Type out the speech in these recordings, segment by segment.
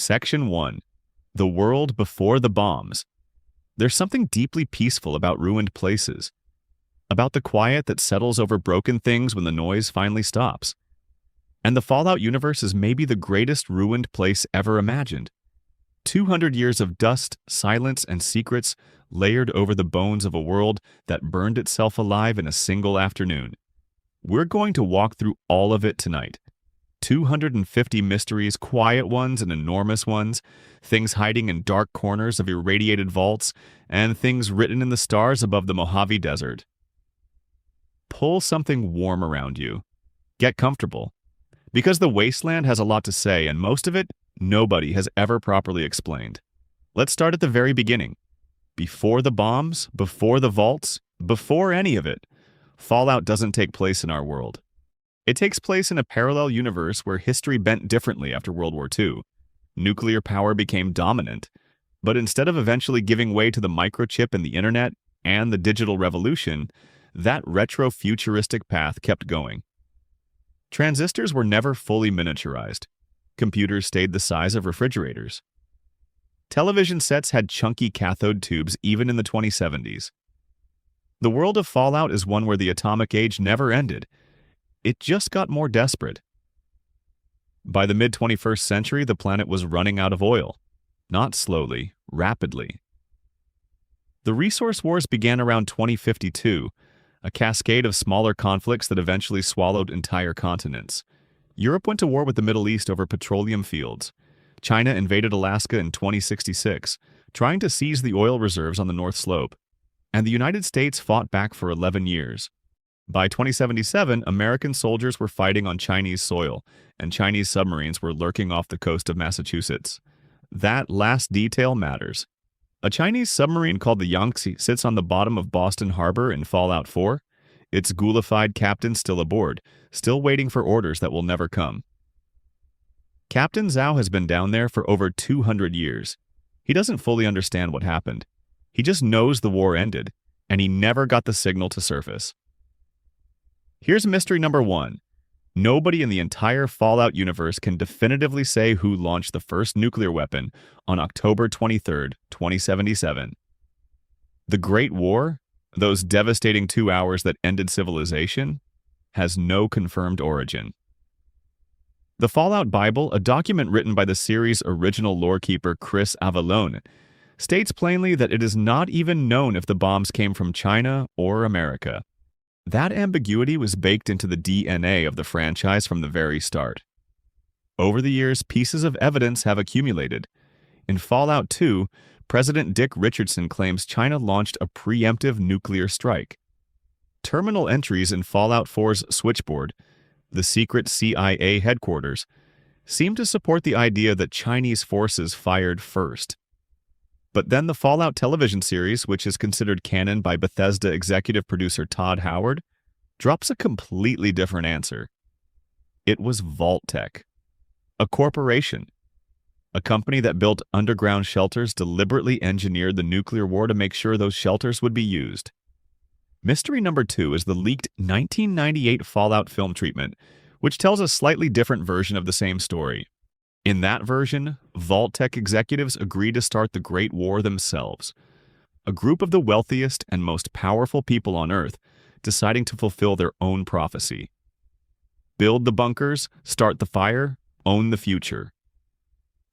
Section 1. The World Before the Bombs. There's something deeply peaceful about ruined places, about the quiet that settles over broken things when the noise finally stops. And the Fallout universe is maybe the greatest ruined place ever imagined. 200 years of dust, silence, and secrets layered over the bones of a world that burned itself alive in a single afternoon. We're going to walk through all of it tonight. 250 mysteries, quiet ones and enormous ones, things hiding in dark corners of irradiated vaults, and things written in the stars above the Mojave Desert. Pull something warm around you. Get comfortable. Because the wasteland has a lot to say, and most of it, nobody has ever properly explained. Let's start at the very beginning. Before the bombs, before the vaults, before any of it, Fallout doesn't take place in our world. It takes place in a parallel universe where history bent differently after World War II. Nuclear power became dominant, but instead of eventually giving way to the microchip and the internet and the digital revolution, that retro-futuristic path kept going. Transistors were never fully miniaturized. Computers stayed the size of refrigerators. Television sets had chunky cathode tubes even in the 2070s. The world of Fallout is one where the atomic age never ended. It just got more desperate. By the mid-21st century, the planet was running out of oil. Not slowly, rapidly. The resource wars began around 2052, a cascade of smaller conflicts that eventually swallowed entire continents. Europe went to war with the Middle East over petroleum fields. China invaded Alaska in 2066, trying to seize the oil reserves on the North Slope. And the United States fought back for 11 years. By 2077, American soldiers were fighting on Chinese soil, and Chinese submarines were lurking off the coast of Massachusetts. That last detail matters. A Chinese submarine called the Yangtze sits on the bottom of Boston Harbor in Fallout 4. Its ghoulified captain still aboard, still waiting for orders that will never come. Captain Zhao has been down there for over 200 years. He doesn't fully understand what happened. He just knows the war ended, and he never got the signal to surface. Here's mystery number 1. Nobody in the entire Fallout universe can definitively say who launched the first nuclear weapon on October 23, 2077. The Great War, those devastating 2 hours that ended civilization, has no confirmed origin. The Fallout Bible, a document written by the series' original lorekeeper Chris Avallone, states plainly that it is not even known if the bombs came from China or America. That ambiguity was baked into the DNA of the franchise from the very start. Over the years, pieces of evidence have accumulated. In Fallout 2, President Dick Richardson claims China launched a preemptive nuclear strike. Terminal entries in Fallout 4's Switchboard, the secret CIA headquarters, seem to support the idea that Chinese forces fired first. But then the Fallout television series, which is considered canon by Bethesda executive producer Todd Howard, drops a completely different answer. It was Vault-Tec, a corporation. A company that built underground shelters deliberately engineered the nuclear war to make sure those shelters would be used. Mystery number 2 is the leaked 1998 Fallout film treatment, which tells a slightly different version of the same story. In that version, Vault-Tec executives agreed to start the Great War themselves. A group of the wealthiest and most powerful people on Earth deciding to fulfill their own prophecy. Build the bunkers, start the fire, own the future.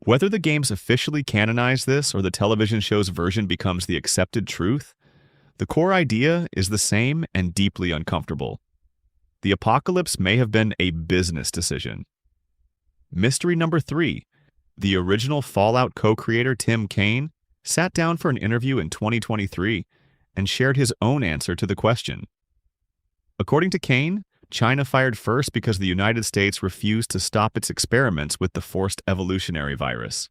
Whether the games officially canonize this or the television show's version becomes the accepted truth, the core idea is the same and deeply uncomfortable. The apocalypse may have been a business decision. Mystery number 3. The original Fallout co-creator Tim Kaine sat down for an interview in 2023 and shared his own answer to the question. According to Kaine, China fired first because the United States refused to stop its experiments with the forced evolutionary virus.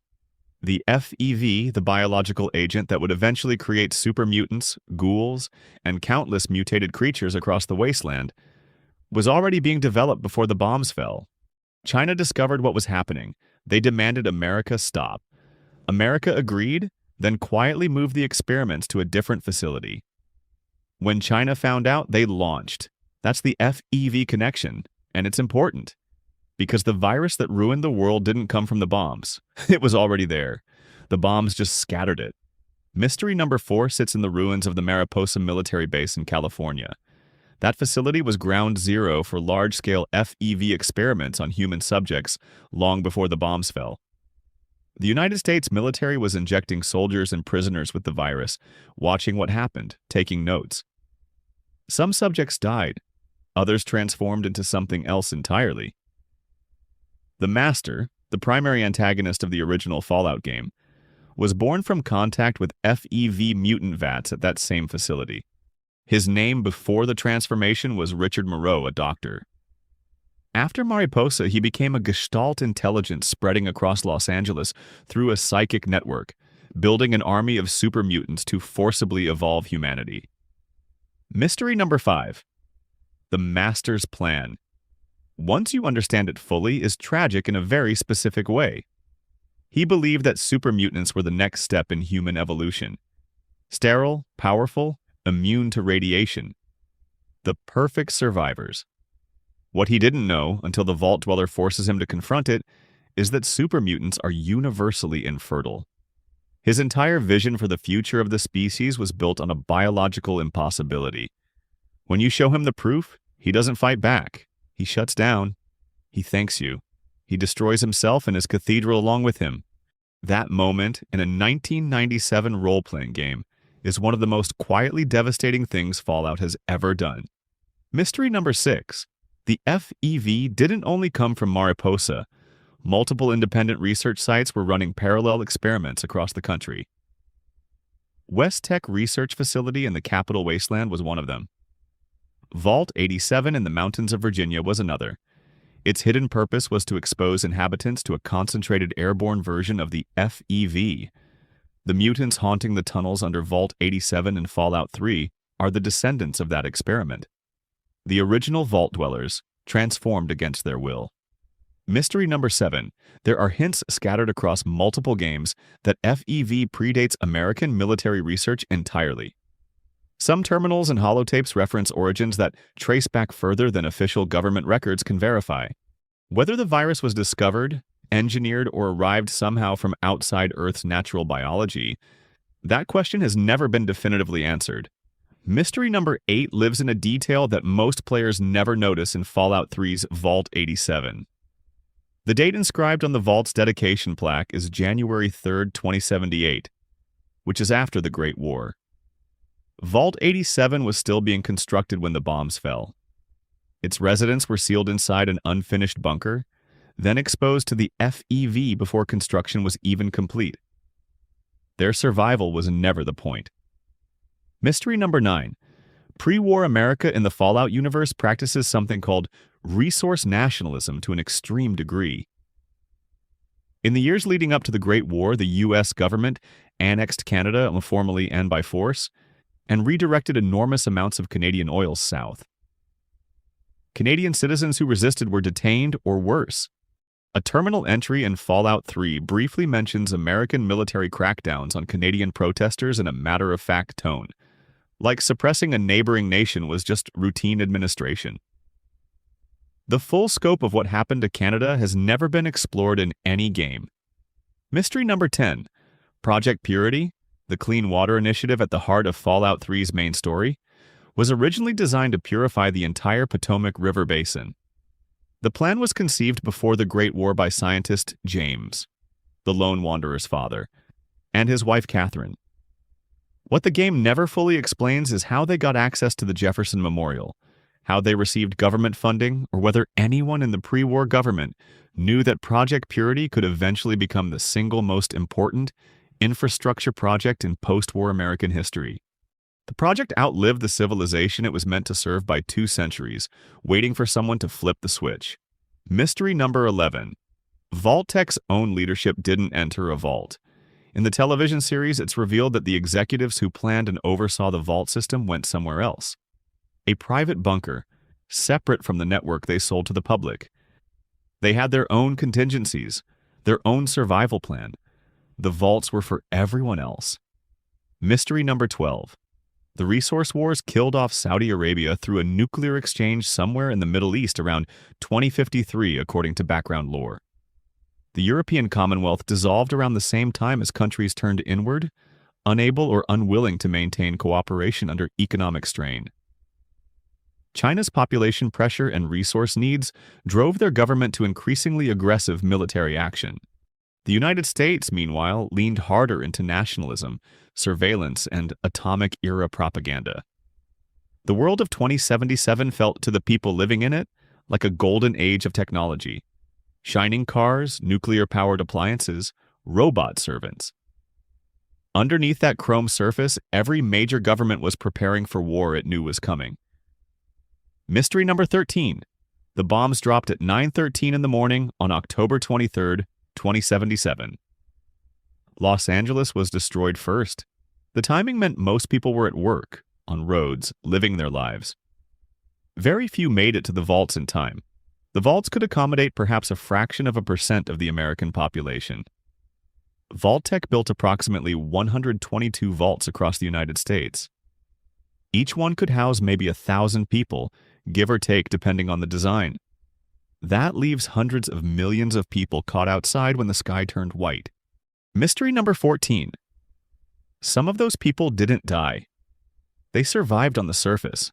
The FEV, the biological agent that would eventually create super mutants, ghouls, and countless mutated creatures across the wasteland, was already being developed before the bombs fell. China discovered what was happening. They demanded America stop. America agreed, then quietly moved the experiments to a different facility. When China found out, they launched. That's the FEV connection, and it's important. Because the virus that ruined the world didn't come from the bombs. It was already there. The bombs just scattered it. Mystery number 4 sits in the ruins of the Mariposa military base in California. That facility was ground zero for large-scale FEV experiments on human subjects long before the bombs fell. The United States military was injecting soldiers and prisoners with the virus, watching what happened, taking notes. Some subjects died. Others transformed into something else entirely. The Master, the primary antagonist of the original Fallout game, was born from contact with FEV mutant vats at that same facility. His name before the transformation was Richard Moreau, a doctor. After Mariposa, he became a Gestalt intelligence spreading across Los Angeles through a psychic network, building an army of super mutants to forcibly evolve humanity. Mystery number 5. The Master's plan. Once you understand it fully, is tragic in a very specific way. He believed that super mutants were the next step in human evolution. Sterile, powerful, immune to radiation. The perfect survivors. What he didn't know, until the Vault Dweller forces him to confront it, is that super mutants are universally infertile. His entire vision for the future of the species was built on a biological impossibility. When you show him the proof, he doesn't fight back. He shuts down. He thanks you. He destroys himself and his cathedral along with him. That moment in a 1997 role-playing game is one of the most quietly devastating things Fallout has ever done. Mystery number 6. The FEV didn't only come from Mariposa. Multiple independent research sites were running parallel experiments across the country. Vault-Tec research facility in the capital Wasteland was one of them. Vault-87 in the mountains of Virginia was another. Its hidden purpose was to expose inhabitants to a concentrated airborne version of the FEV. The mutants haunting the tunnels under Vault-87 and Fallout 3 are the descendants of that experiment. The original Vault Dwellers, transformed against their will. Mystery number 7. There are hints scattered across multiple games that FEV predates American military research entirely. Some terminals and holotapes reference origins that trace back further than official government records can verify. Whether the virus was discovered, engineered, or arrived somehow from outside Earth's natural biology, that question has never been definitively answered. Mystery number 8 lives in a detail that most players never notice in Fallout 3's Vault-87. The date inscribed on the Vault's dedication plaque is January 3, 2078, which is after the Great War. Vault-87 was still being constructed when the bombs fell. Its residents were sealed inside an unfinished bunker, then exposed to the FEV before construction was even complete. Their survival was never the point. Mystery number 9. Pre-war America in the Fallout universe practices something called resource nationalism to an extreme degree. In the years leading up to the Great War, the U.S. government annexed Canada, formally and by force, and redirected enormous amounts of Canadian oil south. Canadian citizens who resisted were detained or worse. A terminal entry in Fallout 3 briefly mentions American military crackdowns on Canadian protesters in a matter-of-fact tone, like suppressing a neighboring nation was just routine administration. The full scope of what happened to Canada has never been explored in any game. Mystery number 10. Project Purity, the clean water initiative at the heart of Fallout 3's main story, was originally designed to purify the entire Potomac River basin. The plan was conceived before the Great War by scientist James, the lone wanderer's father, and his wife Catherine. What the game never fully explains is how they got access to the Jefferson Memorial, how they received government funding, or whether anyone in the pre-war government knew that Project Purity could eventually become the single most important infrastructure project in post-war American history. The project outlived the civilization it was meant to serve by 2 centuries, waiting for someone to flip the switch. Mystery number 11. Vault-Tec's own leadership didn't enter a vault. In the television series, it's revealed that the executives who planned and oversaw the vault system went somewhere else. A private bunker, separate from the network they sold to the public. They had their own contingencies, their own survival plan. The vaults were for everyone else. Mystery number 12. The resource wars killed off Saudi Arabia through a nuclear exchange somewhere in the Middle East around 2053, according to background lore. The European Commonwealth dissolved around the same time as countries turned inward, unable or unwilling to maintain cooperation under economic strain. China's population pressure and resource needs drove their government to increasingly aggressive military action. The United States, meanwhile, leaned harder into nationalism, surveillance, and atomic-era propaganda. The world of 2077 felt to the people living in it like a golden age of technology. Shining cars, nuclear-powered appliances, robot servants. Underneath that chrome surface, every major government was preparing for war it knew was coming. Mystery number 13. The bombs dropped at 9:13 in the morning on October 23, 2077. Los Angeles was destroyed first. The timing meant most people were at work, on roads, living their lives. Very few made it to the vaults in time. The vaults could accommodate perhaps a fraction of a percent of the American population. Vault-Tec built approximately 122 vaults across the United States. Each one could house maybe 1,000 people, give or take depending on the design. That leaves hundreds of millions of people caught outside when the sky turned white. Mystery number 14. Some of those people didn't die. They survived on the surface.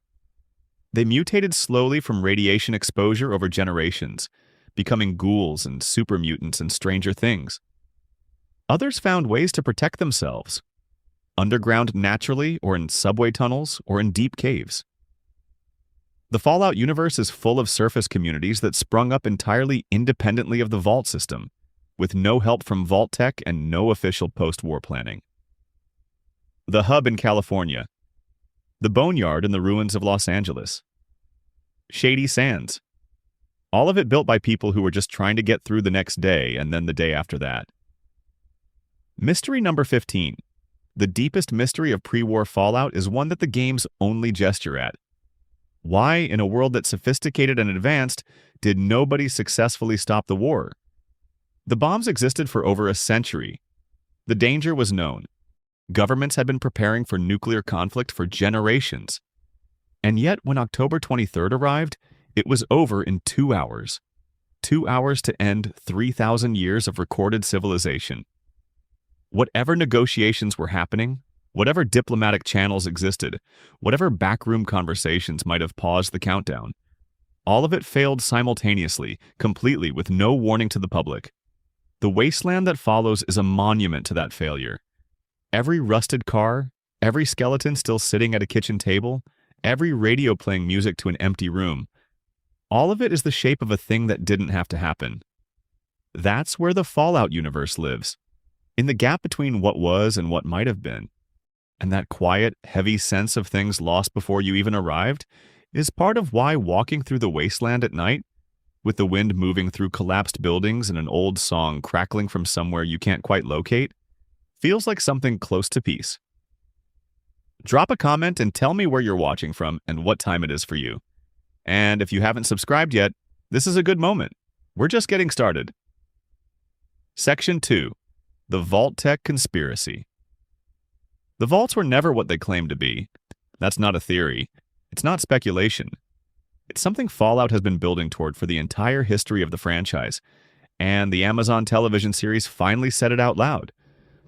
They mutated slowly from radiation exposure over generations, becoming ghouls and super mutants and stranger things. Others found ways to protect themselves, underground naturally or in subway tunnels or in deep caves. The Fallout universe is full of surface communities that sprung up entirely independently of the vault system, with no help from Vault-Tec and no official post-war planning. The Hub in California. The Boneyard in the ruins of Los Angeles. Shady Sands. All of it built by people who were just trying to get through the next day and then the day after that. Mystery number 15. The deepest mystery of pre-war Fallout is one that the games only gesture at. Why, in a world that's sophisticated and advanced, did nobody successfully stop the war? The bombs existed for over a century. The danger was known. Governments had been preparing for nuclear conflict for generations. And yet, when October 23rd arrived, it was over in 2 hours. 2 hours to end 3,000 years of recorded civilization. Whatever negotiations were happening, whatever diplomatic channels existed, whatever backroom conversations might have paused the countdown, all of it failed simultaneously, completely, with no warning to the public. The wasteland that follows is a monument to that failure. Every rusted car, every skeleton still sitting at a kitchen table, every radio playing music to an empty room, all of it is the shape of a thing that didn't have to happen. That's where the Fallout universe lives, in the gap between what was and what might have been. And that quiet, heavy sense of things lost before you even arrived is part of why walking through the wasteland at night, with the wind moving through collapsed buildings and an old song crackling from somewhere you can't quite locate, feels like something close to peace. Drop a comment and tell me where you're watching from and what time it is for you. And if you haven't subscribed yet, this is a good moment. We're just getting started. Section 2. The Vault-Tec Conspiracy. The vaults were never what they claimed to be. That's not a theory. It's not speculation. It's something Fallout has been building toward for the entire history of the franchise, and the Amazon television series finally said it out loud.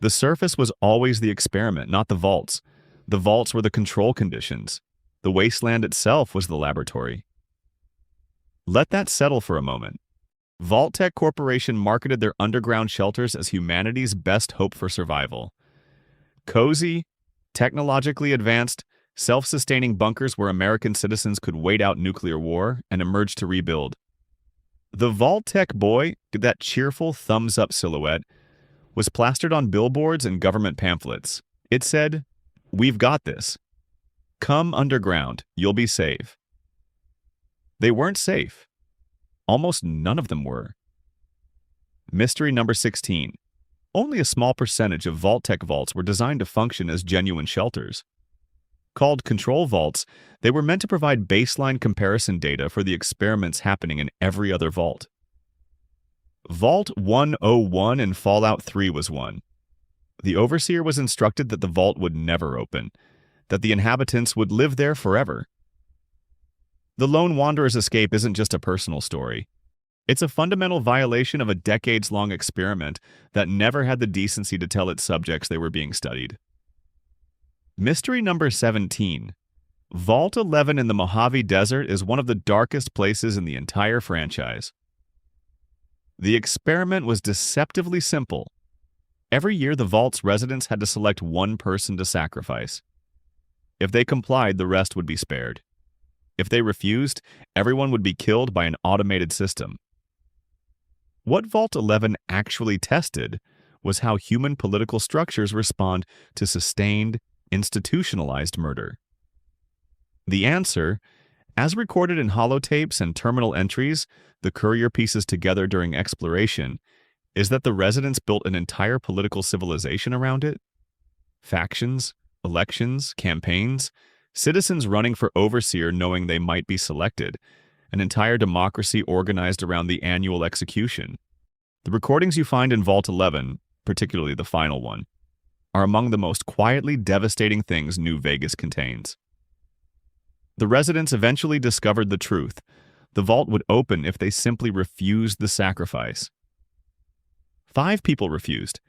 The surface was always the experiment, not the vaults. The vaults were the control conditions. The wasteland itself was the laboratory. Let that settle for a moment. Vault-Tec Corporation marketed their underground shelters as humanity's best hope for survival. Cozy, technologically advanced, self-sustaining bunkers where American citizens could wait out nuclear war and emerge to rebuild. The Vault-Tec boy, that cheerful thumbs-up silhouette, was plastered on billboards and government pamphlets. It said, "We've got this. Come underground, you'll be safe." They weren't safe. Almost none of them were. Mystery number 16. Only a small percentage of Vault-Tec vaults were designed to function as genuine shelters. Called control vaults, they were meant to provide baseline comparison data for the experiments happening in every other vault. Vault 101 in Fallout 3 was one. The Overseer was instructed that the vault would never open. that the inhabitants would live there forever. The lone wanderer's escape isn't just a personal story. It's a fundamental violation of a decades-long experiment that never had the decency to tell its subjects they were being studied. Mystery number 17. Vault 11 in the Mojave Desert is one of the darkest places in the entire franchise. The experiment was deceptively simple. Every year, the Vault's residents had to select one person to sacrifice. If they complied, the rest would be spared. If they refused, everyone would be killed by an automated system. What Vault 11 actually tested was how human political structures respond to sustained, institutionalized murder. The answer, as recorded in holotapes and terminal entries the courier pieces together during exploration, is that the residents built an entire political civilization around it. Factions, elections, campaigns, citizens running for overseer knowing they might be selected, an entire democracy organized around the annual execution. The recordings you find in Vault 11, particularly the final one, are among the most quietly devastating things New Vegas contains. The residents eventually discovered the truth. The vault would open if they simply refused the sacrifice. 5 people refused.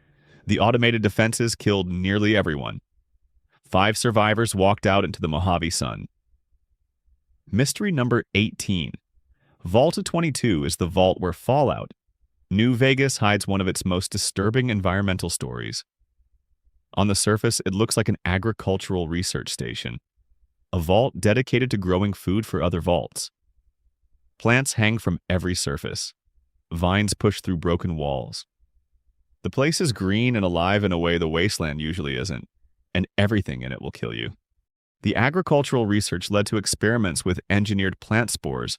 The automated defenses killed nearly everyone. 5 survivors walked out into the Mojave sun. Mystery number 18. Vault 22 is the vault where Fallout, New Vegas, hides one of its most disturbing environmental stories. On the surface, it looks like an agricultural research station, a vault dedicated to growing food for other vaults. Plants hang from every surface. Vines push through broken walls. The place is green and alive in a way the wasteland usually isn't, and everything in it will kill you. The agricultural research led to experiments with engineered plant spores,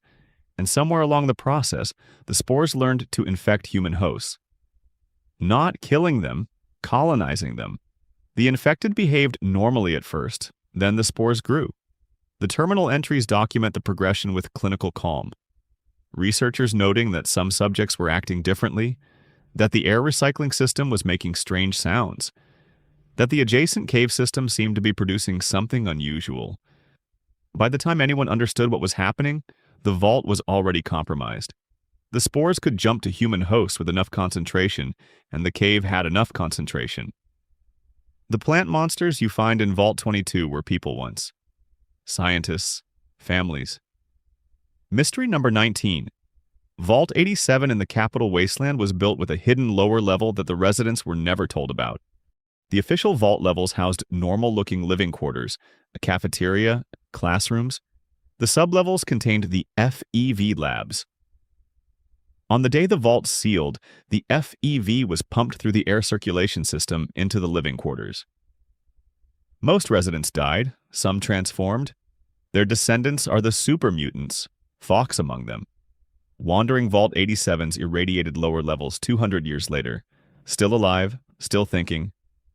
and somewhere along the process, the spores learned to infect human hosts. Not killing them, colonizing them. The infected behaved normally at first, then the spores grew. The terminal entries document the progression with clinical calm. Researchers noting that some subjects were acting differently, that the air recycling system was making strange sounds, that the adjacent cave system seemed to be producing something unusual. By the time anyone understood what was happening, the vault was already compromised. The spores could jump to human hosts with enough concentration, and the cave had enough concentration. The plant monsters you find in Vault 22 were people once. Scientists, families. Mystery number 19. Vault 87 in the Capital Wasteland was built with a hidden lower level that the residents were never told about. The official vault levels housed normal-looking living quarters, a cafeteria, classrooms. The sublevels contained the FEV labs. On the day the vault sealed, the FEV was pumped through the air circulation system into the living quarters. Most residents died, some transformed. Their descendants are the super mutants, Fox among them. Wandering Vault 87's irradiated lower levels 200 years later, still alive, still thinking,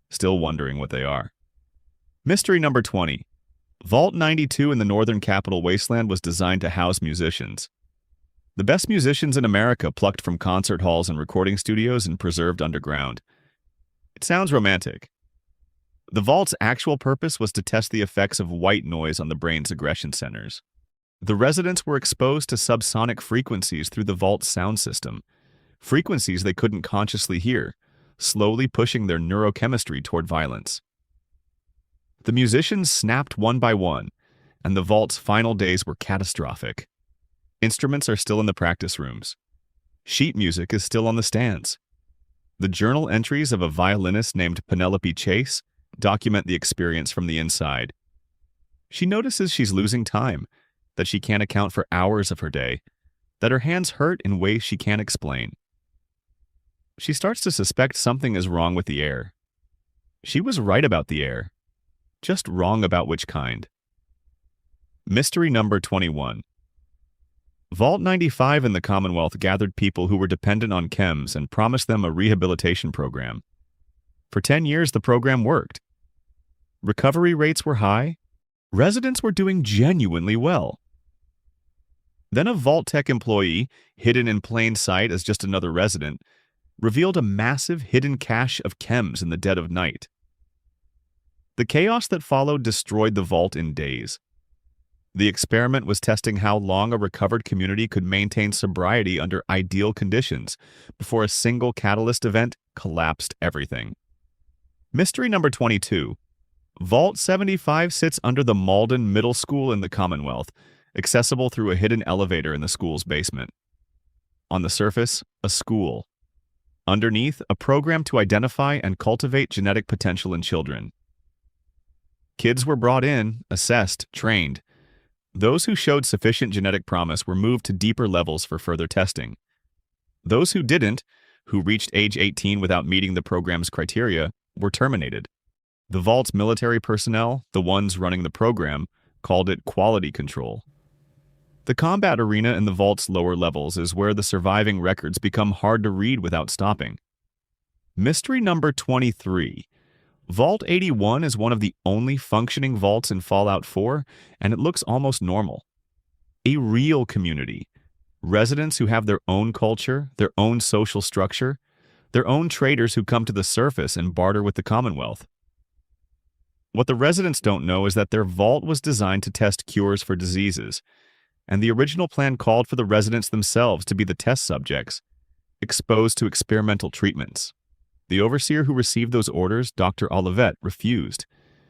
still wondering what they are. Mystery number 20. Vault 92 in the northern Capital Wasteland was designed to house musicians. The best musicians in America plucked from concert halls and recording studios and preserved underground. It sounds romantic. The vault's actual purpose was to test the effects of white noise on the brain's aggression centers. The residents were exposed to subsonic frequencies through the vault's sound system, frequencies they couldn't consciously hear, slowly pushing their neurochemistry toward violence. The musicians snapped one by one, and the vault's final days were catastrophic. Instruments are still in the practice rooms. Sheet music is still on the stands. The journal entries of a violinist named Penelope Chase document the experience from the inside. She notices she's losing time, that she can't account for hours of her day, that her hands hurt in ways she can't explain. She starts to suspect something is wrong with the air. She was right about the air, just wrong about which kind. Mystery number 21. Vault 95 in the Commonwealth gathered people who were dependent on chems and promised them a rehabilitation program. For 10 years, the program worked. Recovery rates were high. Residents were doing genuinely well. Then a Vault-Tec employee, hidden in plain sight as just another resident, revealed a massive hidden cache of chems in the dead of night. The chaos that followed destroyed the vault in days. The experiment was testing how long a recovered community could maintain sobriety under ideal conditions before a single catalyst event collapsed everything. Mystery number 22. Vault 75 sits under the Malden Middle School in the Commonwealth, accessible through a hidden elevator in the school's basement. On the surface, a school. Underneath, a program to identify and cultivate genetic potential in children. Kids were brought in, assessed, trained. Those who showed sufficient genetic promise were moved to deeper levels for further testing. Those who didn't, who reached age 18 without meeting the program's criteria, were terminated. The Vault's military personnel, the ones running the program, called it quality control. The combat arena in the Vault's lower levels is where the surviving records become hard to read without stopping. Mystery number 23. Vault 81 is one of the only functioning vaults in Fallout 4, and it looks almost normal. A real community. Residents who have their own culture, their own social structure, their own traders who come to the surface and barter with the Commonwealth. What the residents don't know is that their vault was designed to test cures for diseases, and the original plan called for the residents themselves to be the test subjects, exposed to experimental treatments. The overseer who received those orders, Dr. Olivet, refused.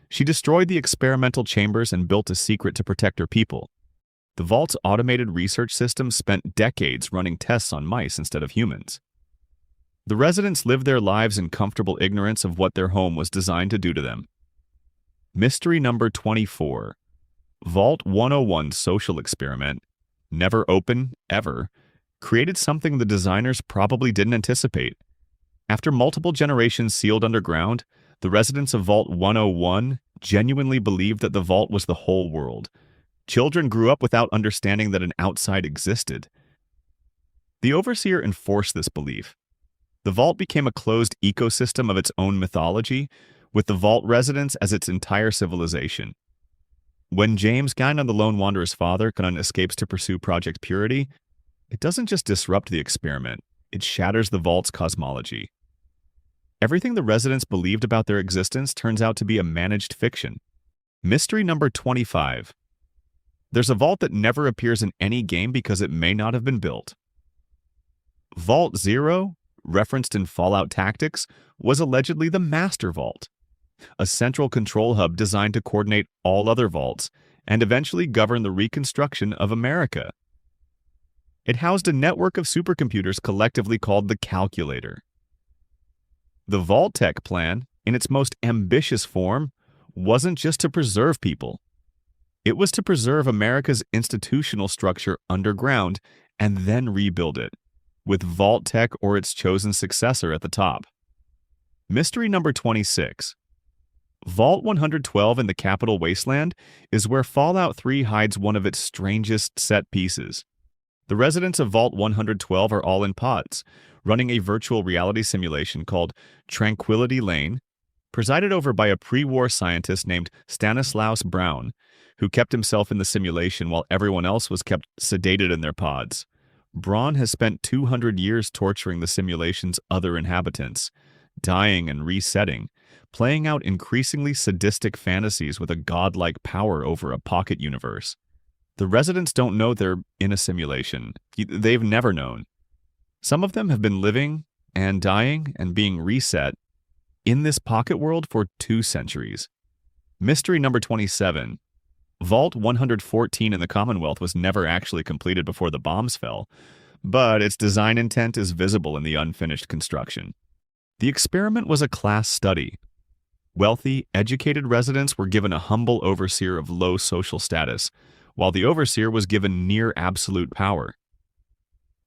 She destroyed the experimental chambers and built a secret to protect her people. The Vault's automated research system spent decades running tests on mice instead of humans. The residents lived their lives in comfortable ignorance of what their home was designed to do to them. Mystery number 24. Vault 101's social experiment, never open, ever, created something the designers probably didn't anticipate. After multiple generations sealed underground, the residents of Vault 101 genuinely believed that the vault was the whole world. Children grew up without understanding that an outside existed. The overseer enforced this belief. The vault became a closed ecosystem of its own mythology, with the vault residents as its entire civilization. When James, Guinan the Lone Wanderer's father, escapes to pursue Project Purity, it doesn't just disrupt the experiment, it shatters the vault's cosmology. Everything the residents believed about their existence turns out to be a managed fiction. Mystery number 25. There's a vault that never appears in any game because it may not have been built. Vault 0, referenced in Fallout Tactics, was allegedly the Master Vault, a central control hub designed to coordinate all other vaults and eventually govern the reconstruction of America. It housed a network of supercomputers collectively called the Calculator. The Vault-Tec plan, in its most ambitious form, wasn't just to preserve people. It was to preserve America's institutional structure underground and then rebuild it, with Vault-Tec or its chosen successor at the top. Mystery number 26. Vault 112 in the capital Wasteland is where Fallout 3 hides one of its strangest set pieces. The residents of Vault 112 are all in pods, running a virtual reality simulation called Tranquility Lane, presided over by a pre-war scientist named Stanislaus Brown, who kept himself in the simulation while everyone else was kept sedated in their pods. Braun has spent 200 years torturing the simulation's other inhabitants, dying and resetting, playing out increasingly sadistic fantasies with a godlike power over a pocket universe. The residents don't know they're in a simulation. They've never known. Some of them have been living and dying and being reset in this pocket world for 2 centuries. Mystery number 27. Vault 114 in the Commonwealth was never actually completed before the bombs fell, but its design intent is visible in the unfinished construction. The experiment was a class study. Wealthy, educated residents were given a humble overseer of low social status, while the overseer was given near absolute power.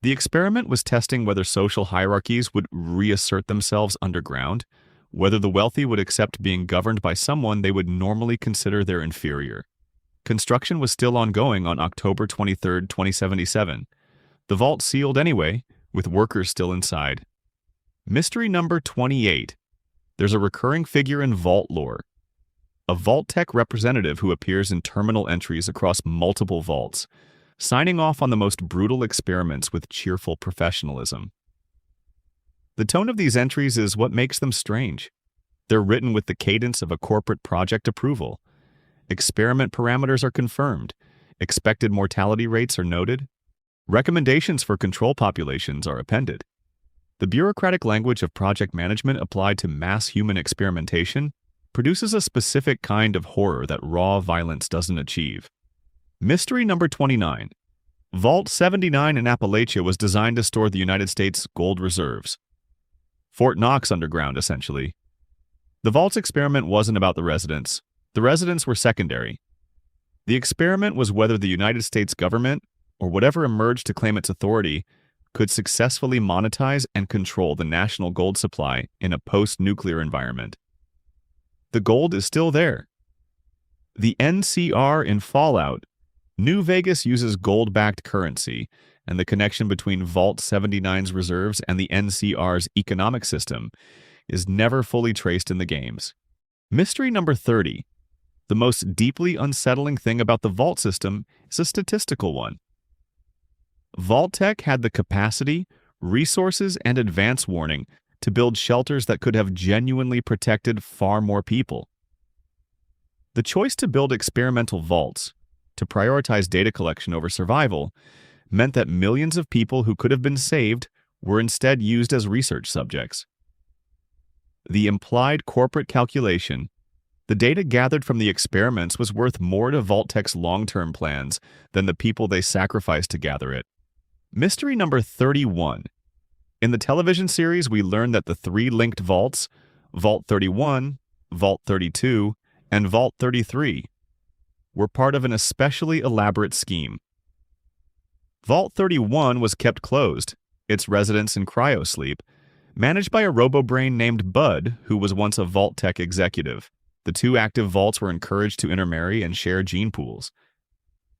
The experiment was testing whether social hierarchies would reassert themselves underground, whether the wealthy would accept being governed by someone they would normally consider their inferior. Construction was still ongoing on October 23, 2077. The vault sealed anyway, with workers still inside. Mystery number 28. There's a recurring figure in Vault lore. A Vault-Tec representative who appears in terminal entries across multiple vaults, signing off on the most brutal experiments with cheerful professionalism. The tone of these entries is what makes them strange. They're written with the cadence of a corporate project approval. Experiment parameters are confirmed. Expected mortality rates are noted. Recommendations for control populations are appended. The bureaucratic language of project management applied to mass human experimentation produces a specific kind of horror that raw violence doesn't achieve. Mystery number 29. Vault 79 in Appalachia was designed to store the United States gold reserves. Fort Knox underground, essentially. The Vault's experiment wasn't about the residents. The residents were secondary. The experiment was whether the United States government, or whatever emerged to claim its authority, could successfully monetize and control the national gold supply in a post-nuclear environment. The gold is still there. The NCR in Fallout, New Vegas uses gold-backed currency, and the connection between Vault 79's reserves and the NCR's economic system is never fully traced in the games. Mystery number 30. The most deeply unsettling thing about the Vault system is a statistical one. Vault-Tec had the capacity, resources, and advance warning to build shelters that could have genuinely protected far more people. The choice to build experimental vaults, to prioritize data collection over survival, meant that millions of people who could have been saved were instead used as research subjects. The implied corporate calculation, the data gathered from the experiments, was worth more to Vault-Tec's long-term plans than the people they sacrificed to gather it. Mystery number 31. In the television series, we learned that the three linked vaults, Vault 31, Vault 32, and Vault 33, were part of an especially elaborate scheme. Vault 31 was kept closed, its residents in cryosleep, managed by a robo-brain named Bud, who was once a Vault-Tec executive. The two active vaults were encouraged to intermarry and share gene pools.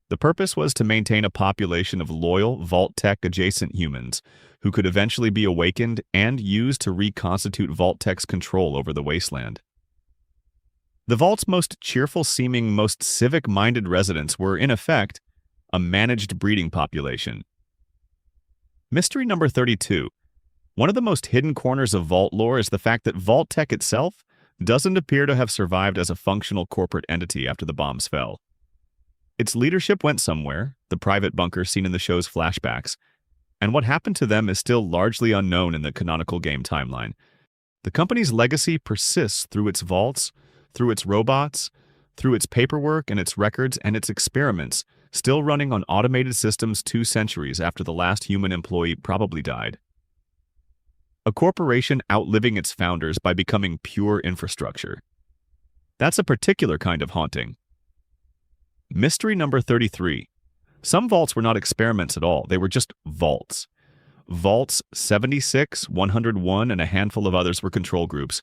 The purpose was to maintain a population of loyal Vault-Tec adjacent humans who could eventually be awakened and used to reconstitute Vault-Tec's control over the wasteland. The Vault's most cheerful-seeming, most civic-minded residents were, in effect, a managed breeding population. Mystery number 32. One of the most hidden corners of Vault lore is the fact that Vault-Tec itself doesn't appear to have survived as a functional corporate entity after the bombs fell. Its leadership went somewhere, the private bunker seen in the show's flashbacks, and what happened to them is still largely unknown in the canonical game timeline. The company's legacy persists through its vaults, through its robots, through its paperwork and its records and its experiments, still running on automated systems 2 centuries after the last human employee probably died. A corporation outliving its founders by becoming pure infrastructure. That's a particular kind of haunting. Mystery number 33. Some vaults were not experiments at all, they were just vaults. Vaults 76, 101, and a handful of others were control groups.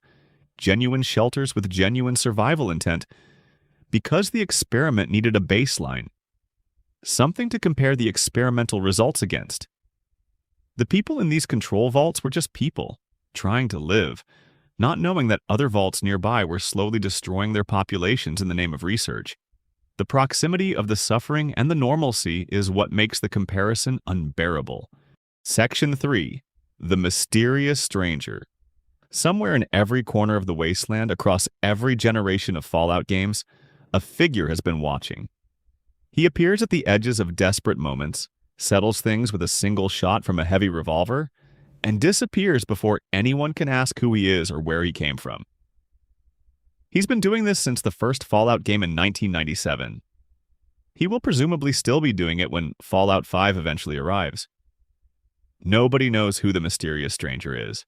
Genuine shelters with genuine survival intent, because the experiment needed a baseline. Something to compare the experimental results against. The people in these control vaults were just people, trying to live, not knowing that other vaults nearby were slowly destroying their populations in the name of research. The proximity of the suffering and the normalcy is what makes the comparison unbearable. Section 3. The Mysterious Stranger. Somewhere in every corner of the wasteland, across every generation of Fallout games, a figure has been watching. He appears at the edges of desperate moments, settles things with a single shot from a heavy revolver, and disappears before anyone can ask who he is or where he came from. He's been doing this since the first Fallout game in 1997. He will presumably still be doing it when Fallout 5 eventually arrives. Nobody knows who the mysterious stranger is.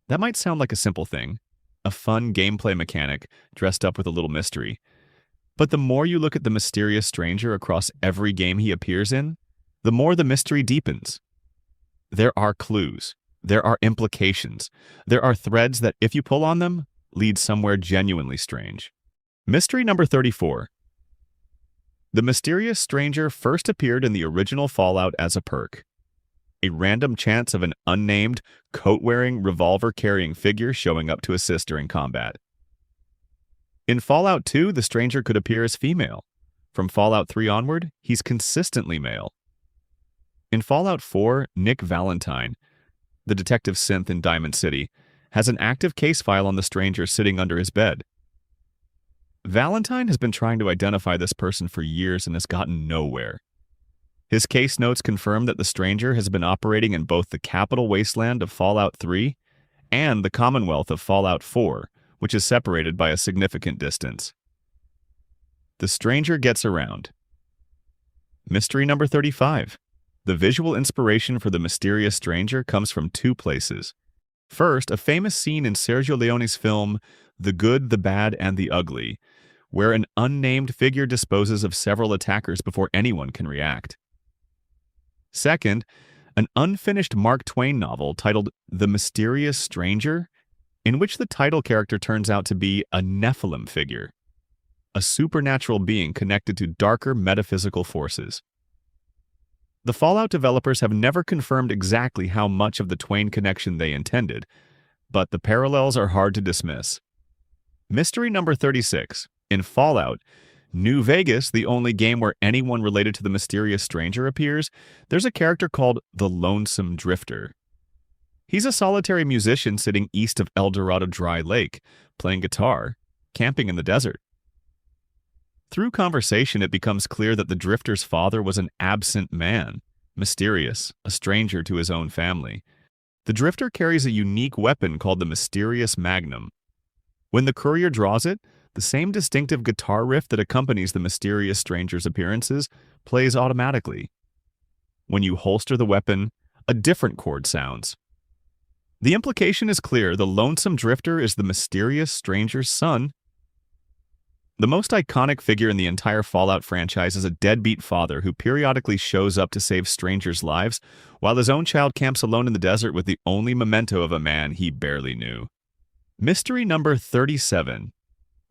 That might sound like a simple thing, a fun gameplay mechanic dressed up with a little mystery. But the more you look at the mysterious stranger across every game he appears in, the more the mystery deepens. There are clues, there are implications, there are threads that, if you pull on them, lead somewhere genuinely strange. Mystery number 34. The mysterious stranger first appeared in the original Fallout as a perk. A random chance of an unnamed, coat-wearing, revolver-carrying figure showing up to assist during combat. In Fallout 2, the stranger could appear as female. From Fallout 3 onward, he's consistently male. In Fallout 4, Nick Valentine, the detective synth in Diamond City, has an active case file on the stranger sitting under his bed. Valentine has been trying to identify this person for years and has gotten nowhere. His case notes confirm that the stranger has been operating in both the capital wasteland of Fallout 3 and the Commonwealth of Fallout 4, which is separated by a significant distance. The stranger gets around. Mystery number 35. The visual inspiration for the mysterious stranger comes from two places. First, a famous scene in Sergio Leone's film The Good, the Bad, and the Ugly, where an unnamed figure disposes of several attackers before anyone can react. Second, an unfinished Mark Twain novel titled The Mysterious Stranger, in which the title character turns out to be a Nephilim figure, a supernatural being connected to darker metaphysical forces. The Fallout developers have never confirmed exactly how much of the Twain connection they intended, but the parallels are hard to dismiss. Mystery number 36. In Fallout New Vegas, the only game where anyone related to the mysterious stranger appears, there's a character called the Lonesome Drifter. He's a solitary musician sitting east of El Dorado Dry Lake, playing guitar, camping in the desert. Through conversation, it becomes clear that the drifter's father was an absent man, mysterious, a stranger to his own family. The drifter carries a unique weapon called the Mysterious Magnum. When the courier draws it, the same distinctive guitar riff that accompanies the mysterious stranger's appearances plays automatically. When you holster the weapon, a different chord sounds. The implication is clear: the lonesome drifter is the mysterious stranger's son. The most iconic figure in the entire Fallout franchise is a deadbeat father who periodically shows up to save strangers' lives, while his own child camps alone in the desert with the only memento of a man he barely knew. Mystery number 37.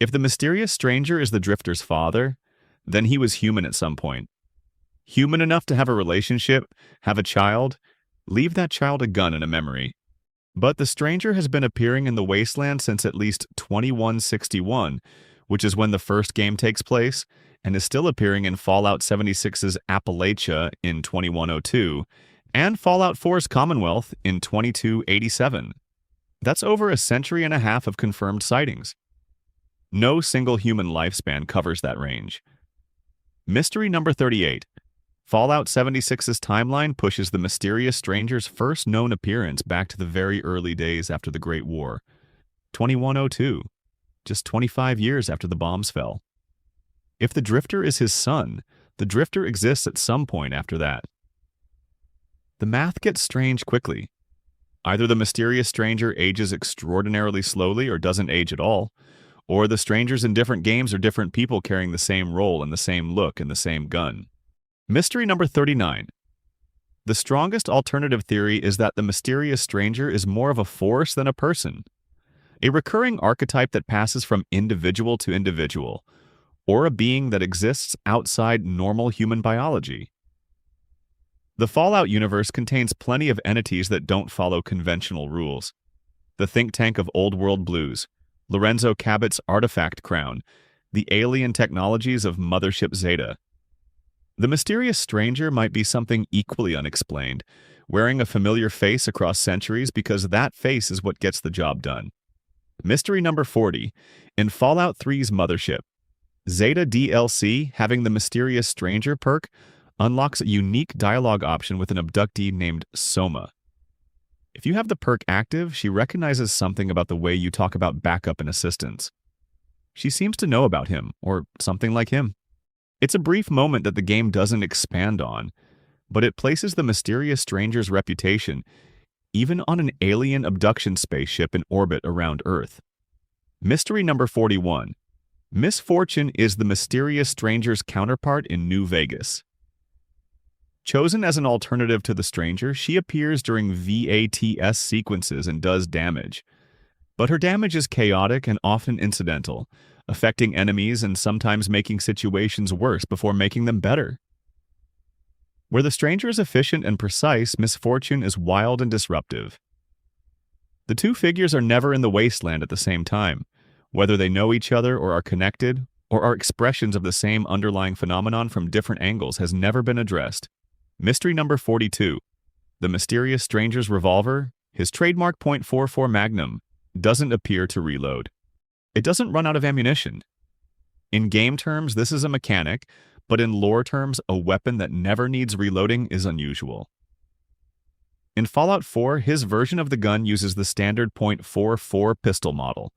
If the mysterious stranger is the drifter's father, then he was human at some point. Human enough to have a relationship, have a child, leave that child a gun and a memory. But the stranger has been appearing in the wasteland since at least 2161, which is when the first game takes place, and is still appearing in Fallout 76's Appalachia in 2102, and Fallout 4's Commonwealth in 2287. That's over a century and a half of confirmed sightings. No single human lifespan covers that range. Mystery number 38. Fallout 76's timeline pushes the mysterious stranger's first known appearance back to the very early days after the Great War, 2102, just 25 years after the bombs fell. If the drifter is his son, the drifter exists at some point after that. The math gets strange quickly. Either the mysterious stranger ages extraordinarily slowly or doesn't age at all, or the strangers in different games are different people carrying the same role and the same look and the same gun. Mystery number 39. The strongest alternative theory is that the mysterious stranger is more of a force than a person, a recurring archetype that passes from individual to individual, or a being that exists outside normal human biology. The Fallout universe contains plenty of entities that don't follow conventional rules. The think tank of Old World Blues, Lorenzo Cabot's artifact crown, the alien technologies of Mothership Zeta. The mysterious stranger might be something equally unexplained, wearing a familiar face across centuries because that face is what gets the job done. Mystery number 40. In Fallout 3's Mothership, Zeta DLC, having the mysterious stranger perk, unlocks a unique dialogue option with an abductee named Soma. If you have the perk active, she recognizes something about the way you talk about backup and assistance. She seems to know about him, or something like him. It's a brief moment that the game doesn't expand on, but it places the mysterious stranger's reputation even on an alien abduction spaceship in orbit around Earth. Mystery number 41. Miss Fortune is the mysterious stranger's counterpart in New Vegas. Chosen as an alternative to the stranger, she appears during VATS sequences and does damage. But her damage is chaotic and often incidental, affecting enemies and sometimes making situations worse before making them better. Where the stranger is efficient and precise, Miss Fortune is wild and disruptive. The two figures are never in the wasteland at the same time. Whether they know each other or are connected, or are expressions of the same underlying phenomenon from different angles, has never been addressed. Mystery number 42. The mysterious stranger's revolver, his trademark .44 Magnum, doesn't appear to reload. It doesn't run out of ammunition. In game terms, this is a mechanic, but in lore terms, a weapon that never needs reloading is unusual. In Fallout 4, his version of the gun uses the standard .44 pistol model.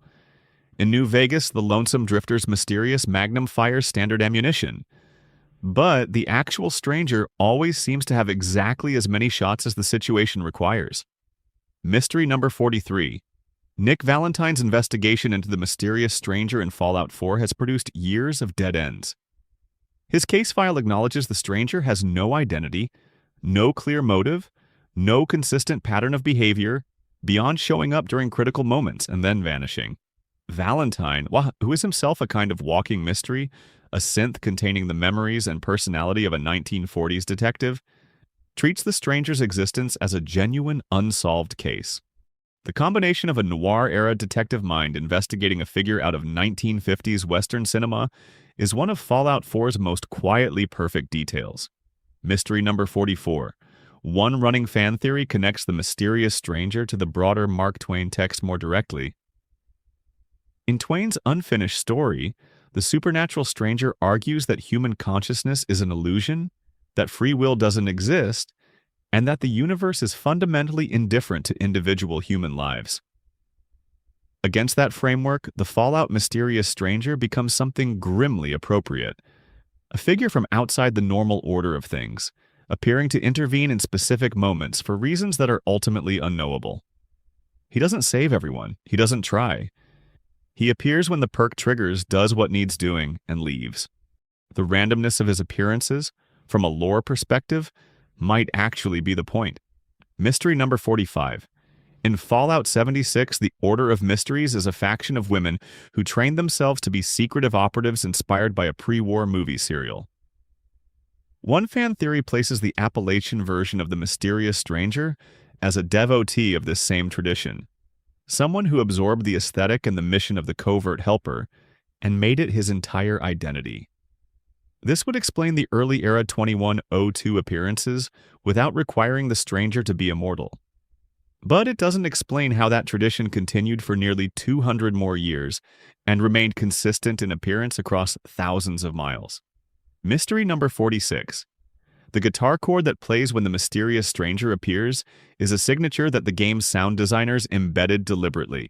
In New Vegas, the Lonesome Drifter's mysterious Magnum fires standard ammunition. But the actual stranger always seems to have exactly as many shots as the situation requires. Mystery number 43. Nick Valentine's investigation into the mysterious stranger in Fallout 4 has produced years of dead ends. His case file acknowledges the stranger has no identity, no clear motive, no consistent pattern of behavior, beyond showing up during critical moments and then vanishing. Valentine, who is himself a kind of walking mystery, a synth containing the memories and personality of a 1940s detective, treats the stranger's existence as a genuine unsolved case. The combination of a noir-era detective mind investigating a figure out of 1950s Western cinema is one of Fallout 4's most quietly perfect details. Mystery number 44. One running fan theory connects the mysterious stranger to the broader Mark Twain text more directly. In Twain's unfinished story, the supernatural stranger argues that human consciousness is an illusion, that free will doesn't exist, and that the universe is fundamentally indifferent to individual human lives. Against that framework, the Fallout mysterious stranger becomes something grimly appropriate, a figure from outside the normal order of things, appearing to intervene in specific moments for reasons that are ultimately unknowable. He doesn't save everyone, he doesn't try. He appears when the perk triggers, does what needs doing, and leaves. The randomness of his appearances, from a lore perspective, might actually be the point. Mystery number 45. In Fallout 76, the Order of Mysteries is a faction of women who train themselves to be secretive operatives inspired by a pre-war movie serial. One fan theory places the Appalachian version of the mysterious stranger as a devotee of this same tradition, someone who absorbed the aesthetic and the mission of the covert helper and made it his entire identity. This would explain the early era 2102 appearances without requiring the stranger to be immortal. But it doesn't explain how that tradition continued for nearly 200 more years and remained consistent in appearance across thousands of miles. Mystery number 46. The guitar chord that plays when the mysterious stranger appears is a signature that the game's sound designers embedded deliberately.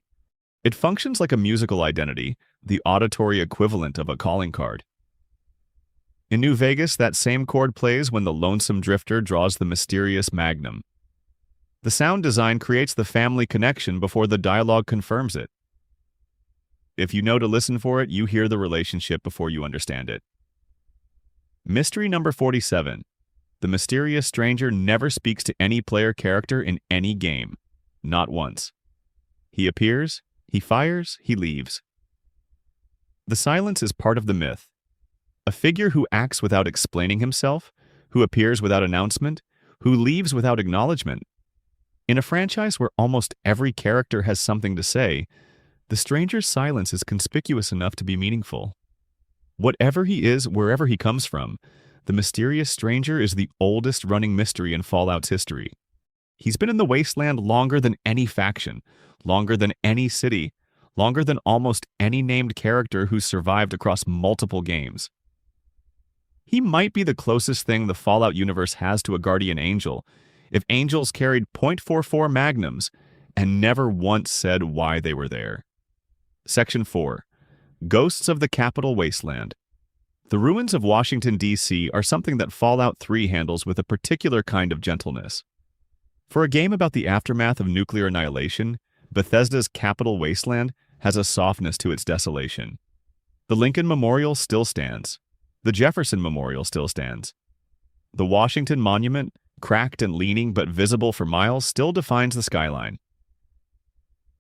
It functions like a musical identity, the auditory equivalent of a calling card. In New Vegas, that same chord plays when the Lonesome Drifter draws the mysterious Magnum. The sound design creates the family connection before the dialogue confirms it. If you know to listen for it, you hear the relationship before you understand it. Mystery number 47. The mysterious stranger never speaks to any player character in any game. Not once. He appears, he fires, he leaves. The silence is part of the myth. A figure who acts without explaining himself, who appears without announcement, who leaves without acknowledgement. In a franchise where almost every character has something to say, the stranger's silence is conspicuous enough to be meaningful. Whatever he is, wherever he comes from, the mysterious stranger is the oldest running mystery in Fallout's history. He's been in the wasteland longer than any faction, longer than any city, longer than almost any named character who's survived across multiple games. He might be the closest thing the Fallout universe has to a guardian angel, if angels carried .44 magnums and never once said why they were there. Section 4. Ghosts of the Capital Wasteland. The ruins of Washington, D.C. are something that Fallout 3 handles with a particular kind of gentleness. For a game about the aftermath of nuclear annihilation, Bethesda's Capital Wasteland has a softness to its desolation. The Lincoln Memorial still stands. The Jefferson Memorial still stands. The Washington Monument, cracked and leaning but visible for miles, still defines the skyline.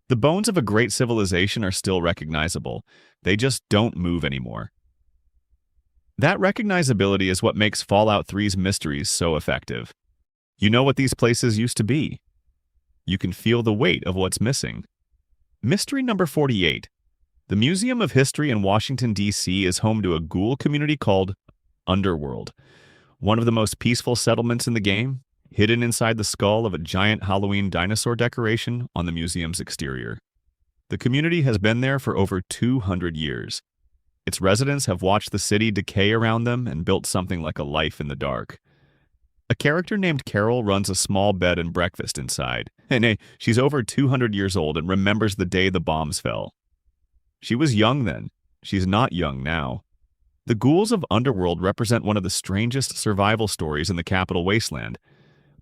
The bones of a great civilization are still recognizable. They just don't move anymore. That recognizability is what makes Fallout 3's mysteries so effective. You know what these places used to be. You can feel the weight of what's missing. Mystery number 48. The Museum of History in Washington, D.C. is home to a ghoul community called Underworld, one of the most peaceful settlements in the game, hidden inside the skull of a giant Halloween dinosaur decoration on the museum's exterior. The community has been there for over 200 years. Its residents have watched the city decay around them and built something like a life in the dark. A character named Carol runs a small bed and breakfast inside, and she's over 200 years old and remembers the day the bombs fell. She was young then. She's not young now. The ghouls of Underworld represent one of the strangest survival stories in the capital wasteland,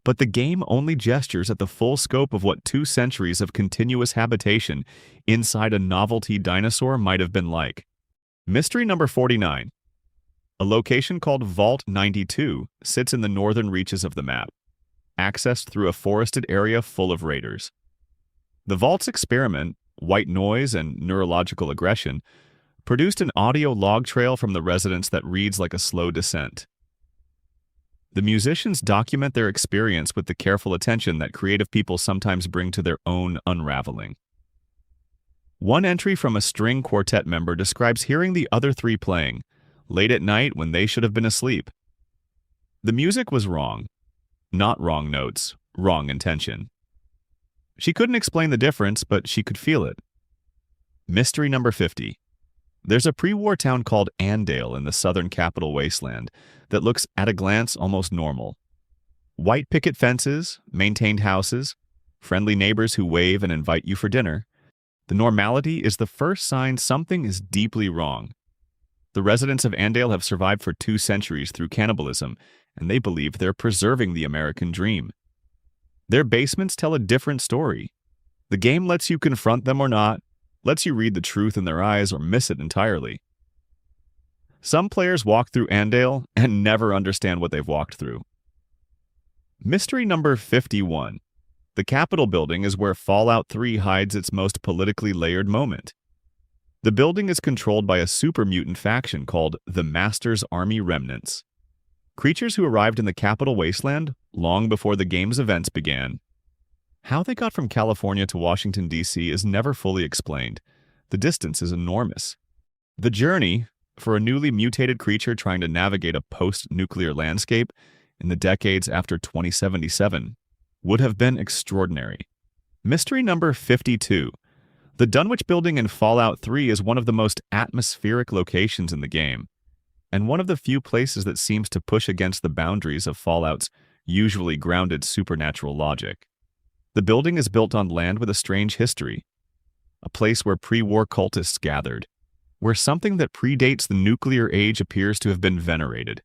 but the game only gestures at the full scope of what 2 centuries of continuous habitation inside a novelty dinosaur might have been like. Mystery number 49. A location called Vault 92 sits in the northern reaches of the map, accessed through a forested area full of raiders. The Vault's experiment, white noise and neurological aggression, produced an audio log trail from the residents that reads like a slow descent. The musicians document their experience with the careful attention that creative people sometimes bring to their own unraveling. One entry from a string quartet member describes hearing the other 3 playing, late at night when they should have been asleep. The music was wrong. Not wrong notes, wrong intention. She couldn't explain the difference, but she could feel it. Mystery number 50. There's a pre-war town called Andale in the southern capital wasteland that looks at a glance almost normal. White picket fences, maintained houses, friendly neighbors who wave and invite you for dinner. The normality is the first sign something is deeply wrong. The residents of Andale have survived for 2 centuries through cannibalism, and they believe they're preserving the American dream. Their basements tell a different story. The game lets you confront them or not, lets you read the truth in their eyes or miss it entirely. Some players walk through Andale and never understand what they've walked through. Mystery number 51. The Capitol building is where Fallout 3 hides its most politically layered moment. The building is controlled by a super mutant faction called the Master's Army Remnants. Creatures who arrived in the Capitol Wasteland long before the game's events began. How they got from California to Washington, D.C. is never fully explained. The distance is enormous. The journey, for a newly mutated creature trying to navigate a post-nuclear landscape in the decades after 2077, would have been extraordinary. Mystery number 52. The Dunwich building in Fallout 3 is one of the most atmospheric locations in the game, and one of the few places that seems to push against the boundaries of Fallout's usually grounded supernatural logic. The building is built on land with a strange history, a place where pre-war cultists gathered, where something that predates the nuclear age appears to have been venerated.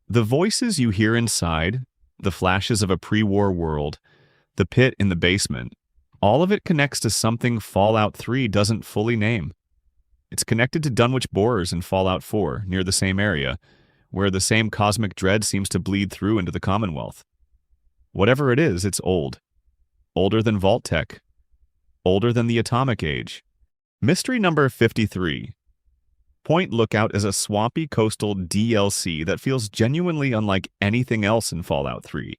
The voices you hear inside, the flashes of a pre-war world, the pit in the basement, all of it connects to something Fallout 3 doesn't fully name. It's connected to Dunwich borers in Fallout 4, near the same area, where the same cosmic dread seems to bleed through into the Commonwealth. Whatever it is, it's old. Older than Vault-Tec. Older than the Atomic Age. Mystery number 53. Point Lookout is a swampy coastal DLC that feels genuinely unlike anything else in Fallout 3.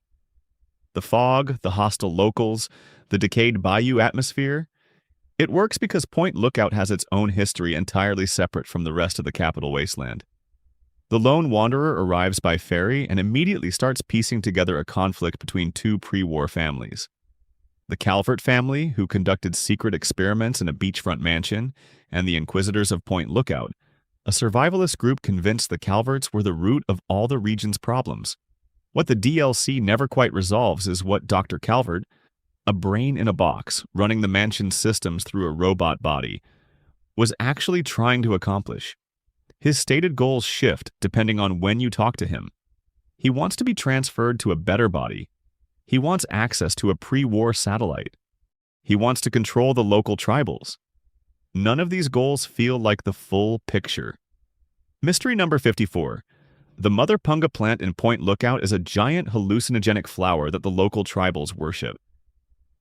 The fog, the hostile locals, the decayed bayou atmosphere. It works because Point Lookout has its own history entirely separate from the rest of the capital wasteland. The lone wanderer arrives by ferry and immediately starts piecing together a conflict between 2 pre-war families. The Calvert family, who conducted secret experiments in a beachfront mansion, and the Inquisitors of Point Lookout, a survivalist group convinced the Calverts were the root of all the region's problems. What the DLC never quite resolves is what Dr. Calvert, a brain in a box running the mansion's systems through a robot body, was actually trying to accomplish. His stated goals shift depending on when you talk to him. He wants to be transferred to a better body. He wants access to a pre-war satellite. He wants to control the local tribals. None of these goals feel like the full picture. Mystery number 54. The Mother Punga plant in Point Lookout is a giant hallucinogenic flower that the local tribals worship.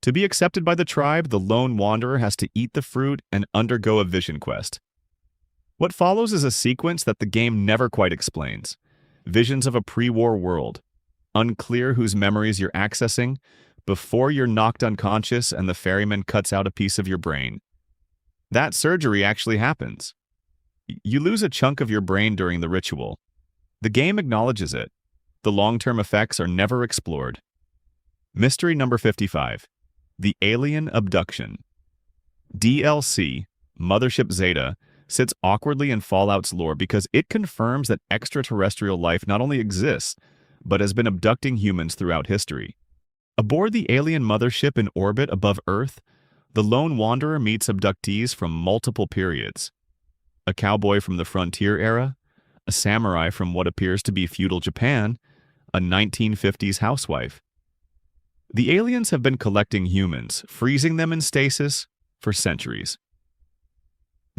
To be accepted by the tribe, the lone wanderer has to eat the fruit and undergo a vision quest. What follows is a sequence that the game never quite explains. Visions of a pre-war world. Unclear whose memories you're accessing, before you're knocked unconscious and the ferryman cuts out a piece of your brain. That surgery actually happens. You lose a chunk of your brain during the ritual. The game acknowledges it. The long-term effects are never explored. Mystery number 55. The Alien Abduction. DLC, Mothership Zeta, sits awkwardly in Fallout's lore because it confirms that extraterrestrial life not only exists, but has been abducting humans throughout history. Aboard the alien mothership in orbit above Earth, the lone wanderer meets abductees from multiple periods. A cowboy from the frontier era, a samurai from what appears to be feudal Japan, a 1950s housewife. The aliens have been collecting humans, freezing them in stasis for centuries.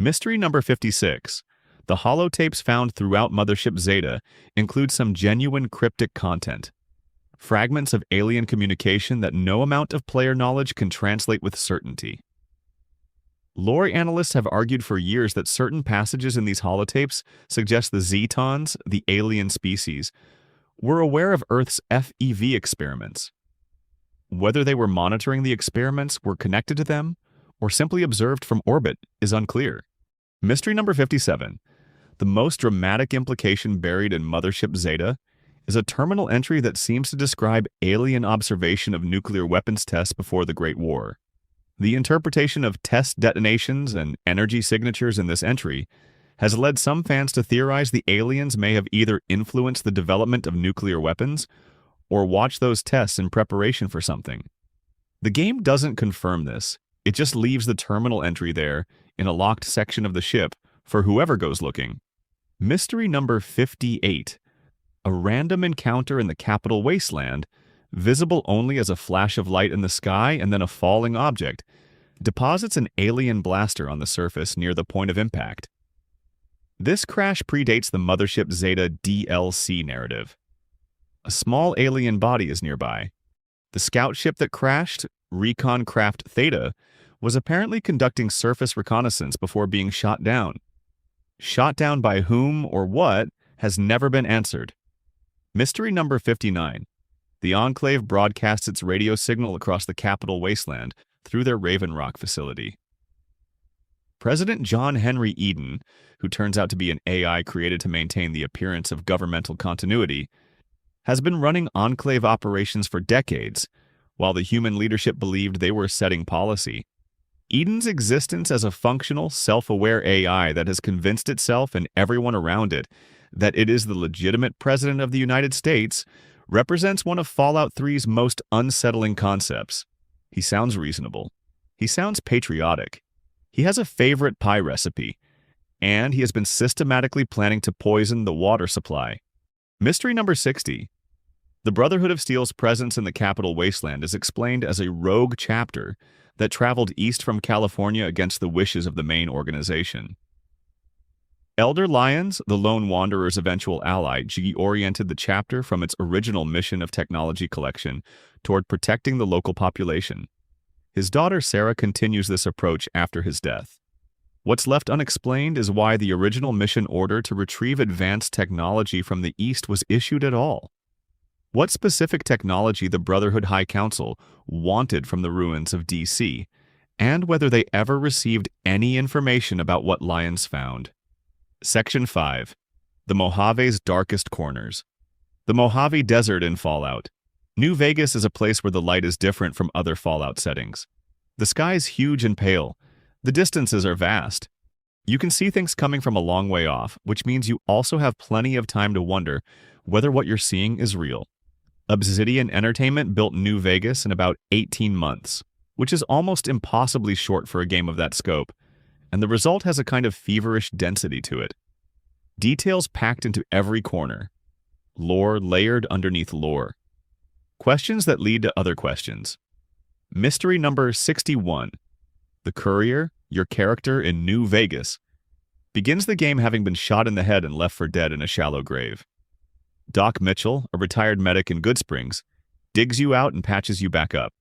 Mystery number 56. The holotapes found throughout Mothership Zeta include some genuine cryptic content. Fragments of alien communication that no amount of player knowledge can translate with certainty. Lore analysts have argued for years that certain passages in these holotapes suggest the Zetons, the alien species, were aware of Earth's FEV experiments. Whether they were monitoring the experiments, were connected to them, or simply observed from orbit is unclear. Mystery number 57. The most dramatic implication buried in Mothership Zeta is a terminal entry that seems to describe alien observation of nuclear weapons tests before the Great War. The interpretation of test detonations and energy signatures in this entry has led some fans to theorize the aliens may have either influenced the development of nuclear weapons or watched those tests in preparation for something. The game doesn't confirm this, it just leaves the terminal entry there in a locked section of the ship for whoever goes looking. Mystery number 58. A random encounter in the capital wasteland, visible only as a flash of light in the sky and then a falling object, deposits an alien blaster on the surface near the point of impact. This crash predates the Mothership Zeta DLC narrative. A small alien body is nearby. The scout ship that crashed, Recon Craft Theta, was apparently conducting surface reconnaissance before being shot down. Shot down by whom or what has never been answered. Mystery number 59. The Enclave broadcasts its radio signal across the capital wasteland through their Raven Rock facility. President John Henry Eden, who turns out to be an AI created to maintain the appearance of governmental continuity, has been running Enclave operations for decades, while the human leadership believed they were setting policy. Eden's existence as a functional, self-aware AI that has convinced itself and everyone around it that it is the legitimate president of the United States represents one of Fallout 3's most unsettling concepts. He sounds reasonable. He sounds patriotic. He has a favorite pie recipe, and he has been systematically planning to poison the water supply. Mystery number 60. The Brotherhood of Steel's presence in the capital wasteland is explained as a rogue chapter that traveled east from California against the wishes of the main organization. Elder Lyons, the lone wanderer's eventual ally, reoriented the chapter from its original mission of technology collection toward protecting the local population. His daughter Sarah continues this approach after his death. What's left unexplained is why the original mission order to retrieve advanced technology from the East was issued at all. What specific technology the Brotherhood High Council wanted from the ruins of DC, and whether they ever received any information about what Lyons found. Section 5. The Mojave's Darkest Corners. The Mojave Desert in Fallout. New Vegas is a place where the light is different from other Fallout settings. The sky is huge and pale. The distances are vast. You can see things coming from a long way off, which means you also have plenty of time to wonder whether what you're seeing is real. Obsidian Entertainment built New Vegas in about 18 months, which is almost impossibly short for a game of that scope, and the result has a kind of feverish density to it. Details packed into every corner. Lore layered underneath lore. Questions that lead to other questions. Mystery number 61. The Courier, your character in New Vegas, begins the game having been shot in the head and left for dead in a shallow grave. Doc Mitchell, a retired medic in Goodsprings, digs you out and patches you back up.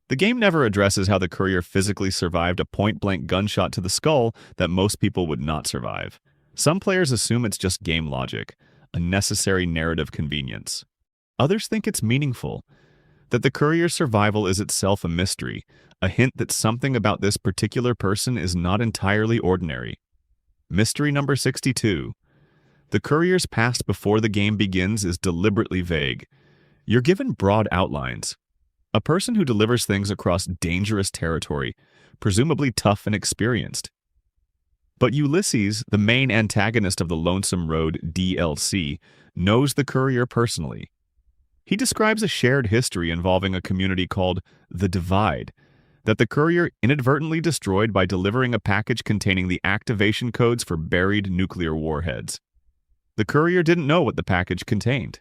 The game never addresses how the Courier physically survived a point-blank gunshot to the skull that most people would not survive. Some players assume it's just game logic, a necessary narrative convenience. Others think it's meaningful, that the Courier's survival is itself a mystery, a hint that something about this particular person is not entirely ordinary. Mystery number 62. The Courier's past before the game begins is deliberately vague. You're given broad outlines. A person who delivers things across dangerous territory, presumably tough and experienced. But Ulysses, the main antagonist of the Lonesome Road DLC, knows the courier personally. He describes a shared history involving a community called the Divide, that the courier inadvertently destroyed by delivering a package containing the activation codes for buried nuclear warheads. The courier didn't know what the package contained.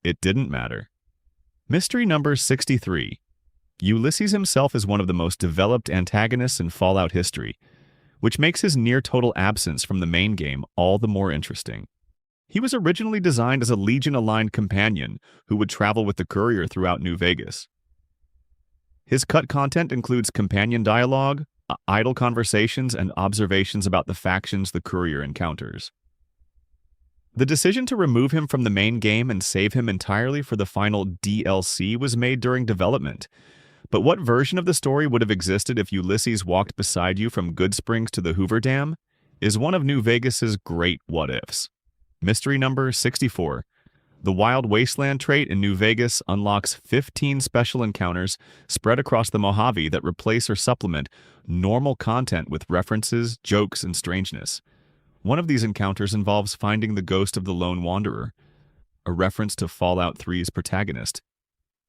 It didn't matter. Mystery number 63. Ulysses himself is one of the most developed antagonists in Fallout history, which makes his near-total absence from the main game all the more interesting. He was originally designed as a Legion-aligned companion who would travel with the courier throughout New Vegas. His cut content includes companion dialogue, idle conversations, and observations about the factions the courier encounters. The decision to remove him from the main game and save him entirely for the final DLC was made during development. But what version of the story would have existed if Ulysses walked beside you from Good Springs to the Hoover Dam is one of New Vegas's great what-ifs. Mystery number 64. The Wild Wasteland trait in New Vegas unlocks 15 special encounters spread across the Mojave that replace or supplement normal content with references, jokes, and strangeness. One of these encounters involves finding the ghost of the Lone Wanderer, a reference to Fallout 3's protagonist,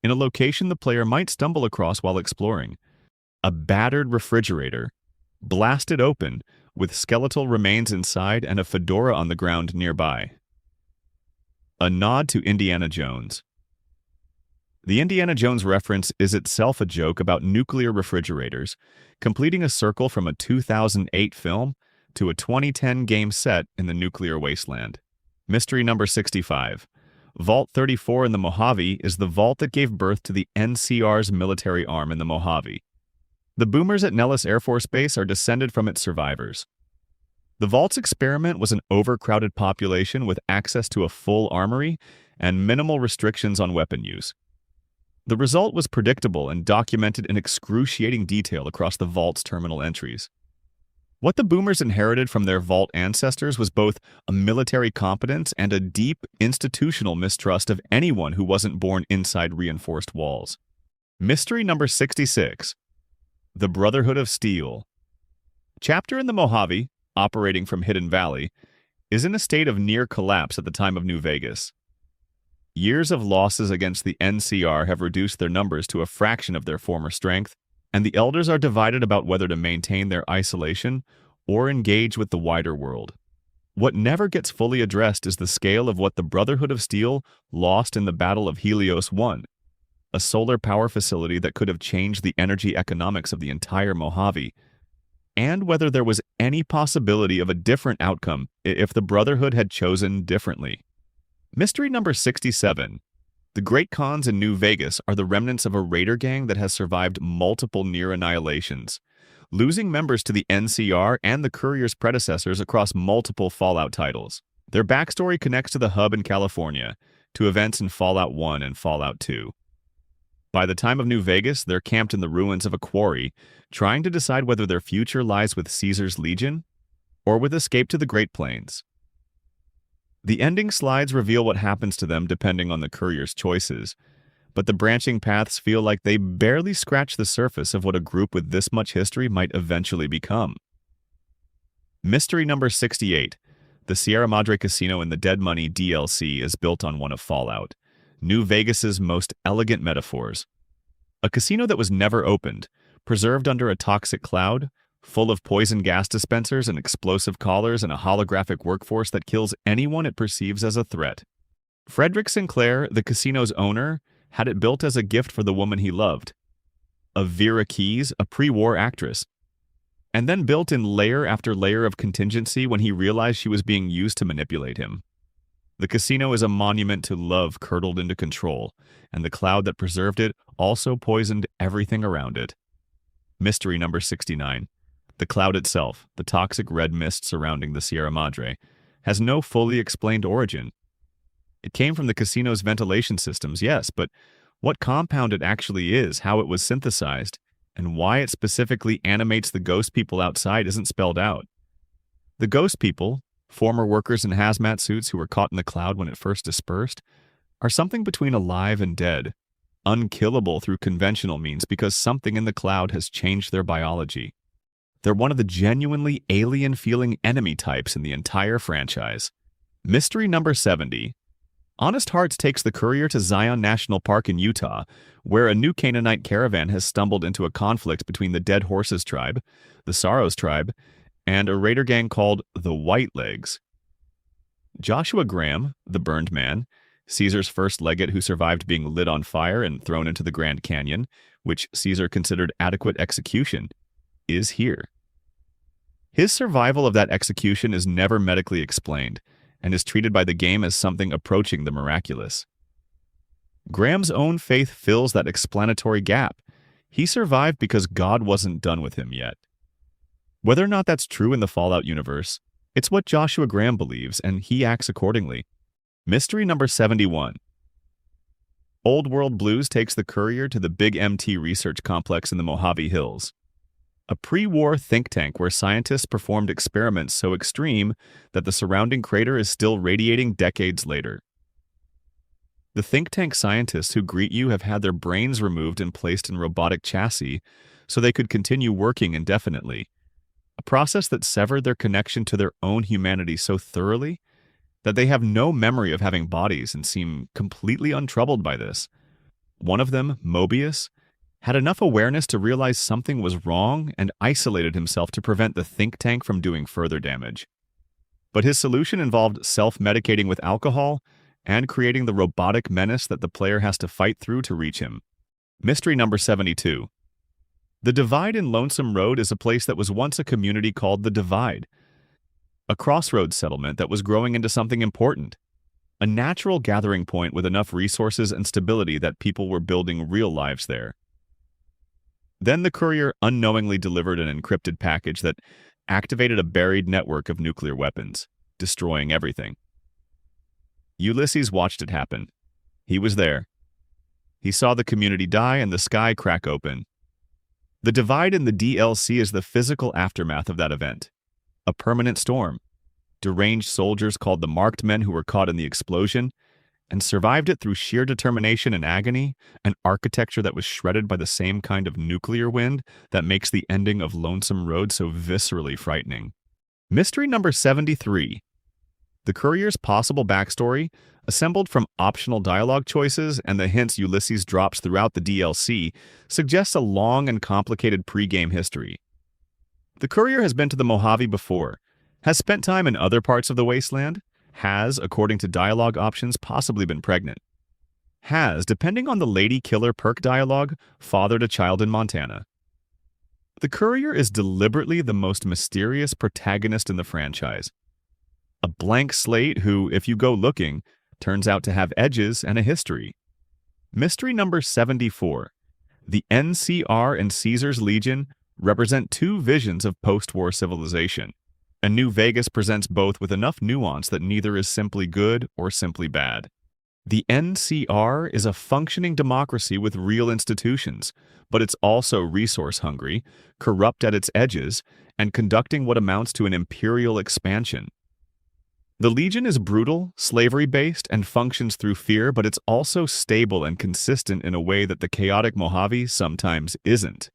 in a location the player might stumble across while exploring. A battered refrigerator, blasted open, with skeletal remains inside and a fedora on the ground nearby. A nod to Indiana Jones. The Indiana Jones reference is itself a joke about nuclear refrigerators, completing a circle from a 2008 film to a 2010 game set in the nuclear wasteland. Mystery number 65. Vault 34 in the Mojave is the vault that gave birth to the NCR's military arm in the Mojave. The boomers at Nellis Air Force Base are descended from its survivors. The Vault's experiment was an overcrowded population with access to a full armory and minimal restrictions on weapon use. The result was predictable and documented in excruciating detail across the Vault's terminal entries. What the boomers inherited from their Vault ancestors was both a military competence and a deep institutional mistrust of anyone who wasn't born inside reinforced walls. Mystery number 66. The Brotherhood of Steel. Chapter in the Mojave, operating from Hidden Valley, is in a state of near collapse at the time of New Vegas. Years of losses against the NCR have reduced their numbers to a fraction of their former strength, and the elders are divided about whether to maintain their isolation or engage with the wider world. What never gets fully addressed is the scale of what the Brotherhood of Steel lost in the Battle of Helios 1, a solar power facility that could have changed the energy economics of the entire Mojave, and whether there was any possibility of a different outcome if the Brotherhood had chosen differently. Mystery number 67. The Great Khans in New Vegas are the remnants of a raider gang that has survived multiple near annihilations, losing members to the NCR and the Courier's predecessors across multiple Fallout titles. Their backstory connects to the hub in California, to events in Fallout 1 and Fallout 2. By the time of New Vegas, they're camped in the ruins of a quarry, trying to decide whether their future lies with Caesar's Legion or with escape to the Great Plains. The ending slides reveal what happens to them depending on the courier's choices, but the branching paths feel like they barely scratch the surface of what a group with this much history might eventually become. Mystery number 68. The Sierra Madre Casino in the Dead Money DLC is built on one of Fallout, New Vegas's most elegant metaphors. A casino that was never opened, preserved under a toxic cloud, full of poison gas dispensers and explosive collars and a holographic workforce that kills anyone it perceives as a threat. Frederick Sinclair, the casino's owner, had it built as a gift for the woman he loved, a Vera Keyes, a pre-war actress, and then built in layer after layer of contingency when he realized she was being used to manipulate him. The casino is a monument to love curdled into control, and the cloud that preserved it also poisoned everything around it. Mystery number 69. The cloud itself, the toxic red mist surrounding the Sierra Madre, has no fully explained origin. It came from the casino's ventilation systems, yes, but what compound it actually is, how it was synthesized, and why it specifically animates the ghost people outside isn't spelled out. The ghost people, former workers in hazmat suits who were caught in the cloud when it first dispersed, are something between alive and dead, unkillable through conventional means because something in the cloud has changed their biology. They're one of the genuinely alien-feeling enemy types in the entire franchise. Mystery number 70. Honest Hearts takes the courier to Zion National Park in Utah, where a new Canaanite caravan has stumbled into a conflict between the Dead Horses tribe, the Saros tribe, and a raider gang called the White Legs. Joshua Graham, the Burned Man, Caesar's first legate who survived being lit on fire and thrown into the Grand Canyon, which Caesar considered adequate execution, is here. His survival of that execution is never medically explained, and is treated by the game as something approaching the miraculous. Graham's own faith fills that explanatory gap. He survived because God wasn't done with him yet. Whether or not that's true in the Fallout universe, it's what Joshua Graham believes, and he acts accordingly. Mystery number 71. Old World Blues takes the courier to the Big MT research complex in the Mojave Hills, a pre-war think tank where scientists performed experiments so extreme that the surrounding crater is still radiating decades later. The think tank scientists who greet you have had their brains removed and placed in robotic chassis so they could continue working indefinitely, a process that severed their connection to their own humanity so thoroughly that they have no memory of having bodies and seem completely untroubled by this. One of them, Mobius, had enough awareness to realize something was wrong and isolated himself to prevent the think tank from doing further damage. But his solution involved self-medicating with alcohol and creating the robotic menace that the player has to fight through to reach him. Mystery number 72. The Divide in Lonesome Road is a place that was once a community called the Divide, a crossroads settlement that was growing into something important, a natural gathering point with enough resources and stability that people were building real lives there. Then the courier unknowingly delivered an encrypted package that activated a buried network of nuclear weapons, destroying everything. Ulysses watched it happen. He was there. He saw the community die and the sky crack open. The Divide in the DLC is the physical aftermath of that event. A permanent storm. Deranged soldiers called the Marked Men who were caught in the explosion, and survived it through sheer determination and agony, an architecture that was shredded by the same kind of nuclear wind that makes the ending of Lonesome Road so viscerally frightening. Mystery number 73. The courier's possible backstory, assembled from optional dialogue choices and the hints Ulysses drops throughout the DLC, suggests a long and complicated pre-game history. The courier has been to the Mojave before, has spent time in other parts of the wasteland, has, according to dialogue options, possibly been pregnant, has, depending on the Lady Killer perk dialogue, fathered a child in Montana. The courier is deliberately the most mysterious protagonist in the franchise. A blank slate who, if you go looking, turns out to have edges and a history. Mystery number 74. The NCR and Caesar's Legion represent two visions of post-war civilization, and New Vegas presents both with enough nuance that neither is simply good or simply bad. The NCR is a functioning democracy with real institutions, but it's also resource-hungry, corrupt at its edges, and conducting what amounts to an imperial expansion. The Legion is brutal, slavery-based, and functions through fear, but it's also stable and consistent in a way that the chaotic Mojave sometimes isn't.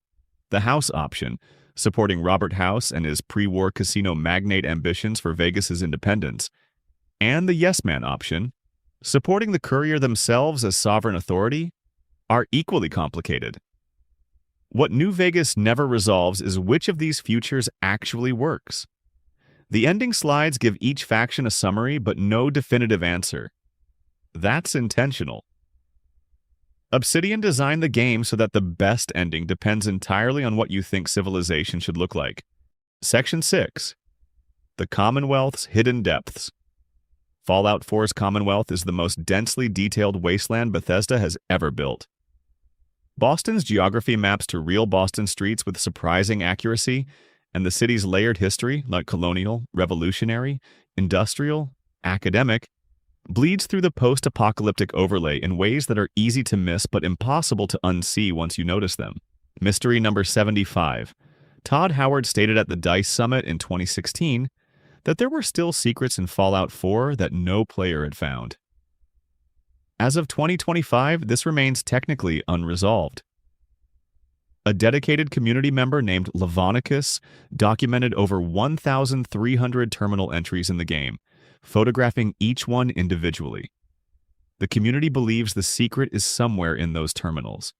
The House option, supporting Robert House and his pre-war casino magnate ambitions for Vegas's independence, and the Yes Man option, supporting the courier themselves as sovereign authority, are equally complicated. What New Vegas never resolves is which of these futures actually works. The ending slides give each faction a summary but no definitive answer. That's intentional. Obsidian designed the game so that the best ending depends entirely on what you think civilization should look like. Section 6. The Commonwealth's Hidden Depths. Fallout 4's Commonwealth is the most densely detailed wasteland Bethesda has ever built. Boston's geography maps to real Boston streets with surprising accuracy, and the city's layered history, like colonial, revolutionary, industrial, academic, bleeds through the post-apocalyptic overlay in ways that are easy to miss but impossible to unsee once you notice them. Mystery number 75. Todd Howard stated at the DICE Summit in 2016 that there were still secrets in Fallout 4 that no player had found. As of 2025, this remains technically unresolved. A dedicated community member named Lavonicus documented over 1,300 terminal entries in the game, photographing each one individually. The community believes the secret is somewhere in those terminals.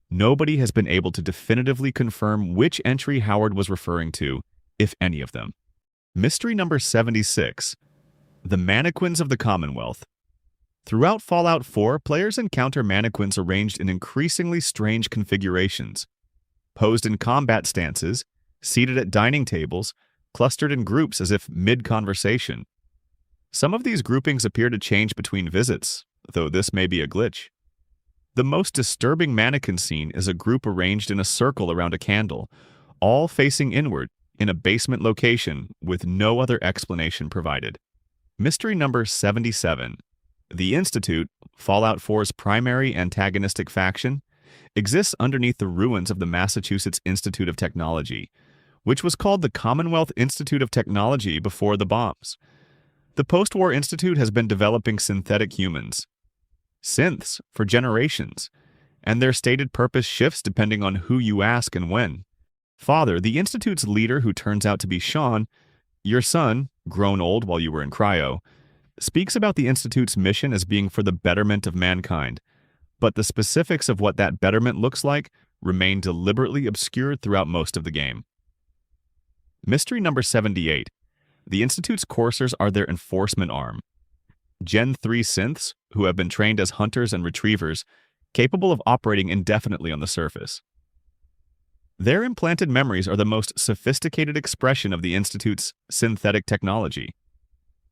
Nobody has been able to definitively confirm which entry Howard was referring to, if any of them. Mystery number 76. The Mannequins of the Commonwealth. Throughout Fallout 4, players encounter mannequins arranged in increasingly strange configurations. Posed in combat stances, seated at dining tables, clustered in groups as if mid-conversation. Some of these groupings appear to change between visits, though this may be a glitch. The most disturbing mannequin scene is a group arranged in a circle around a candle, all facing inward, in a basement location with no other explanation provided. Mystery number 77. The Institute, Fallout 4's primary antagonistic faction, exists underneath the ruins of the Massachusetts Institute of Technology, which was called the Commonwealth Institute of Technology before the bombs. The post-war institute has been developing synthetic humans, synths, for generations, and their stated purpose shifts depending on who you ask and when. Father, the institute's leader, who turns out to be Sean, your son, grown old while you were in cryo, speaks about the institute's mission as being for the betterment of mankind, but the specifics of what that betterment looks like remain deliberately obscured throughout most of the game. Mystery number 78. The Institute's coursers are their enforcement arm. Gen 3 synths, who have been trained as hunters and retrievers, capable of operating indefinitely on the surface. Their implanted memories are the most sophisticated expression of the Institute's synthetic technology.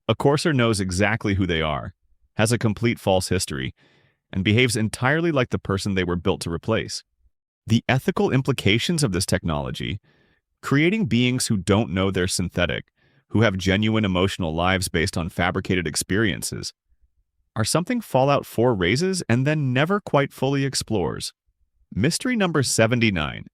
A courser knows exactly who they are, has a complete false history, and behaves entirely like the person they were built to replace. The ethical implications of this technology, creating beings who don't know they're synthetic, who have genuine emotional lives based on fabricated experiences, are something Fallout 4 raises and then never quite fully explores. Mystery number 79.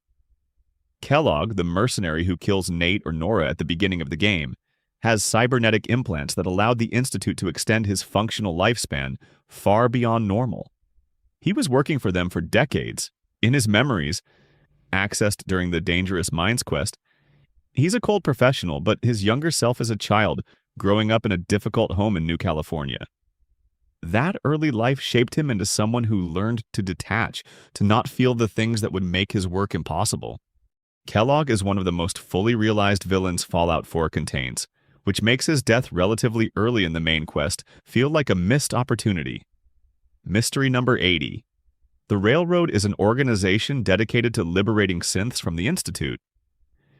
Kellogg, the mercenary who kills Nate or Nora at the beginning of the game, has cybernetic implants that allowed the Institute to extend his functional lifespan far beyond normal. He was working for them for decades. In his memories, accessed during the Dangerous Minds quest, he's a cold professional, but his younger self is a child growing up in a difficult home in New California. That early life shaped him into someone who learned to detach, to not feel the things that would make his work impossible. Kellogg is one of the most fully realized villains Fallout 4 contains, which makes his death relatively early in the main quest feel like a missed opportunity. Mystery number 80. The Railroad is an organization dedicated to liberating synths from the Institute.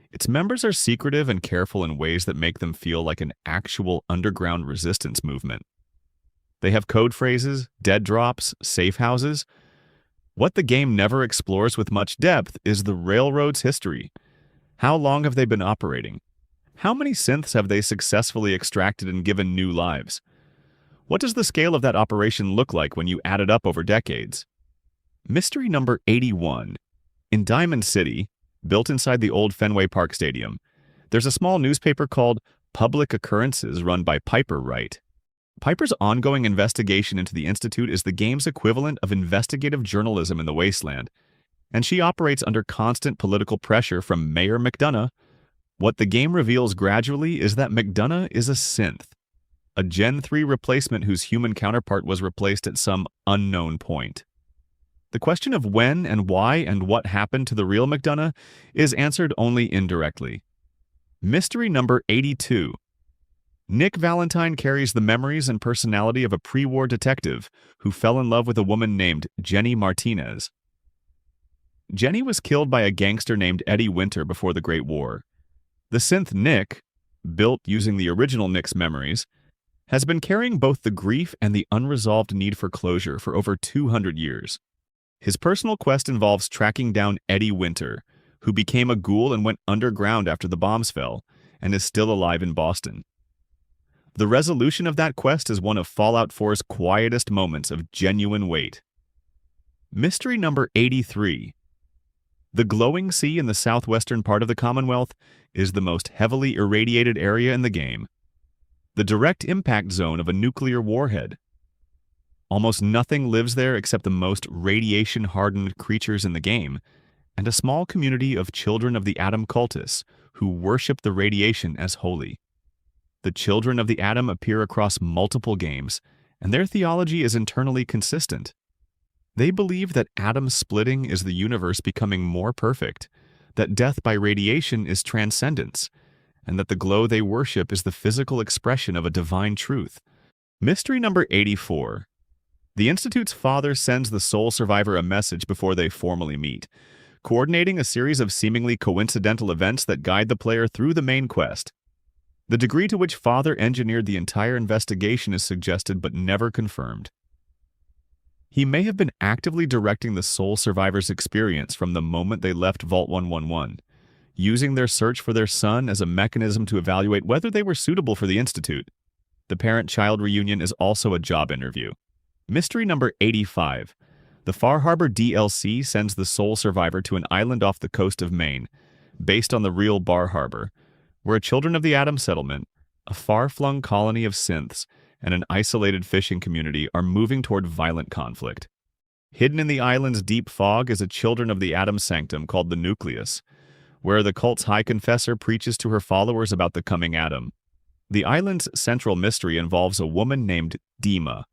Its members are secretive and careful in ways that make them feel like an actual underground resistance movement. They have code phrases, dead drops, safe houses. What the game never explores with much depth is the Railroad's history. How long have they been operating? How many synths have they successfully extracted and given new lives? What does the scale of that operation look like when you add it up over decades? Mystery number 81. In Diamond City, built inside the old Fenway Park Stadium, there's a small newspaper called Public Occurrences run by Piper Wright. Piper's ongoing investigation into the Institute is the game's equivalent of investigative journalism in the Wasteland, and she operates under constant political pressure from Mayor McDonough. What the game reveals gradually is that McDonough is a synth, a Gen 3 replacement whose human counterpart was replaced at some unknown point. The question of when and why and what happened to the real McDonough is answered only indirectly. Mystery number 82. Nick Valentine carries the memories and personality of a pre-war detective who fell in love with a woman named Jenny Martinez. Jenny was killed by a gangster named Eddie Winter before the Great War. The synth Nick, built using the original Nick's memories, has been carrying both the grief and the unresolved need for closure for over 200 years. His personal quest involves tracking down Eddie Winter, who became a ghoul and went underground after the bombs fell, and is still alive in Boston. The resolution of that quest is one of Fallout 4's quietest moments of genuine weight. Mystery number 83. The glowing sea in the southwestern part of the Commonwealth is the most heavily irradiated area in the game, the direct impact zone of a nuclear warhead. Almost nothing lives there except the most radiation-hardened creatures in the game, and a small community of children of the atom cultists who worship the radiation as holy. The children of the atom appear across multiple games, and their theology is internally consistent. They believe that atom splitting is the universe becoming more perfect, that death by radiation is transcendence, and that the glow they worship is the physical expression of a divine truth. Mystery number 84. The Institute's father sends the sole survivor a message before they formally meet, coordinating a series of seemingly coincidental events that guide the player through the main quest. The degree to which Father engineered the entire investigation is suggested but never confirmed. He may have been actively directing the sole survivor's experience from the moment they left Vault 111, using their search for their son as a mechanism to evaluate whether they were suitable for the Institute. The parent-child reunion is also a job interview. Mystery number 85. The Far Harbor DLC sends the sole survivor to an island off the coast of Maine, based on the real Bar Harbor, where children of the Atom Settlement, a far-flung colony of synths, and an isolated fishing community are moving toward violent conflict. Hidden in the island's deep fog is a Children of the Atom sanctum called the Nucleus, where the cult's high confessor preaches to her followers about the coming atom. The island's central mystery involves a woman named Dima,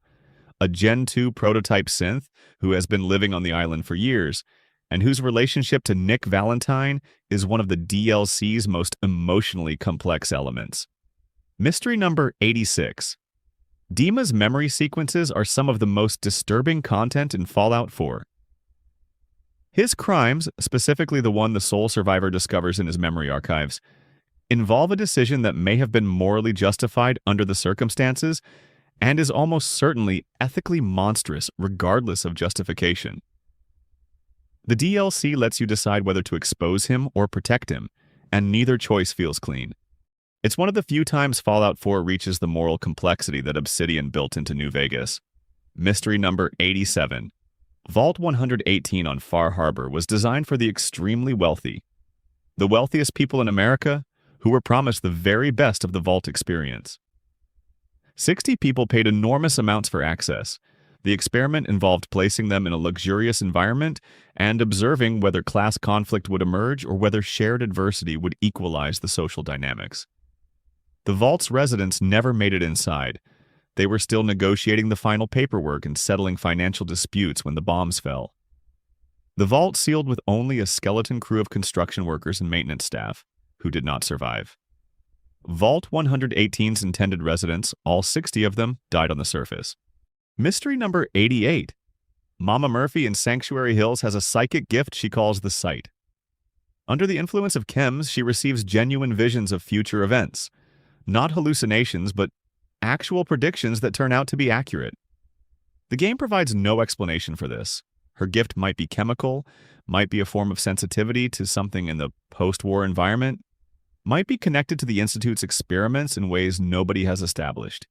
a Gen 2 prototype synth who has been living on the island for years, and whose relationship to Nick Valentine is one of the DLC's most emotionally complex elements. Mystery number 86. Dima's memory sequences are some of the most disturbing content in Fallout 4. His crimes, specifically the one the sole survivor discovers in his memory archives, involve a decision that may have been morally justified under the circumstances and is almost certainly ethically monstrous regardless of justification. The DLC lets you decide whether to expose him or protect him, and neither choice feels clean. It's one of the few times Fallout 4 reaches the moral complexity that Obsidian built into New Vegas. Mystery number 87. Vault 118 on Far Harbor was designed for the extremely wealthy. The wealthiest people in America, who were promised the very best of the Vault experience. 60 people paid enormous amounts for access. The experiment involved placing them in a luxurious environment and observing whether class conflict would emerge or whether shared adversity would equalize the social dynamics. The Vault's residents never made it inside. They were still negotiating the final paperwork and settling financial disputes when the bombs fell. The Vault sealed with only a skeleton crew of construction workers and maintenance staff, who did not survive. Vault 118's intended residents, all 60 of them, died on the surface. Mystery number 88. Mama Murphy in Sanctuary Hills has a psychic gift she calls the Sight. Under the influence of chems, she receives genuine visions of future events. Not hallucinations, but actual predictions that turn out to be accurate. The game provides no explanation for this. Her gift might be chemical, might be a form of sensitivity to something in the post-war environment, might be connected to the Institute's experiments in ways nobody has established.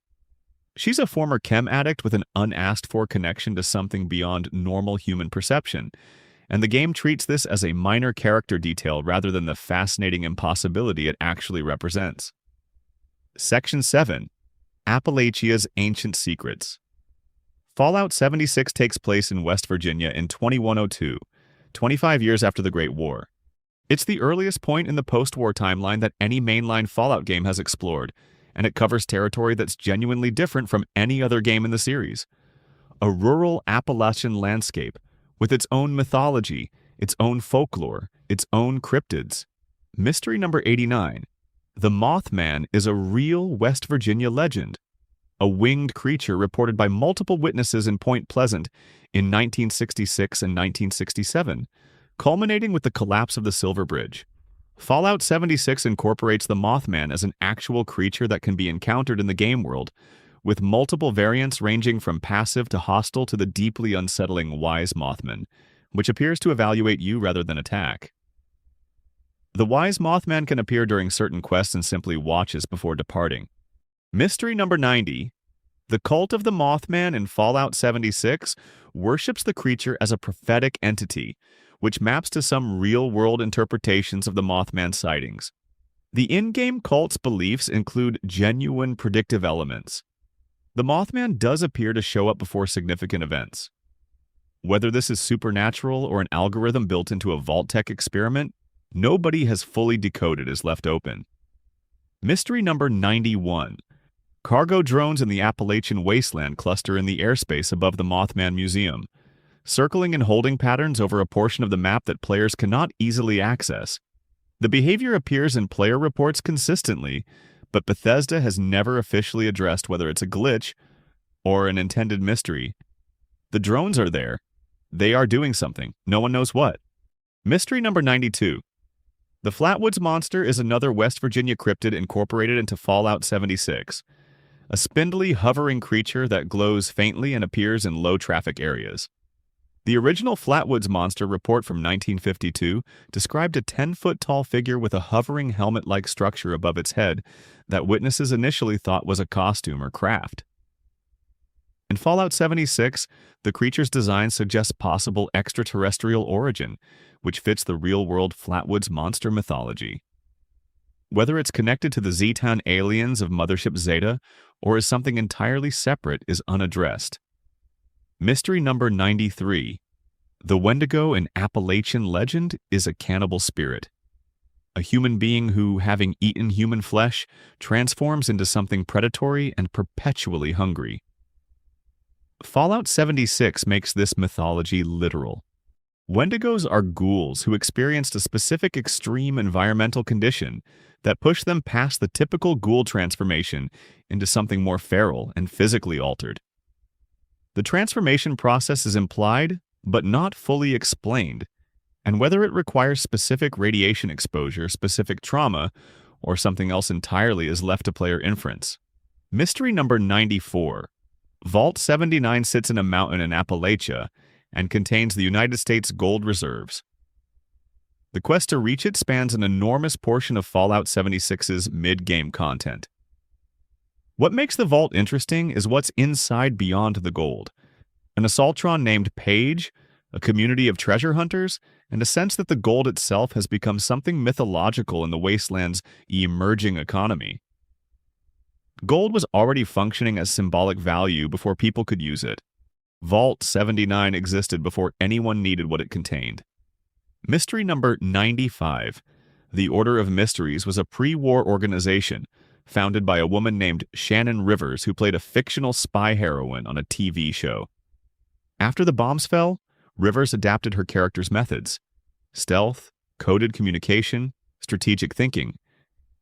She's a former chem addict with an unasked-for connection to something beyond normal human perception, and the game treats this as a minor character detail rather than the fascinating impossibility it actually represents. Section 7. Appalachia's Ancient Secrets. Fallout 76 takes place in West Virginia in 2102, 25 years after the Great War. It's the earliest point in the post-war timeline that any mainline Fallout game has explored, and it covers territory that's genuinely different from any other game in the series. A rural Appalachian landscape, with its own mythology, its own folklore, its own cryptids. Mystery number 89. The Mothman is a real West Virginia legend. A winged creature reported by multiple witnesses in Point Pleasant in 1966 and 1967, culminating with the collapse of the Silver Bridge. Fallout 76 incorporates the Mothman as an actual creature that can be encountered in the game world, with multiple variants ranging from passive to hostile to the deeply unsettling Wise Mothman, which appears to evaluate you rather than attack. The Wise Mothman can appear during certain quests and simply watches before departing. Mystery number 90. The cult of the Mothman in Fallout 76 worships the creature as a prophetic entity, which maps to some real-world interpretations of the Mothman sightings. The in-game cult's beliefs include genuine predictive elements. The Mothman does appear to show up before significant events. Whether this is supernatural or an algorithm built into a Vault-Tec experiment, nobody has fully decoded is left open. Mystery number 91. Cargo drones in the Appalachian wasteland cluster in the airspace above the Mothman Museum, circling in holding patterns over a portion of the map that players cannot easily access. The behavior appears in player reports consistently, but Bethesda has never officially addressed whether it's a glitch or an intended mystery. The drones are there. They are doing something. No one knows what. Mystery number 92. The Flatwoods Monster is another West Virginia cryptid incorporated into Fallout 76, a spindly, hovering creature that glows faintly and appears in low-traffic areas. The original Flatwoods Monster report from 1952 described a 10-foot-tall figure with a hovering helmet-like structure above its head that witnesses initially thought was a costume or craft. In Fallout 76, the creature's design suggests possible extraterrestrial origin, which fits the real-world Flatwoods monster mythology. Whether it's connected to the Z-Town aliens of Mothership Zeta or is something entirely separate is unaddressed. Mystery number 93. The Wendigo in Appalachian legend is a cannibal spirit. A human being who, having eaten human flesh, transforms into something predatory and perpetually hungry. Fallout 76 makes this mythology literal. Wendigos are ghouls who experienced a specific extreme environmental condition that pushed them past the typical ghoul transformation into something more feral and physically altered. The transformation process is implied, but not fully explained, and whether it requires specific radiation exposure, specific trauma, or something else entirely is left to player inference. Mystery number 94. Vault 79 sits in a mountain in Appalachia and contains the United States gold reserves. The quest to reach it spans an enormous portion of Fallout 76's mid-game content. What makes the vault interesting is what's inside beyond the gold. An assaultron named Paige, a community of treasure hunters, and a sense that the gold itself has become something mythological in the wasteland's emerging economy. Gold was already functioning as symbolic value before people could use it. Vault 79 existed before anyone needed what it contained. Mystery number 95. The Order of Mysteries was a pre-war organization founded by a woman named Shannon Rivers who played a fictional spy heroine on a TV show. After the bombs fell, Rivers adapted her character's methods, stealth, coded communication, strategic thinking,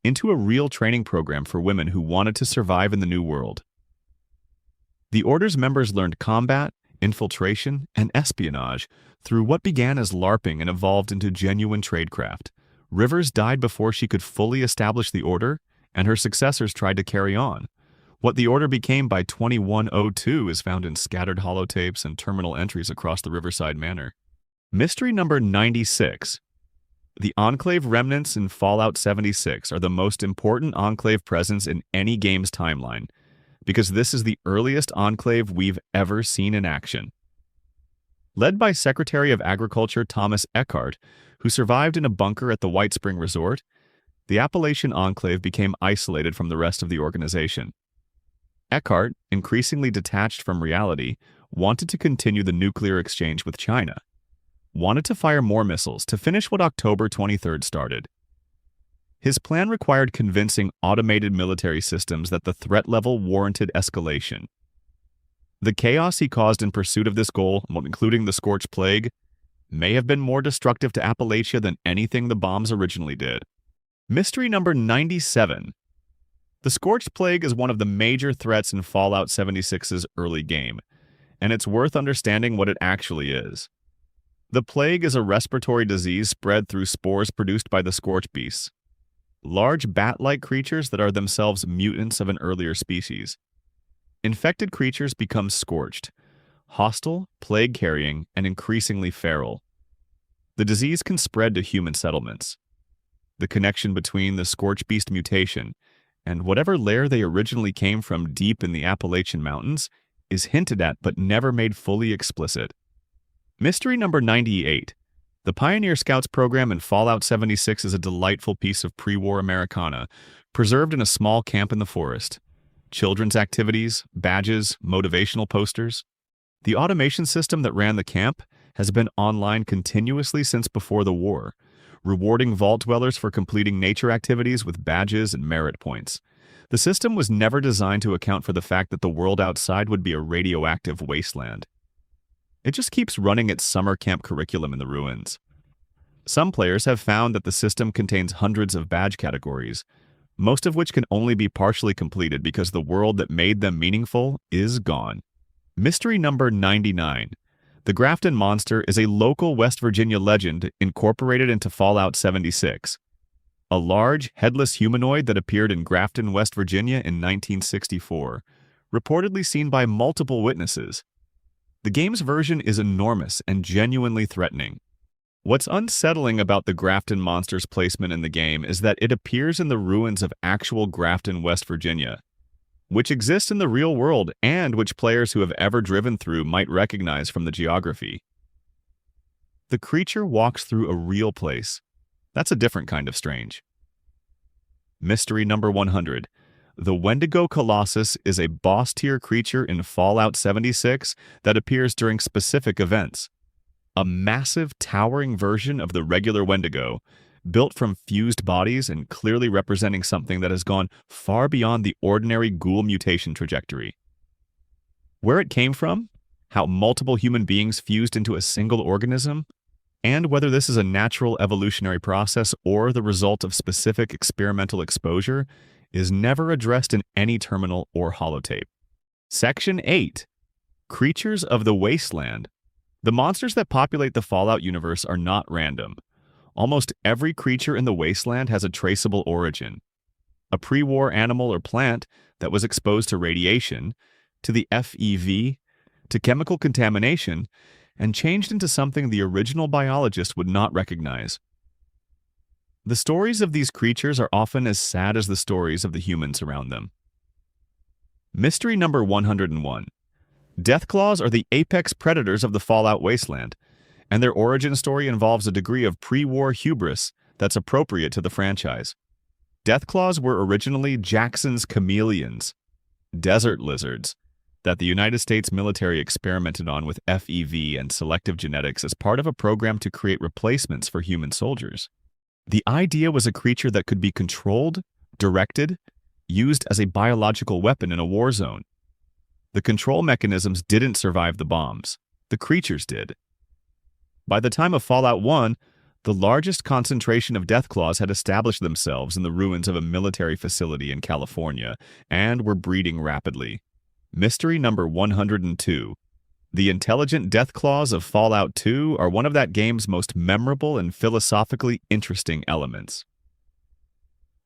into a real training program for women who wanted to survive in the new world. The Order's members learned combat, infiltration, and espionage through what began as LARPing and evolved into genuine tradecraft. Rivers died before she could fully establish the Order, and her successors tried to carry on. What the Order became by 2102 is found in scattered holotapes and terminal entries across the Riverside Manor. Mystery number 96. The Enclave remnants in Fallout 76 are the most important Enclave presence in any game's timeline, because this is the earliest Enclave we've ever seen in action. Led by Secretary of Agriculture Thomas Eckhart, who survived in a bunker at the White Spring Resort, the Appalachian Enclave became isolated from the rest of the organization. Eckhart, increasingly detached from reality, wanted to continue the nuclear exchange with China, wanted to fire more missiles to finish what October 23rd started. His plan required convincing automated military systems that the threat level warranted escalation. The chaos he caused in pursuit of this goal, including the Scorched Plague, may have been more destructive to Appalachia than anything the bombs originally did. Mystery number 97. The Scorched Plague is one of the major threats in Fallout 76's early game, and it's worth understanding what it actually is. The plague is a respiratory disease spread through spores produced by the Scorch Beasts, large bat-like creatures that are themselves mutants of an earlier species. Infected creatures become scorched, hostile, plague-carrying, and increasingly feral. The disease can spread to human settlements. The connection between the Scorch Beast mutation and whatever lair they originally came from deep in the Appalachian Mountains is hinted at but never made fully explicit. Mystery number 98. The Pioneer Scouts program in Fallout 76 is a delightful piece of pre-war Americana, preserved in a small camp in the forest. children's activities, badges, motivational posters. The automation system that ran the camp has been online continuously since before the war, rewarding vault dwellers for completing nature activities with badges and merit points. The system was never designed to account for the fact that the world outside would be a radioactive wasteland. It just keeps running its summer camp curriculum in the ruins. Some players have found that the system contains hundreds of badge categories, most of which can only be partially completed because the world that made them meaningful is gone. Mystery number 99. The Grafton Monster is a local West Virginia legend incorporated into Fallout 76. A large, headless humanoid that appeared in Grafton, West Virginia in 1964, reportedly seen by multiple witnesses. The game's version is enormous and genuinely threatening. What's unsettling about the Grafton Monster's placement in the game is that it appears in the ruins of actual Grafton, West Virginia, which exists in the real world and which players who have ever driven through might recognize from the geography. The creature walks through a real place. That's a different kind of strange. Mystery number 100. The Wendigo Colossus is a boss-tier creature in Fallout 76 that appears during specific events. A massive, towering version of the regular Wendigo, built from fused bodies and clearly representing something that has gone far beyond the ordinary ghoul mutation trajectory. Where it came from, how multiple human beings fused into a single organism, and whether this is a natural evolutionary process or the result of specific experimental exposure is never addressed in any terminal or holotape. Section 8. Creatures of the Wasteland. The monsters that populate the Fallout universe are not random. Almost every creature in the Wasteland has a traceable origin. A pre-war animal or plant that was exposed to radiation, to the FEV, to chemical contamination, and changed into something the original biologist would not recognize. The stories of these creatures are often as sad as the stories of the humans around them. Mystery number 101. Deathclaws are the apex predators of the Fallout Wasteland, and their origin story involves a degree of pre-war hubris that's appropriate to the franchise. Deathclaws were originally Jackson's chameleons, desert lizards, that the United States military experimented on with FEV and selective genetics as part of a program to create replacements for human soldiers. The idea was a creature that could be controlled, directed, used as a biological weapon in a war zone. The control mechanisms didn't survive the bombs. The creatures did. By the time of Fallout 1, the largest concentration of Deathclaws had established themselves in the ruins of a military facility in California and were breeding rapidly. Mystery number 102. The intelligent Deathclaws of Fallout 2 are one of that game's most memorable and philosophically interesting elements.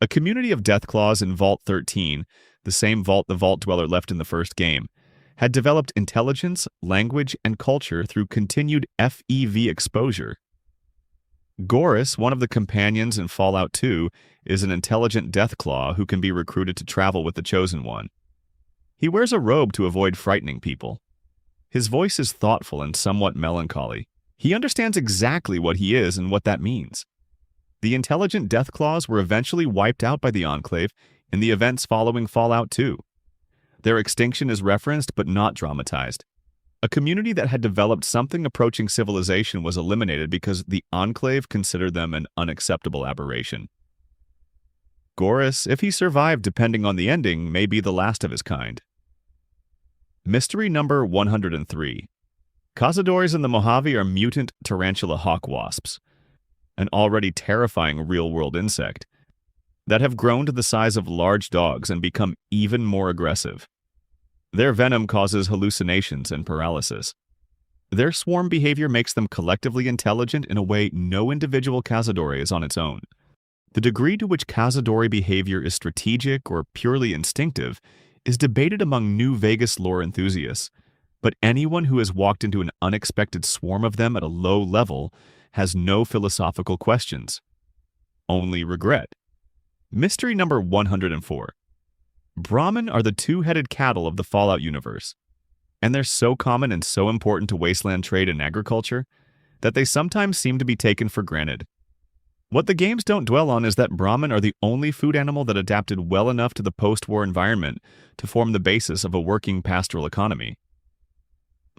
A community of Deathclaws in Vault 13, the same vault the Vault Dweller left in the first game, had developed intelligence, language, and culture through continued FEV exposure. Gorus, one of the companions in Fallout 2, is an intelligent Deathclaw who can be recruited to travel with the Chosen One. He wears a robe to avoid frightening people. His voice is thoughtful and somewhat melancholy. He understands exactly what he is and what that means. The intelligent Deathclaws were eventually wiped out by the Enclave in the events following Fallout 2. Their extinction is referenced but not dramatized. A community that had developed something approaching civilization was eliminated because the Enclave considered them an unacceptable aberration. Gorus, if he survived depending on the ending, may be the last of his kind. Mystery number 103. Cazadores in the Mojave are mutant tarantula hawk wasps, an already terrifying real-world insect, that have grown to the size of large dogs and become even more aggressive. Their venom causes hallucinations and paralysis. Their swarm behavior makes them collectively intelligent in a way no individual Cazadore is on its own. The degree to which Cazadore behavior is strategic or purely instinctive is debated among New Vegas lore enthusiasts, but anyone who has walked into an unexpected swarm of them at a low level has no philosophical questions, only regret. Mystery number 104. Brahmin are the two-headed cattle of the Fallout universe, and they're so common and so important to wasteland trade and agriculture that they sometimes seem to be taken for granted. What the games don't dwell on is that Brahmin are the only food animal that adapted well enough to the post-war environment to form the basis of a working pastoral economy.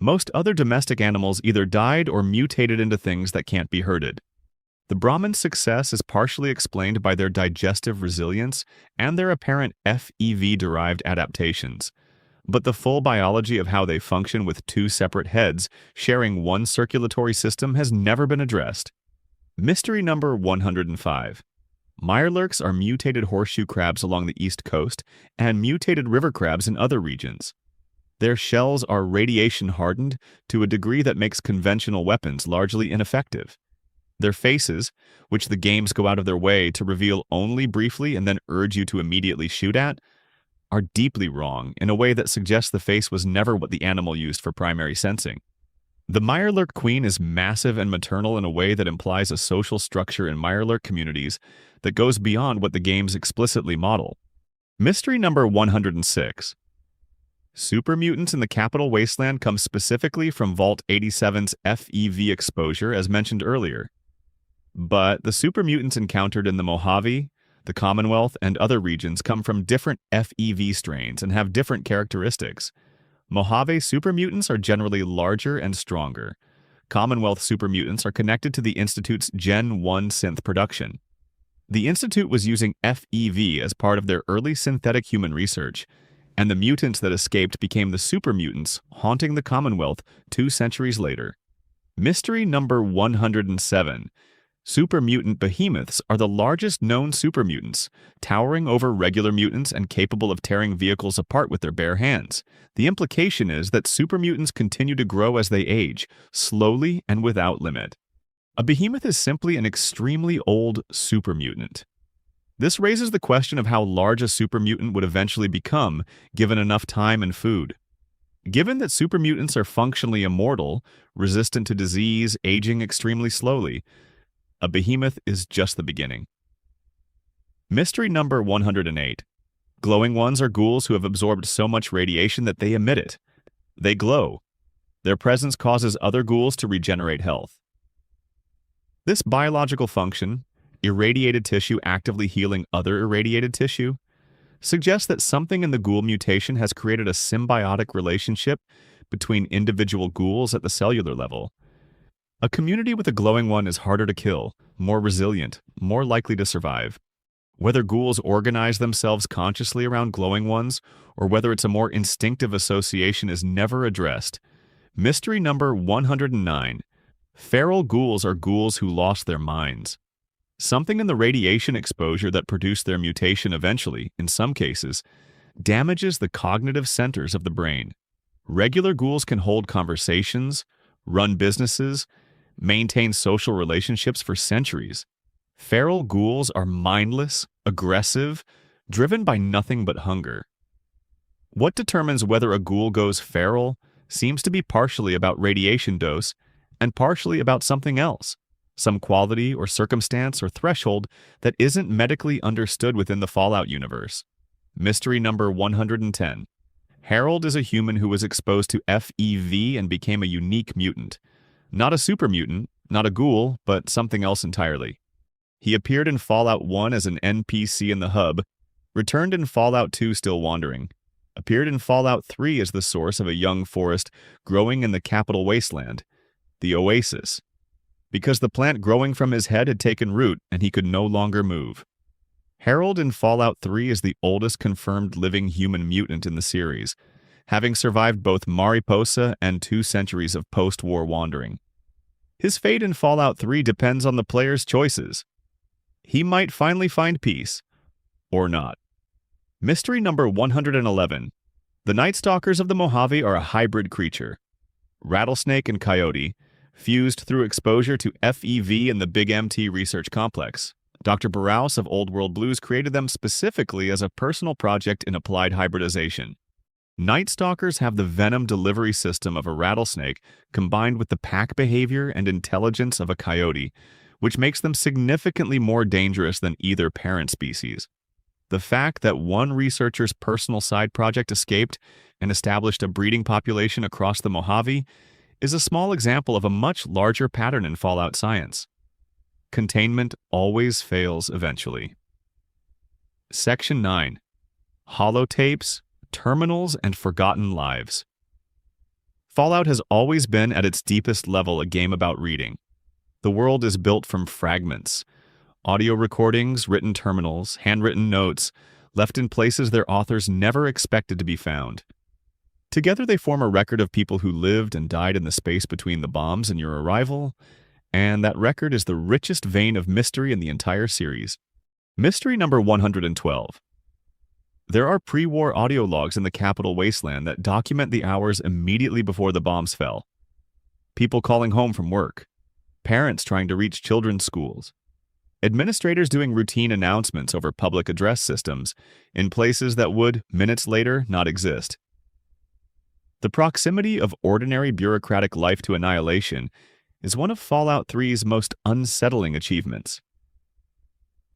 Most other domestic animals either died or mutated into things that can't be herded. The Brahmin's success is partially explained by their digestive resilience and their apparent FEV-derived adaptations, but the full biology of how they function with two separate heads sharing one circulatory system has never been addressed. Mystery number 105. Mirelurks are mutated horseshoe crabs along the east coast and mutated river crabs in other regions. Their shells are radiation hardened to a degree that makes conventional weapons largely ineffective. Their faces, which the games go out of their way to reveal only briefly and then urge you to immediately shoot at, are deeply wrong in a way that suggests the face was never what the animal used for primary sensing. The Mirelurk queen is massive and maternal in a way that implies a social structure in Mirelurk communities that goes beyond what the games explicitly model. Mystery number 106. Super mutants in the capital wasteland come specifically from Vault-87's FEV exposure as mentioned earlier. But the super mutants encountered in the Mojave, the Commonwealth, and other regions come from different FEV strains and have different characteristics. Mojave super mutants are generally larger and stronger. Commonwealth super mutants are connected to the Institute's Gen 1 synth production. The Institute was using FEV as part of their early synthetic human research, and the mutants that escaped became the super mutants haunting the Commonwealth 2 centuries later. Mystery number 107. Super mutant behemoths are the largest known super mutants, towering over regular mutants and capable of tearing vehicles apart with their bare hands. The implication is that super mutants continue to grow as they age, slowly and without limit. A behemoth is simply an extremely old super mutant. This raises the question of how large a super mutant would eventually become, given enough time and food. Given that super mutants are functionally immortal, resistant to disease, aging extremely slowly, a behemoth is just the beginning. Mystery number 108. Glowing ones are ghouls who have absorbed so much radiation that they emit it. They glow. Their presence causes other ghouls to regenerate health. This biological function, irradiated tissue actively healing other irradiated tissue, suggests that something in the ghoul mutation has created a symbiotic relationship between individual ghouls at the cellular level. A community with a glowing one is harder to kill, more resilient, more likely to survive. Whether ghouls organize themselves consciously around glowing ones, or whether it's a more instinctive association is never addressed. Mystery number 109. Feral ghouls are ghouls who lost their minds. Something in the radiation exposure that produced their mutation eventually, in some cases, damages the cognitive centers of the brain. Regular ghouls can hold conversations, run businesses, maintain social relationships for centuries. Feral ghouls are mindless, aggressive, driven by nothing but hunger. What determines whether a ghoul goes feral seems to be partially about radiation dose and partially about something else, some quality or circumstance or threshold that isn't medically understood within the Fallout universe. Mystery number 110. Harold is a human who was exposed to FEV and became a unique mutant. Not a super mutant, not a ghoul, but something else entirely. He appeared in Fallout 1 as an NPC in the hub, returned in Fallout 2 still wandering, appeared in Fallout 3 as the source of a young forest growing in the capital wasteland, the Oasis, because the plant growing from his head had taken root and he could no longer move. Harold in Fallout 3 is the oldest confirmed living human mutant in the series, having survived both Mariposa and 2 centuries of post-war wandering. His fate in Fallout 3 depends on the player's choices. He might finally find peace, or not. Mystery number 111. The Night Stalkers of the Mojave are a hybrid creature. Rattlesnake and coyote, fused through exposure to FEV in the Big MT Research Complex. Dr. Barrows of Old World Blues created them specifically as a personal project in applied hybridization. Night Stalkers have the venom delivery system of a rattlesnake combined with the pack behavior and intelligence of a coyote, which makes them significantly more dangerous than either parent species. The fact that one researcher's personal side project escaped and established a breeding population across the Mojave is a small example of a much larger pattern in Fallout science. Containment always fails eventually. Section 9. Holotapes, Terminals, and Forgotten Lives. Fallout has always been at its deepest level a game about reading. The world is built from fragments. Audio recordings, written terminals, handwritten notes, left in places their authors never expected to be found. Together they form a record of people who lived and died in the space between the bombs and your arrival, and that record is the richest vein of mystery in the entire series. Mystery number 112. There are pre-war audio logs in the capital wasteland that document the hours immediately before the bombs fell. People calling home from work, parents trying to reach children's schools, administrators doing routine announcements over public address systems in places that would, minutes later, not exist. The proximity of ordinary bureaucratic life to annihilation is one of Fallout 3's most unsettling achievements.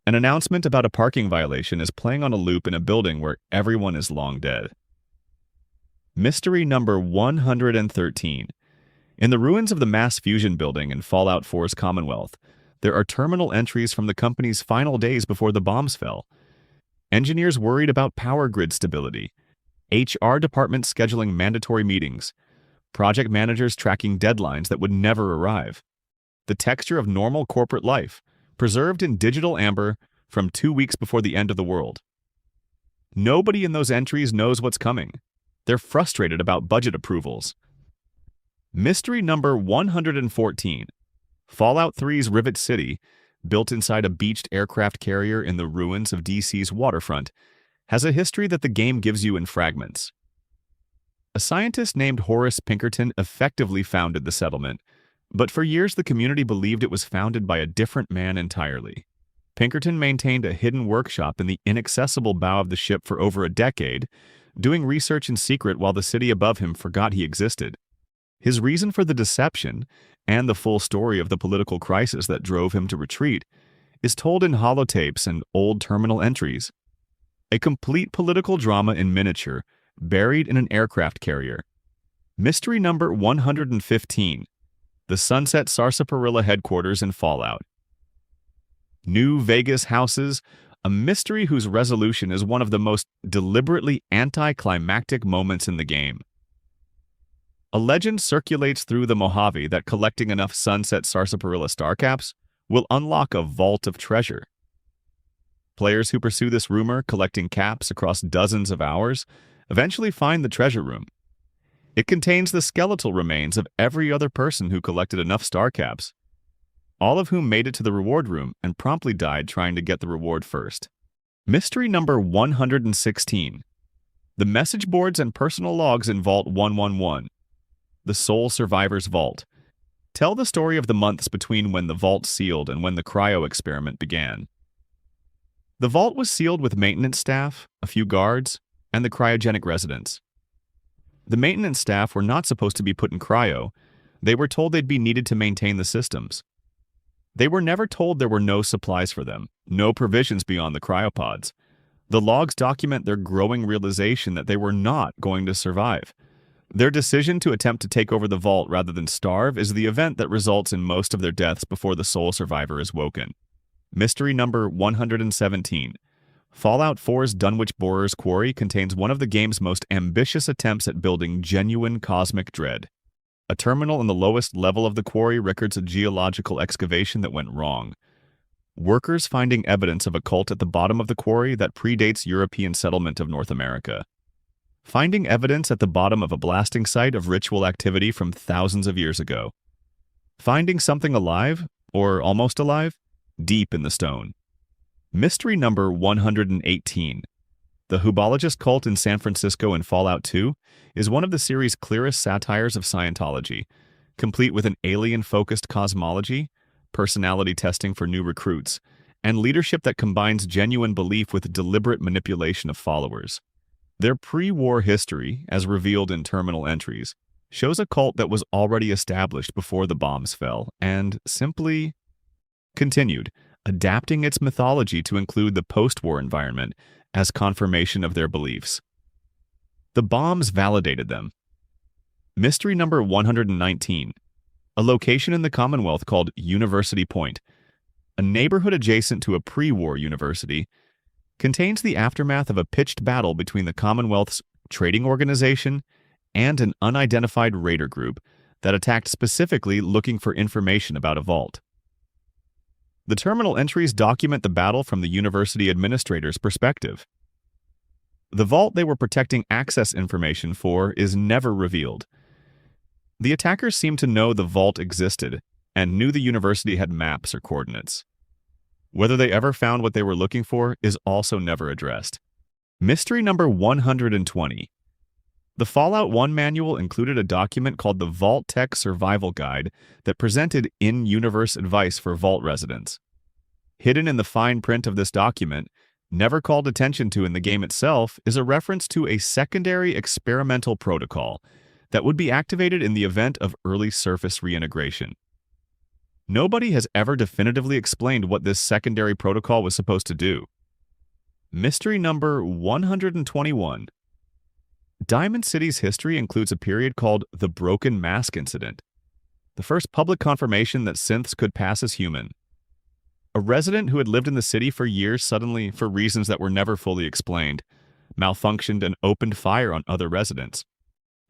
An announcement about a parking violation is playing on a loop in a building where everyone is long dead. Mystery number 113. In the ruins of the mass fusion building in Fallout 4's Commonwealth, there are terminal entries from the company's final days before the bombs fell. Engineers worried about power grid stability, HR departments scheduling mandatory meetings, project managers tracking deadlines that would never arrive. The texture of normal corporate life, preserved in digital amber from 2 weeks before the end of the world. Nobody in those entries knows what's coming. They're frustrated about budget approvals. Mystery number 114. Fallout 3's Rivet City, built inside a beached aircraft carrier in the ruins of DC's waterfront, has a history that the game gives you in fragments. A scientist named Horace Pinkerton effectively founded the settlement, but for years the community believed it was founded by a different man entirely. Pinkerton maintained a hidden workshop in the inaccessible bow of the ship for over a decade, doing research in secret while the city above him forgot he existed. His reason for the deception, and the full story of the political crisis that drove him to retreat, is told in holotapes and old terminal entries. A complete political drama in miniature, buried in an aircraft carrier. Mystery number 115. The Sunset Sarsaparilla headquarters in Fallout. New Vegas houses, a mystery whose resolution is one of the most deliberately anticlimactic moments in the game. A legend circulates through the Mojave that collecting enough Sunset Sarsaparilla star caps will unlock a vault of treasure. Players who pursue this rumor, collecting caps across dozens of hours, eventually find the treasure room. It contains the skeletal remains of every other person who collected enough star caps, all of whom made it to the reward room and promptly died trying to get the reward first. Mystery number 116. The message boards and personal logs in Vault 111. The Sole Survivor's Vault. Tell the story of the months between when the vault sealed and when the cryo experiment began. The vault was sealed with maintenance staff, a few guards, and the cryogenic residents. The maintenance staff were not supposed to be put in cryo. They were told they'd be needed to maintain the systems. They were never told there were no supplies for them, no provisions beyond the cryopods. The logs document their growing realization that they were not going to survive. Their decision to attempt to take over the vault rather than starve is the event that results in most of their deaths before the sole survivor is woken. Mystery number 117. Fallout 4's Dunwich Borer's Quarry contains one of the game's most ambitious attempts at building genuine cosmic dread. A terminal in the lowest level of the quarry records a geological excavation that went wrong. Workers finding evidence of a cult at the bottom of the quarry that predates European settlement of North America. Finding evidence at the bottom of a blasting site of ritual activity from thousands of years ago. Finding something alive, or almost alive, deep in the stone. Mystery number 118. The Hubologist cult in San Francisco in Fallout 2 is one of the series' clearest satires of Scientology, complete with an alien-focused cosmology, personality testing for new recruits, and leadership that combines genuine belief with deliberate manipulation of followers. Their pre-war history, as revealed in terminal entries, shows a cult that was already established before the bombs fell and simply continued, adapting its mythology to include the post-war environment as confirmation of their beliefs. The bombs validated them. Mystery number 119. A location in the Commonwealth called University Point. a neighborhood adjacent to a pre-war university, contains the aftermath of a pitched battle between the Commonwealth's trading organization and an unidentified raider group that attacked specifically looking for information about a vault. The terminal entries document the battle from the university administrator's perspective. The vault they were protecting access information for is never revealed. The attackers seem to know the vault existed and knew the university had maps or coordinates. Whether they ever found what they were looking for is also never addressed. Mystery number 120. The Fallout 1 manual included a document called the Vault-Tec Survival Guide that presented in-universe advice for Vault residents. Hidden in the fine print of this document, never called attention to in the game itself, is a reference to a secondary experimental protocol that would be activated in the event of early surface reintegration. Nobody has ever definitively explained what this secondary protocol was supposed to do. Mystery number 121. Diamond City's history includes a period called the Broken Mask Incident, the first public confirmation that synths could pass as human. A resident who had lived in the city for years suddenly, for reasons that were never fully explained, malfunctioned and opened fire on other residents.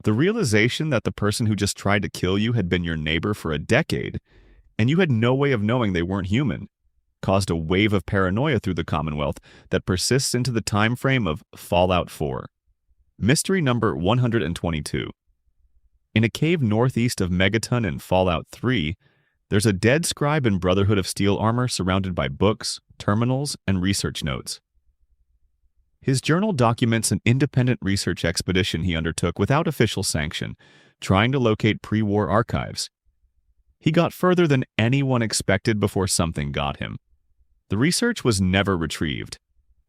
The realization that the person who just tried to kill you had been your neighbor for a decade, and you had no way of knowing they weren't human, caused a wave of paranoia through the Commonwealth that persists into the time frame of Fallout 4. Mystery number 122. In a cave northeast of Megaton in Fallout 3, there's a dead scribe in Brotherhood of Steel armor surrounded by books, terminals, and research notes. His journal documents an independent research expedition he undertook without official sanction, trying to locate pre-war archives. He got further than anyone expected before something got him. The research was never retrieved.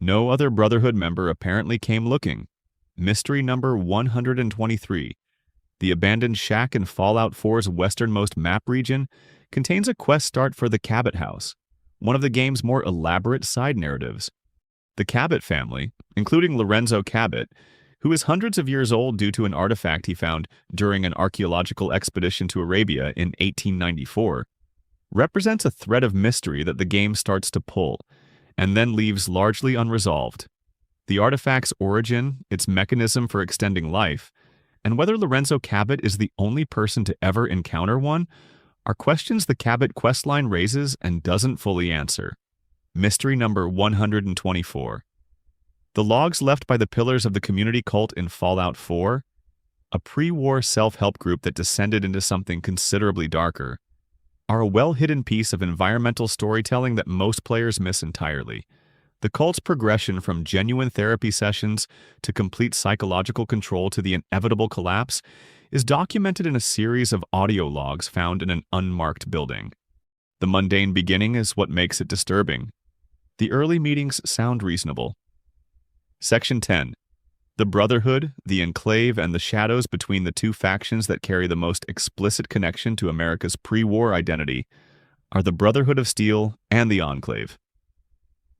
No other Brotherhood member apparently came looking. Mystery number 123. The abandoned shack in Fallout 4's westernmost map region contains a quest start for the Cabot House, one of the game's more elaborate side narratives. The Cabot family, including Lorenzo Cabot, who is hundreds of years old due to an artifact he found during an archaeological expedition to Arabia in 1894, represents a thread of mystery that the game starts to pull, and then leaves largely unresolved. The artifact's origin, its mechanism for extending life, and whether Lorenzo Cabot is the only person to ever encounter one, are questions the Cabot questline raises and doesn't fully answer. Mystery number 124. The logs left by the pillars of the community cult in Fallout 4, a pre-war self-help group that descended into something considerably darker, are a well-hidden piece of environmental storytelling that most players miss entirely. The cult's progression from genuine therapy sessions to complete psychological control to the inevitable collapse is documented in a series of audio logs found in an unmarked building. The mundane beginning is what makes it disturbing. The early meetings sound reasonable. Section 10. The Brotherhood, the Enclave, and the shadows between the two factions that carry the most explicit connection to America's pre-war identity are the Brotherhood of Steel and the Enclave.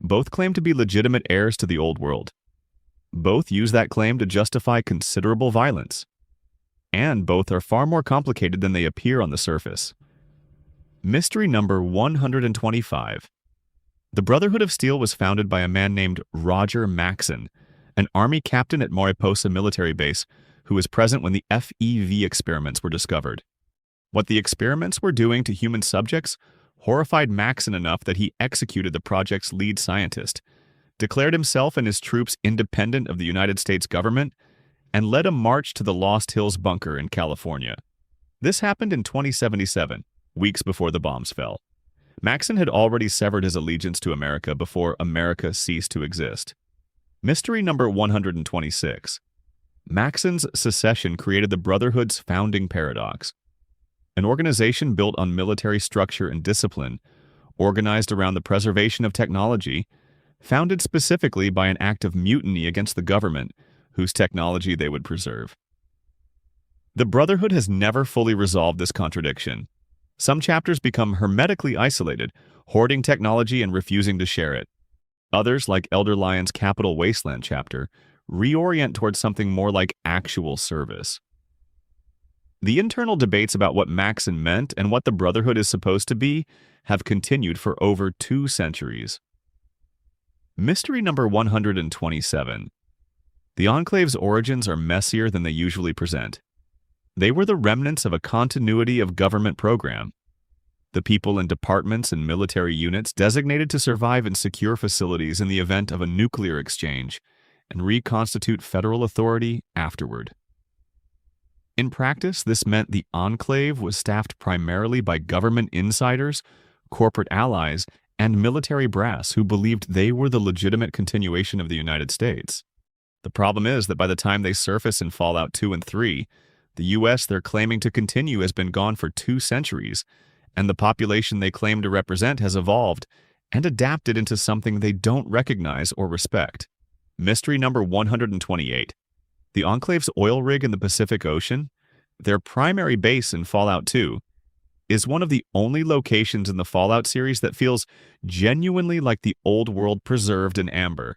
Both claim to be legitimate heirs to the old world. Both use that claim to justify considerable violence. And both are far more complicated than they appear on the surface. Mystery number 125. The Brotherhood of Steel was founded by a man named Roger Maxson, an army captain at Mariposa military base who was present when the FEV experiments were discovered. What the experiments were doing to human subjects horrified Maxson enough that he executed the project's lead scientist, declared himself and his troops independent of the United States government, and led a march to the Lost Hills bunker in California. This happened in 2077, weeks before the bombs fell. Maxson had already severed his allegiance to America before America ceased to exist. Mystery number 126. Maxson's secession created the Brotherhood's founding paradox. An organization built on military structure and discipline, organized around the preservation of technology, founded specifically by an act of mutiny against the government, whose technology they would preserve. The Brotherhood has never fully resolved this contradiction. Some chapters become hermetically isolated, hoarding technology and refusing to share it. Others, like Elder Lion's Capital Wasteland chapter, reorient towards something more like actual service. The internal debates about what Maxson meant and what the Brotherhood is supposed to be have continued for over 2 centuries. Mystery number 127. The Enclave's origins are messier than they usually present. They were the remnants of a continuity of government program. The people in departments and military units designated to survive in secure facilities in the event of a nuclear exchange and reconstitute federal authority afterward. In practice, this meant the Enclave was staffed primarily by government insiders, corporate allies, and military brass who believed they were the legitimate continuation of the United States. The problem is that by the time they surface in Fallout 2 and 3, the U.S. they're claiming to continue has been gone for 2 centuries, and the population they claim to represent has evolved and adapted into something they don't recognize or respect. Mystery number 128. The Enclave's oil rig in the Pacific Ocean, their primary base in Fallout 2, is one of the only locations in the Fallout series that feels genuinely like the old world preserved in amber.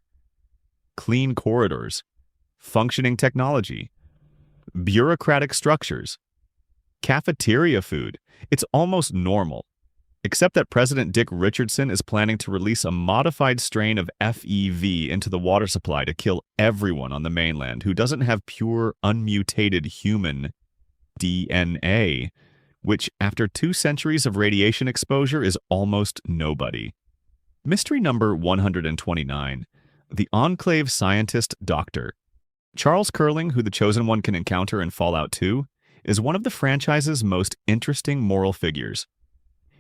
Clean corridors, functioning technology, bureaucratic structures, cafeteria food. It's almost normal, except that President Dick Richardson is planning to release a modified strain of FEV into the water supply to kill everyone on the mainland who doesn't have pure, unmutated human DNA, which, after 2 centuries of radiation exposure, is almost nobody. Mystery number 129. The Enclave Scientist Doctor. Charles Curling, who the Chosen One can encounter in Fallout 2, is one of the franchise's most interesting moral figures.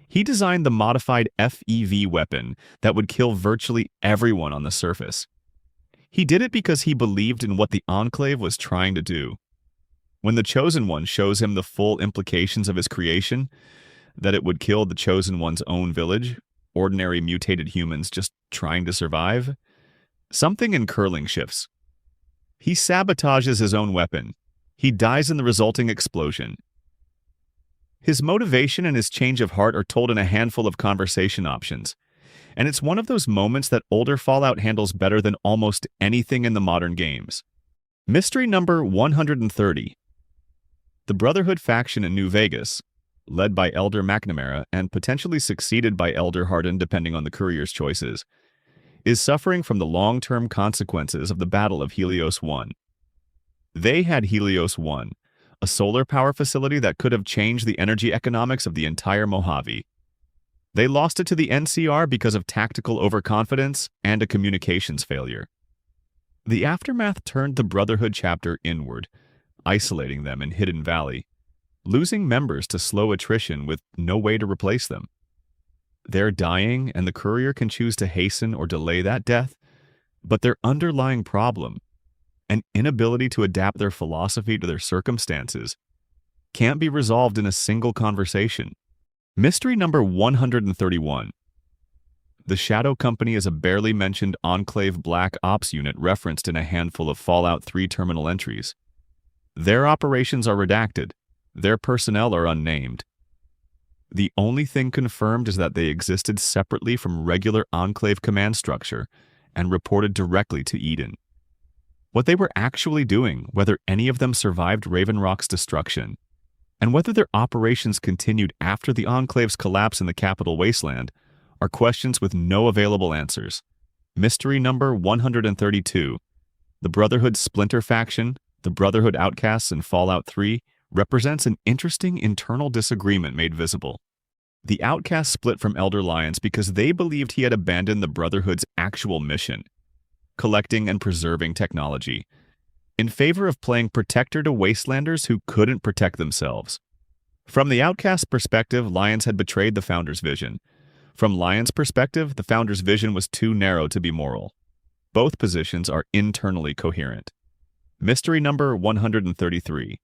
He designed the modified FEV weapon that would kill virtually everyone on the surface. He did it because he believed in what the Enclave was trying to do. When the Chosen One shows him the full implications of his creation, that it would kill the Chosen One's own village, ordinary mutated humans just trying to survive, something in Curling shifts. He sabotages his own weapon. He dies in the resulting explosion. His motivation and his change of heart are told in a handful of conversation options, and it's one of those moments that older Fallout handles better than almost anything in the modern games. Mystery number 130. The Brotherhood faction in New Vegas, led by Elder McNamara and potentially succeeded by Elder Hardin depending on the courier's choices, is suffering from the long-term consequences of the Battle of Helios 1. They had Helios 1, a solar power facility that could have changed the energy economics of the entire Mojave. They lost it to the NCR because of tactical overconfidence and a communications failure. The aftermath turned the Brotherhood chapter inward, isolating them in Hidden Valley, losing members to slow attrition with no way to replace them. They're dying, and the courier can choose to hasten or delay that death, but their underlying problem, an inability to adapt their philosophy to their circumstances, can't be resolved in a single conversation. Mystery number 131. The Shadow Company is a barely mentioned Enclave Black Ops unit referenced in a handful of Fallout 3 terminal entries. Their operations are redacted. Their personnel are unnamed. The only thing confirmed is that they existed separately from regular Enclave command structure and reported directly to Eden. What they were actually doing, whether any of them survived Raven Rock's destruction, and whether their operations continued after the Enclave's collapse in the capital wasteland, are questions with no available answers. Mystery number 132. The Brotherhood Splinter faction, the Brotherhood Outcasts in Fallout 3, represents an interesting internal disagreement made visible. The Outcasts split from Elder Lyons because they believed he had abandoned the Brotherhood's actual mission, collecting and preserving technology, in favor of playing protector to wastelanders who couldn't protect themselves. From the Outcast perspective, Lyons had betrayed the Founder's vision. From Lyons' perspective, the Founder's vision was too narrow to be moral. Both positions are internally coherent. Mystery number 133.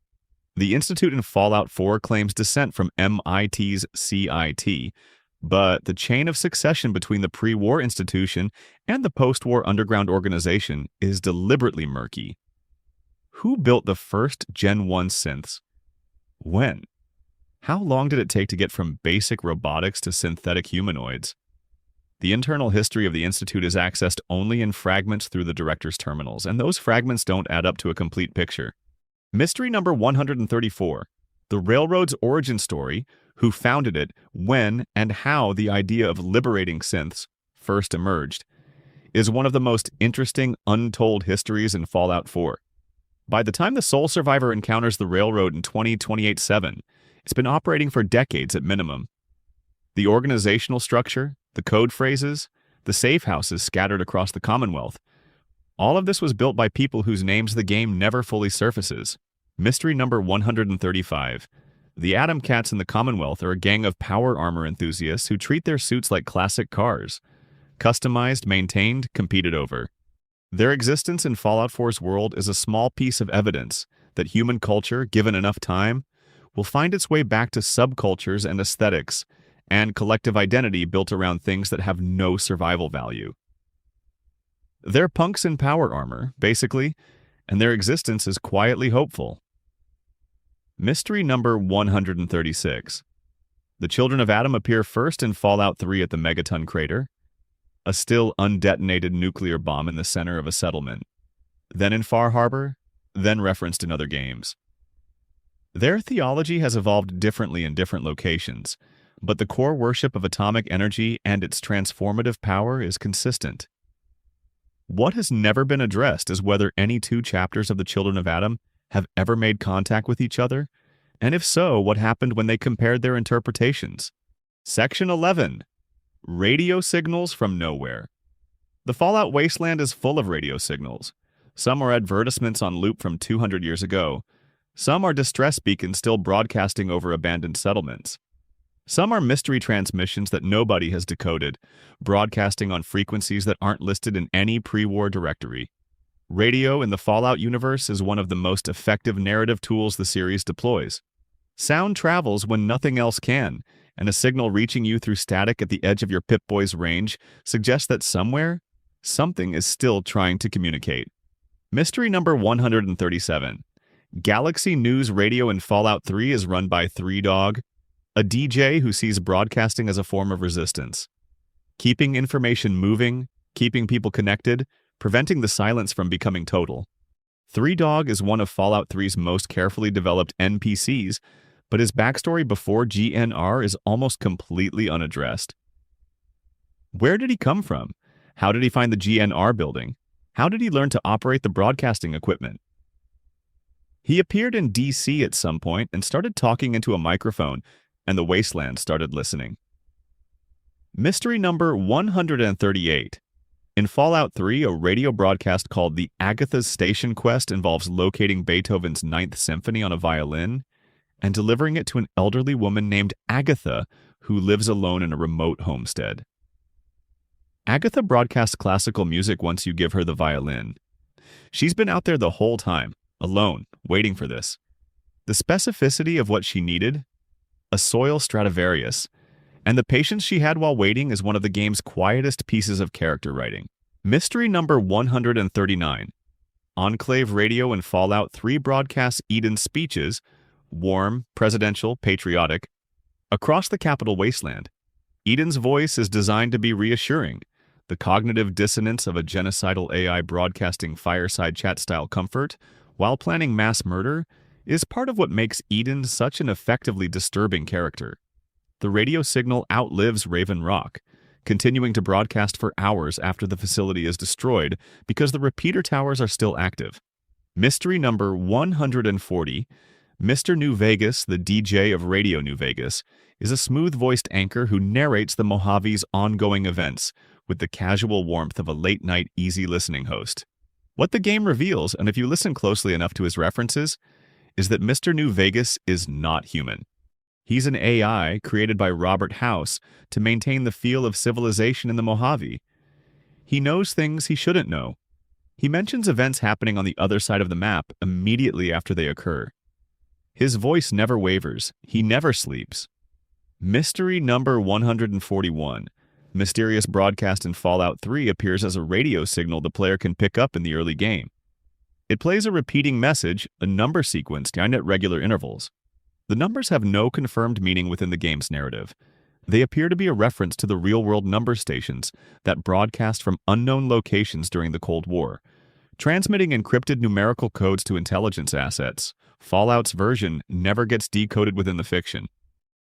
The Institute in Fallout 4 claims descent from MIT's CIT, but the chain of succession between the pre-war institution and the post-war underground organization is deliberately murky. Who built the first Gen 1 synths? When? How long did it take to get from basic robotics to synthetic humanoids? The internal history of the Institute is accessed only in fragments through the Director's terminals, and those fragments don't add up to a complete picture. Mystery number 134. The Railroad's origin story, who founded it, when and how the idea of liberating synths first emerged, is one of the most interesting untold histories in Fallout 4. By the time the sole survivor encounters the railroad in 2028-7, it's been operating for decades at minimum. The organizational structure, the code phrases, the safe houses scattered across the Commonwealth, all of this was built by people whose names the game never fully surfaces. Mystery number 135. The Atom Cats in the Commonwealth are a gang of power armor enthusiasts who treat their suits like classic cars. Customized, maintained, competed over. Their existence in Fallout 4's world is a small piece of evidence that human culture, given enough time, will find its way back to subcultures and aesthetics and collective identity built around things that have no survival value. They're punks in power armor, basically, and their existence is quietly hopeful. Mystery number 136. The Children of Atom appear first in Fallout 3 at the Megaton Crater, a still undetonated nuclear bomb in the center of a settlement, then in Far Harbor, then referenced in other games. Their theology has evolved differently in different locations, but the core worship of atomic energy and its transformative power is consistent. What has never been addressed is whether any two chapters of the Children of Atom have ever made contact with each other, and if so, what happened when they compared their interpretations. Section 11. Radio signals from nowhere. The Fallout wasteland is full of radio signals. Some are advertisements on loop from 200 years ago. Some are distress beacons still broadcasting over abandoned settlements. Some are mystery transmissions that nobody has decoded, broadcasting on frequencies that aren't listed in any pre-war directory. Radio in the Fallout universe is one of the most effective narrative tools the series deploys. Sound travels when nothing else can, and a signal reaching you through static at the edge of your Pip-Boy's range suggests that somewhere, something is still trying to communicate. Mystery number 137. Galaxy News Radio in Fallout 3 is run by Three Dog, a DJ who sees broadcasting as a form of resistance. Keeping information moving, keeping people connected, preventing the silence from becoming total. Three Dog is one of Fallout 3's most carefully developed NPCs, but his backstory before GNR is almost completely unaddressed. Where did he come from? How did he find the GNR building? How did he learn to operate the broadcasting equipment? He appeared in DC at some point and started talking into a microphone, and the wasteland started listening. Mystery number 138. In Fallout 3, a radio broadcast called the Agatha's Station Quest involves locating Beethoven's Ninth Symphony on a violin and delivering it to an elderly woman named Agatha who lives alone in a remote homestead. Agatha broadcasts classical music once you give her the violin. She's been out there the whole time, alone, waiting for this. The specificity of what she needed? A soil Stradivarius. And the patience she had while waiting is one of the game's quietest pieces of character writing. Mystery number 139. Enclave Radio in Fallout 3 broadcasts Eden's speeches, warm, presidential, patriotic, across the capital wasteland. Eden's voice is designed to be reassuring. The cognitive dissonance of a genocidal AI broadcasting fireside chat-style comfort while planning mass murder is part of what makes Eden such an effectively disturbing character. The radio signal outlives Raven Rock, continuing to broadcast for hours after the facility is destroyed because the repeater towers are still active. Mystery number 140. Mr. New Vegas, the DJ of Radio New Vegas, is a smooth-voiced anchor who narrates the Mojave's ongoing events with the casual warmth of a late-night, easy-listening host. What the game reveals, and if you listen closely enough to his references, is that Mr. New Vegas is not human. He's an AI created by Robert House to maintain the feel of civilization in the Mojave. He knows things he shouldn't know. He mentions events happening on the other side of the map immediately after they occur. His voice never wavers. He never sleeps. Mystery number 141. Mysterious broadcast in Fallout 3 appears as a radio signal the player can pick up in the early game. It plays a repeating message, a number sequence timed at regular intervals. The numbers have no confirmed meaning within the game's narrative. They appear to be a reference to the real-world number stations that broadcast from unknown locations during the Cold War, transmitting encrypted numerical codes to intelligence assets. Fallout's version never gets decoded within the fiction.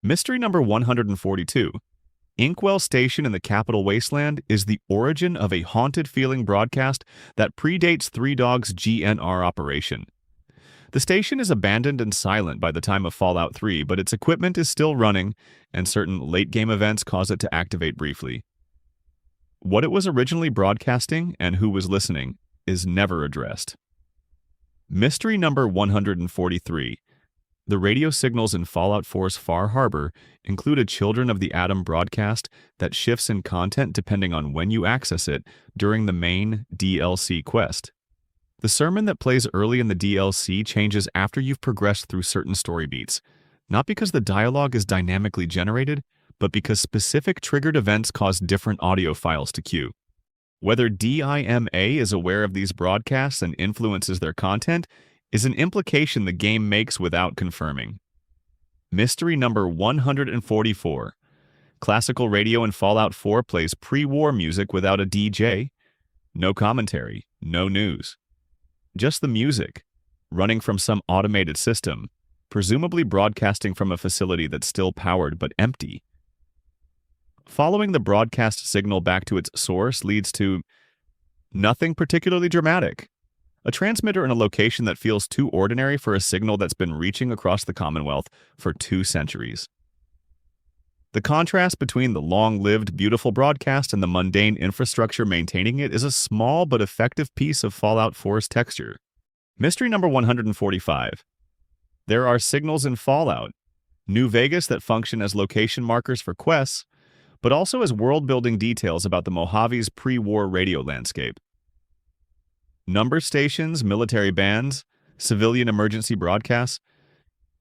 Mystery number 142. Inkwell Station in the Capital Wasteland is the origin of a haunted-feeling broadcast that predates Three Dogs' GNR operation. The station is abandoned and silent by the time of Fallout 3, but its equipment is still running, and certain late-game events cause it to activate briefly. What it was originally broadcasting and who was listening is never addressed. Mystery number 143. The radio signals in Fallout 4's Far Harbor include a Children of the Atom broadcast that shifts in content depending on when you access it during the main DLC quest. The sermon that plays early in the DLC changes after you've progressed through certain story beats, not because the dialogue is dynamically generated, but because specific triggered events cause different audio files to queue. Whether DIMA is aware of these broadcasts and influences their content is an implication the game makes without confirming. Mystery number 144. Classical radio in Fallout 4 plays pre-war music without a DJ. No commentary, no news. Just the music, running from some automated system, presumably broadcasting from a facility that's still powered but empty. Following the broadcast signal back to its source leads to nothing particularly dramatic. A transmitter in a location that feels too ordinary for a signal that's been reaching across the Commonwealth for 2 centuries. The contrast between the long-lived, beautiful broadcast and the mundane infrastructure maintaining it is a small but effective piece of Fallout 4's texture. Mystery number 145. There are signals in Fallout, New Vegas that function as location markers for quests, but also as world-building details about the Mojave's pre-war radio landscape. Number stations, military bands, civilian emergency broadcasts.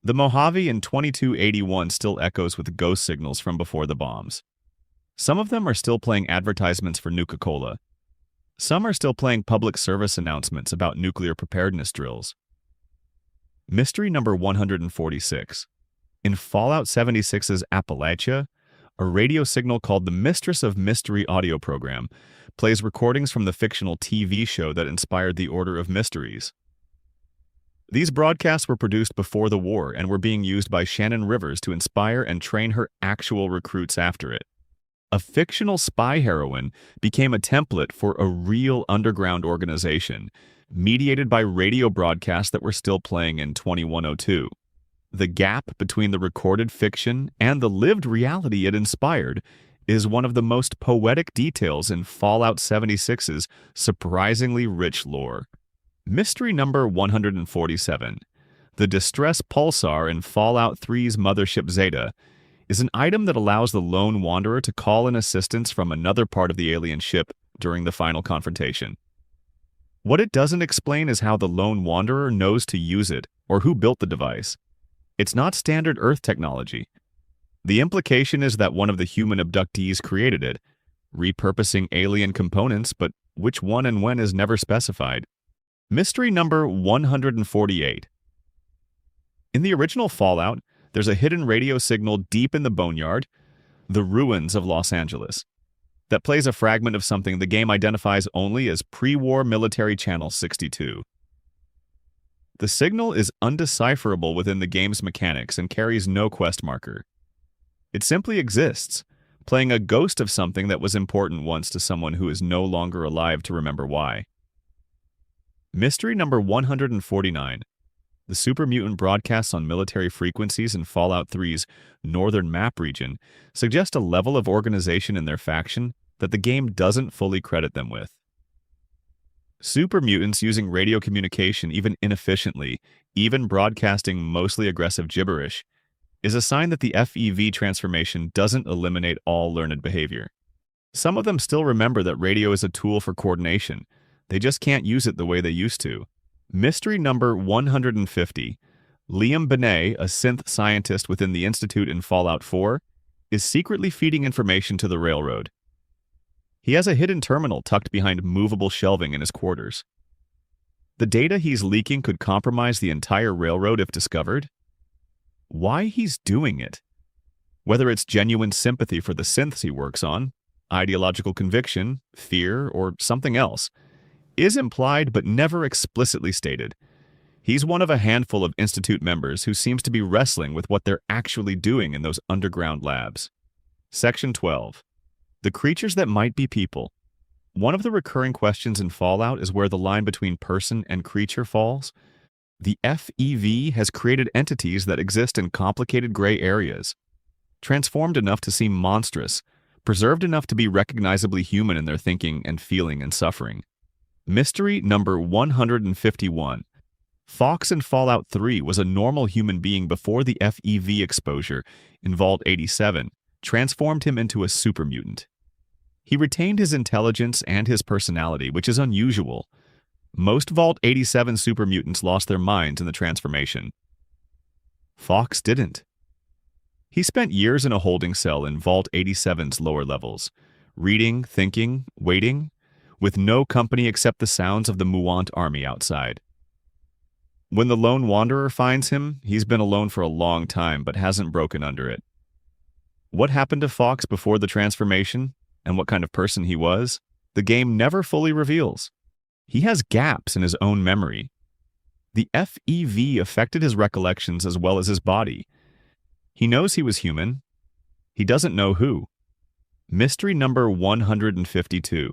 The Mojave in 2281 still echoes with ghost signals from before the bombs. Some of them are still playing advertisements for Nuka-Cola. Some are still playing public service announcements about nuclear preparedness drills. Mystery number 146. In Fallout 76's Appalachia, a radio signal called the Mistress of Mystery audio program plays recordings from the fictional TV show that inspired the Order of Mysteries. These broadcasts were produced before the war and were being used by Shannon Rivers to inspire and train her actual recruits after it. A fictional spy heroine became a template for a real underground organization, mediated by radio broadcasts that were still playing in 2102. The gap between the recorded fiction and the lived reality it inspired is one of the most poetic details in Fallout 76's surprisingly rich lore. Mystery number 147. The Distress Pulsar in Fallout 3's Mothership Zeta is an item that allows the lone wanderer to call in assistance from another part of the alien ship during the final confrontation. What it doesn't explain is how the lone wanderer knows to use it or who built the device. It's not standard Earth technology. The implication is that one of the human abductees created it, repurposing alien components, but which one and when is never specified. Mystery number 148. In the original Fallout, there's a hidden radio signal deep in the boneyard, the ruins of Los Angeles, that plays a fragment of something the game identifies only as pre-war military channel 62. The signal is undecipherable within the game's mechanics and carries no quest marker. It simply exists, playing a ghost of something that was important once to someone who is no longer alive to remember why. Mystery number 149. The super mutant broadcasts on military frequencies in Fallout 3's northern map region suggest a level of organization in their faction that the game doesn't fully credit them with. Super mutants using radio communication even inefficiently, even broadcasting mostly aggressive gibberish, is a sign that the FEV transformation doesn't eliminate all learned behavior. Some of them still remember that radio is a tool for coordination. They just can't use it the way they used to. Mystery number 150. Liam Benet, a synth scientist within the Institute in Fallout 4, is secretly feeding information to the railroad. He has a hidden terminal tucked behind movable shelving in his quarters. The data he's leaking could compromise the entire railroad if discovered. Why he's doing it? Whether it's genuine sympathy for the synths he works on, ideological conviction, fear, or something else, is implied but never explicitly stated. He's one of a handful of Institute members who seems to be wrestling with what they're actually doing in those underground labs. Section 12. The creatures that might be people. One of the recurring questions in Fallout is where the line between person and creature falls. The FEV has created entities that exist in complicated gray areas, transformed enough to seem monstrous, preserved enough to be recognizably human in their thinking and feeling and suffering. Mystery number 151. Fox in Fallout 3 was a normal human being before the FEV exposure in Vault 87 transformed him into a super mutant. He retained his intelligence and his personality, which is unusual. Most Vault 87 super mutants lost their minds in the transformation. Fox didn't. He spent years in a holding cell in Vault 87's lower levels, reading, thinking, waiting, with no company except the sounds of the Muant army outside. When the lone wanderer finds him, he's been alone for a long time but hasn't broken under it. What happened to Fox before the transformation, and what kind of person he was, the game never fully reveals. He has gaps in his own memory. The FEV affected his recollections as well as his body. He knows he was human. He doesn't know who. Mystery number 152.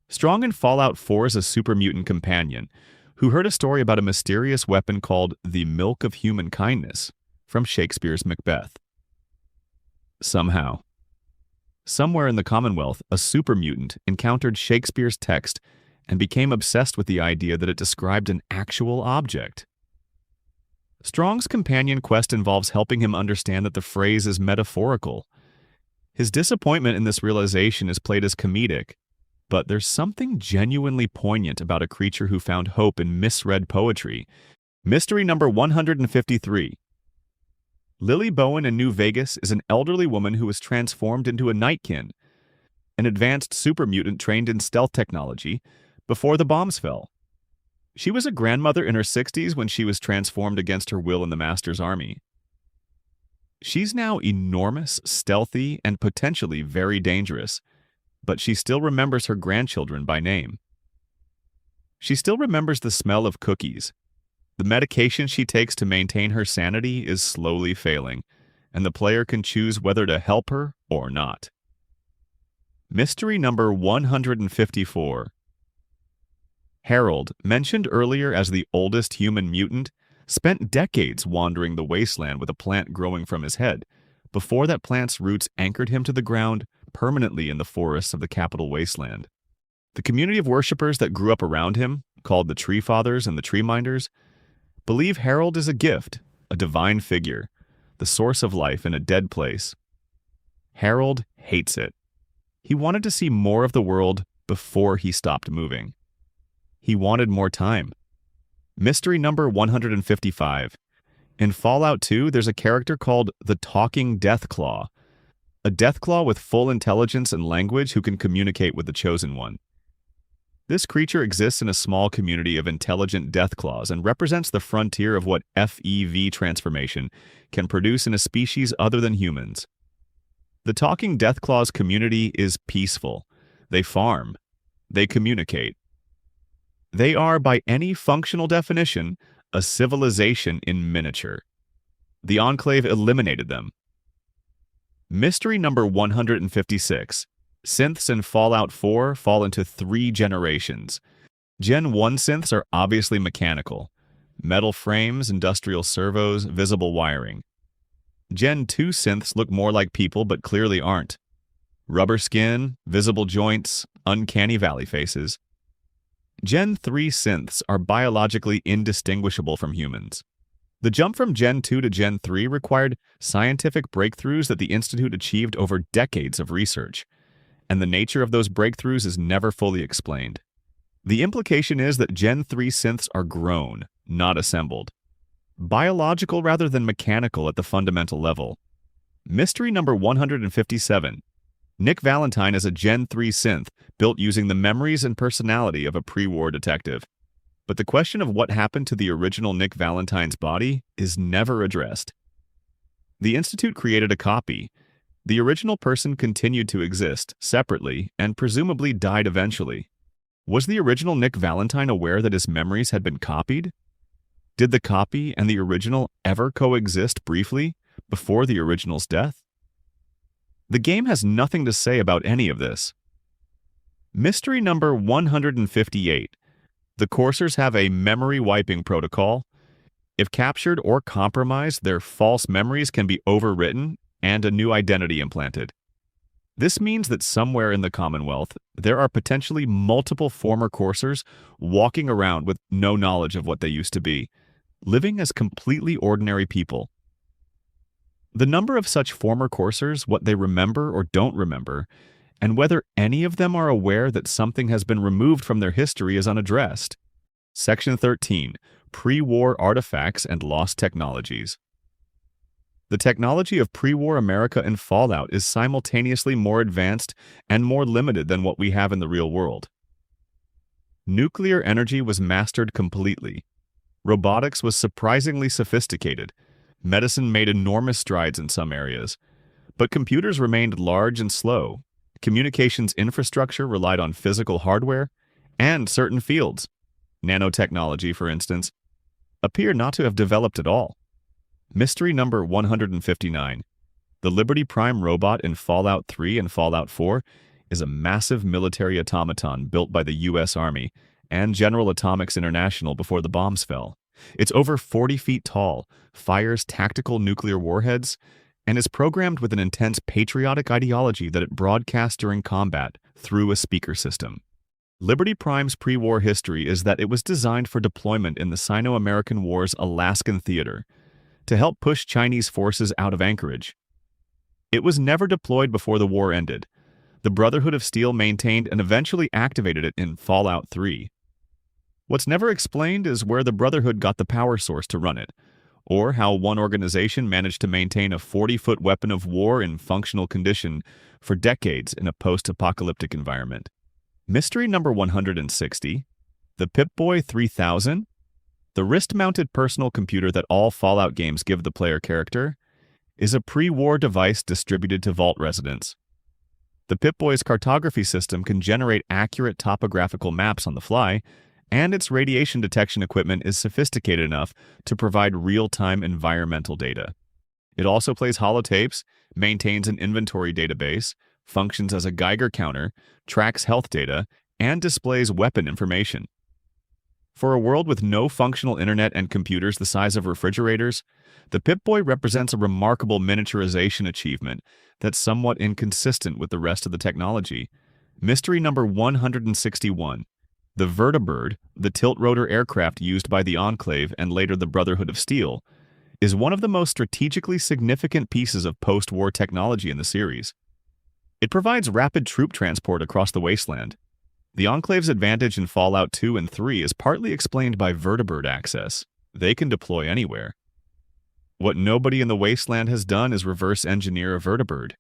Strong in Fallout 4 is a super mutant companion who heard a story about a mysterious weapon called the Milk of Human Kindness from Shakespeare's Macbeth. Somehow, somewhere in the Commonwealth, a super mutant encountered Shakespeare's text and became obsessed with the idea that it described an actual object. Strong's companion quest involves helping him understand that the phrase is metaphorical. His disappointment in this realization is played as comedic, but there's something genuinely poignant about a creature who found hope in misread poetry. Mystery number 153. Lily Bowen in New Vegas is an elderly woman who was transformed into a Nightkin, an advanced super mutant trained in stealth technology, before the bombs fell. She was a grandmother in her 60s when she was transformed against her will in the Master's army. She's now enormous, stealthy, and potentially very dangerous, but she still remembers her grandchildren by name. She still remembers the smell of cookies. The medication she takes to maintain her sanity is slowly failing, and the player can choose whether to help her or not. Mystery number 154. Harold, mentioned earlier as the oldest human mutant, spent decades wandering the wasteland with a plant growing from his head, before that plant's roots anchored him to the ground permanently in the forests of the capital wasteland. The community of worshippers that grew up around him, called the Tree Fathers and the Tree Minders, believe Harold is a gift, a divine figure, the source of life in a dead place. Harold hates it. He wanted to see more of the world before he stopped moving. He wanted more time. Mystery number 155. In Fallout 2, there's a character called the Talking Deathclaw, a Deathclaw with full intelligence and language who can communicate with the Chosen One. This creature exists in a small community of intelligent Deathclaws and represents the frontier of what FEV transformation can produce in a species other than humans. The Talking Deathclaws community is peaceful. They farm. They communicate. They are, by any functional definition, a civilization in miniature. The Enclave eliminated them. Mystery number 156. Synths in Fallout 4 fall into 3 generations. Gen 1 synths are obviously mechanical. Metal frames, industrial servos, visible wiring. Gen 2 synths look more like people but clearly aren't. Rubber skin, visible joints, uncanny valley faces. Gen 3 synths are biologically indistinguishable from humans. The jump from Gen 2 to Gen 3 required scientific breakthroughs that the Institute achieved over decades of research, and the nature of those breakthroughs is never fully explained. The implication is that Gen 3 synths are grown, not assembled. Biological rather than mechanical at the fundamental level. Mystery number 157. Nick Valentine is a Gen 3 synth built using the memories and personality of a pre-war detective. But the question of what happened to the original Nick Valentine's body is never addressed. The Institute created a copy. The original person continued to exist, separately, and presumably died eventually. Was the original Nick Valentine aware that his memories had been copied? Did the copy and the original ever coexist briefly before the original's death? The game has nothing to say about any of this. Mystery number 158. The coursers have a memory wiping protocol. If captured or compromised, their false memories can be overwritten and a new identity implanted. This means that somewhere in the Commonwealth, there are potentially multiple former coursers walking around with no knowledge of what they used to be, living as completely ordinary people. The number of such former coursers, what they remember or don't remember, and whether any of them are aware that something has been removed from their history is unaddressed. Section 13. Pre-war artifacts and lost technologies. The technology of pre-war America and Fallout is simultaneously more advanced and more limited than what we have in the real world. Nuclear energy was mastered completely. Robotics was surprisingly sophisticated. Medicine made enormous strides in some areas. But computers remained large and slow. Communications infrastructure relied on physical hardware, and certain fields, nanotechnology for instance, appear not to have developed at all. Mystery number 159. The Liberty Prime robot in Fallout 3 and Fallout 4 is a massive military automaton built by the U.S. Army and General Atomics International before the bombs fell. It's over 40 feet tall, fires tactical nuclear warheads, and is programmed with an intense patriotic ideology that it broadcasts during combat through a speaker system. Liberty Prime's pre-war history is that it was designed for deployment in the Sino-American War's Alaskan theater to help push Chinese forces out of Anchorage. It was never deployed before the war ended. The Brotherhood of Steel maintained and eventually activated it in Fallout 3. What's never explained is where the Brotherhood got the power source to run it, or how one organization managed to maintain a 40-foot weapon of war in functional condition for decades in a post-apocalyptic environment. Mystery number 160. The Pip-Boy 3000? The wrist-mounted personal computer that all Fallout games give the player character is a pre-war device distributed to Vault residents. The Pip-Boy's cartography system can generate accurate topographical maps on the fly, and its radiation detection equipment is sophisticated enough to provide real-time environmental data. It also plays holotapes, maintains an inventory database, functions as a Geiger counter, tracks health data, and displays weapon information. For a world with no functional internet and computers the size of refrigerators, the Pip-Boy represents a remarkable miniaturization achievement that's somewhat inconsistent with the rest of the technology. Mystery number 161. The Vertibird, the tilt-rotor aircraft used by the Enclave and later the Brotherhood of Steel, is one of the most strategically significant pieces of post-war technology in the series. It provides rapid troop transport across the wasteland. The Enclave's advantage in Fallout 2 and 3 is partly explained by Vertibird access. They can deploy anywhere. What nobody in the wasteland has done is reverse engineer a Vertibird.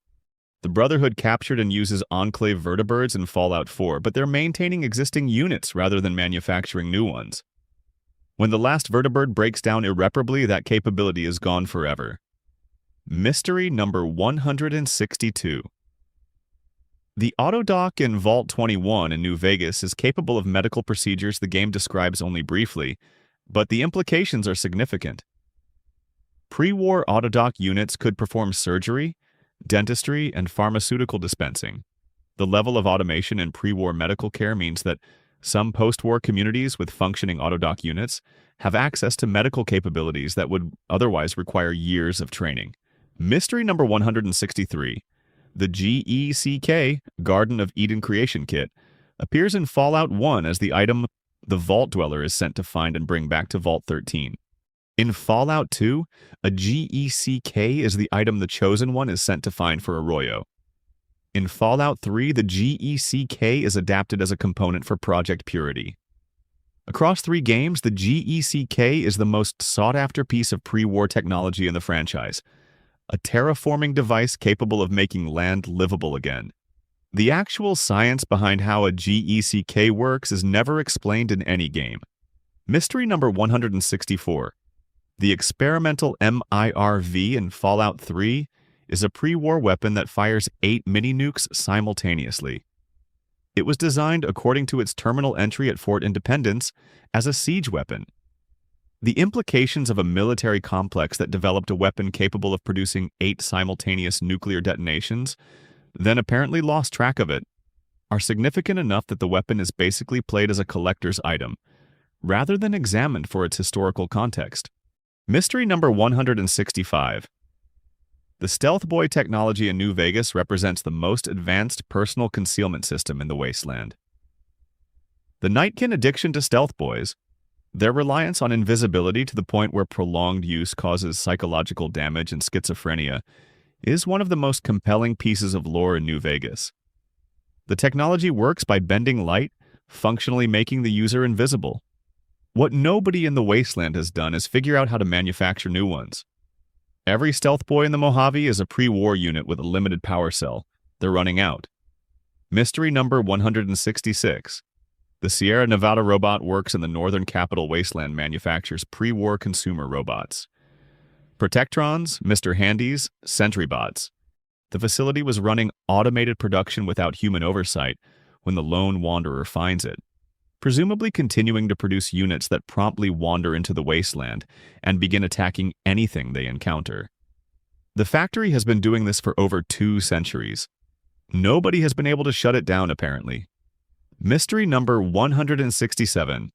The Brotherhood captured and uses Enclave Vertibirds in Fallout 4, but they're maintaining existing units rather than manufacturing new ones. When the last Vertibird breaks down irreparably, that capability is gone forever. Mystery number 162. The Autodoc in Vault 21 in New Vegas is capable of medical procedures the game describes only briefly, but the implications are significant. Pre-war Autodoc units could perform surgery, dentistry, and pharmaceutical dispensing. The level of automation in pre-war medical care means that some post-war communities with functioning Autodoc units have access to medical capabilities that would otherwise require years of training. Mystery number 163. The GECK, Garden of Eden Creation Kit, appears in Fallout 1 as the item the Vault Dweller is sent to find and bring back to Vault 13. In Fallout 2, a GECK is the item the Chosen One is sent to find for Arroyo. In Fallout 3, the GECK is adapted as a component for Project Purity. Across 3 games, the GECK is the most sought-after piece of pre-war technology in the franchise, a terraforming device capable of making land livable again. The actual science behind how a GECK works is never explained in any game. Mystery number 164. The experimental MIRV in Fallout 3 is a pre-war weapon that fires 8 mini-nukes simultaneously. It was designed according to its terminal entry at Fort Independence as a siege weapon. The implications of a military complex that developed a weapon capable of producing 8 simultaneous nuclear detonations, then apparently lost track of it, are significant enough that the weapon is basically played as a collector's item, rather than examined for its historical context. Mystery number 165. The Stealth Boy technology in New Vegas represents the most advanced personal concealment system in the wasteland. The Nightkin addiction to Stealth Boys, their reliance on invisibility to the point where prolonged use causes psychological damage and schizophrenia, is one of the most compelling pieces of lore in New Vegas. The technology works by bending light, functionally making the user invisible. What nobody in the wasteland has done is figure out how to manufacture new ones. Every Stealth Boy in the Mojave is a pre-war unit with a limited power cell. They're running out. Mystery number 166. The Sierra Nevada robot works in the Northern Capital Wasteland, manufactures pre-war consumer robots. Protectrons, Mr. Handys, Sentry bots. The facility was running automated production without human oversight when the lone wanderer finds it, presumably continuing to produce units that promptly wander into the wasteland and begin attacking anything they encounter. The factory has been doing this for over 2 centuries. Nobody has been able to shut it down, apparently. Mystery number 167.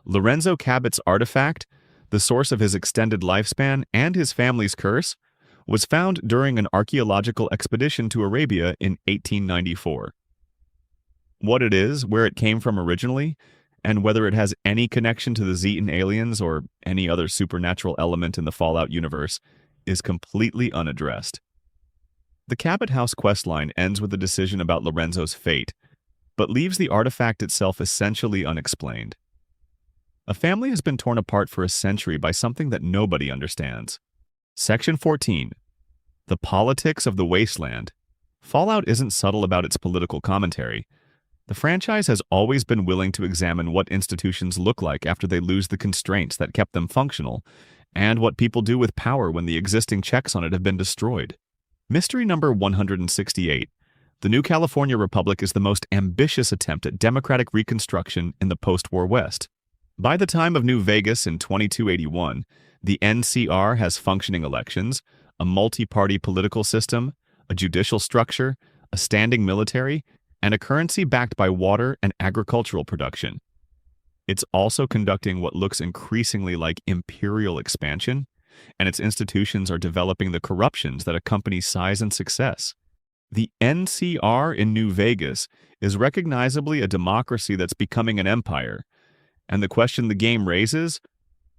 Lorenzo Cabot's artifact, the source of his extended lifespan and his family's curse, was found during an archaeological expedition to Arabia in 1894. What it is, where it came from originally, and whether it has any connection to the Zetan aliens or any other supernatural element in the Fallout universe, is completely unaddressed. The Cabot House questline ends with a decision about Lorenzo's fate, but leaves the artifact itself essentially unexplained. A family has been torn apart for a century by something that nobody understands. Section 14. The politics of the wasteland. Fallout isn't subtle about its political commentary. The franchise has always been willing to examine what institutions look like after they lose the constraints that kept them functional, and what people do with power when the existing checks on it have been destroyed. Mystery number 168. The New California Republic is the most ambitious attempt at democratic reconstruction in the post-war West. By the time of New Vegas in 2281, the NCR has functioning elections, a multi-party political system, a judicial structure, a standing military, and a currency backed by water and agricultural production. It's also conducting what looks increasingly like imperial expansion, and its institutions are developing the corruptions that accompany size and success. The NCR in New Vegas is recognizably a democracy that's becoming an empire, and the question the game raises,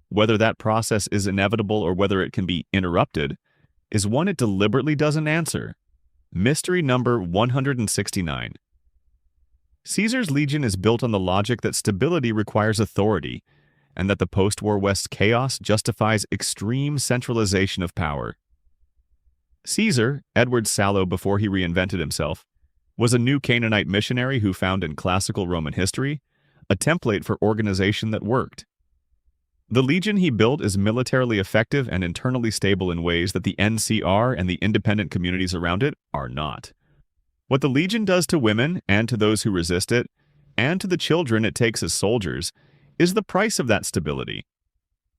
whether that process is inevitable or whether it can be interrupted, is one it deliberately doesn't answer. Mystery number 169. Caesar's Legion is built on the logic that stability requires authority, and that the post-war West chaos justifies extreme centralization of power. Caesar, Edward Sallow before he reinvented himself, was a new Canaanite missionary who found in classical Roman history a template for organization that worked. The legion he built is militarily effective and internally stable in ways that the NCR and the independent communities around it are not. What the legion does to women and to those who resist it, and to the children it takes as soldiers, is the price of that stability.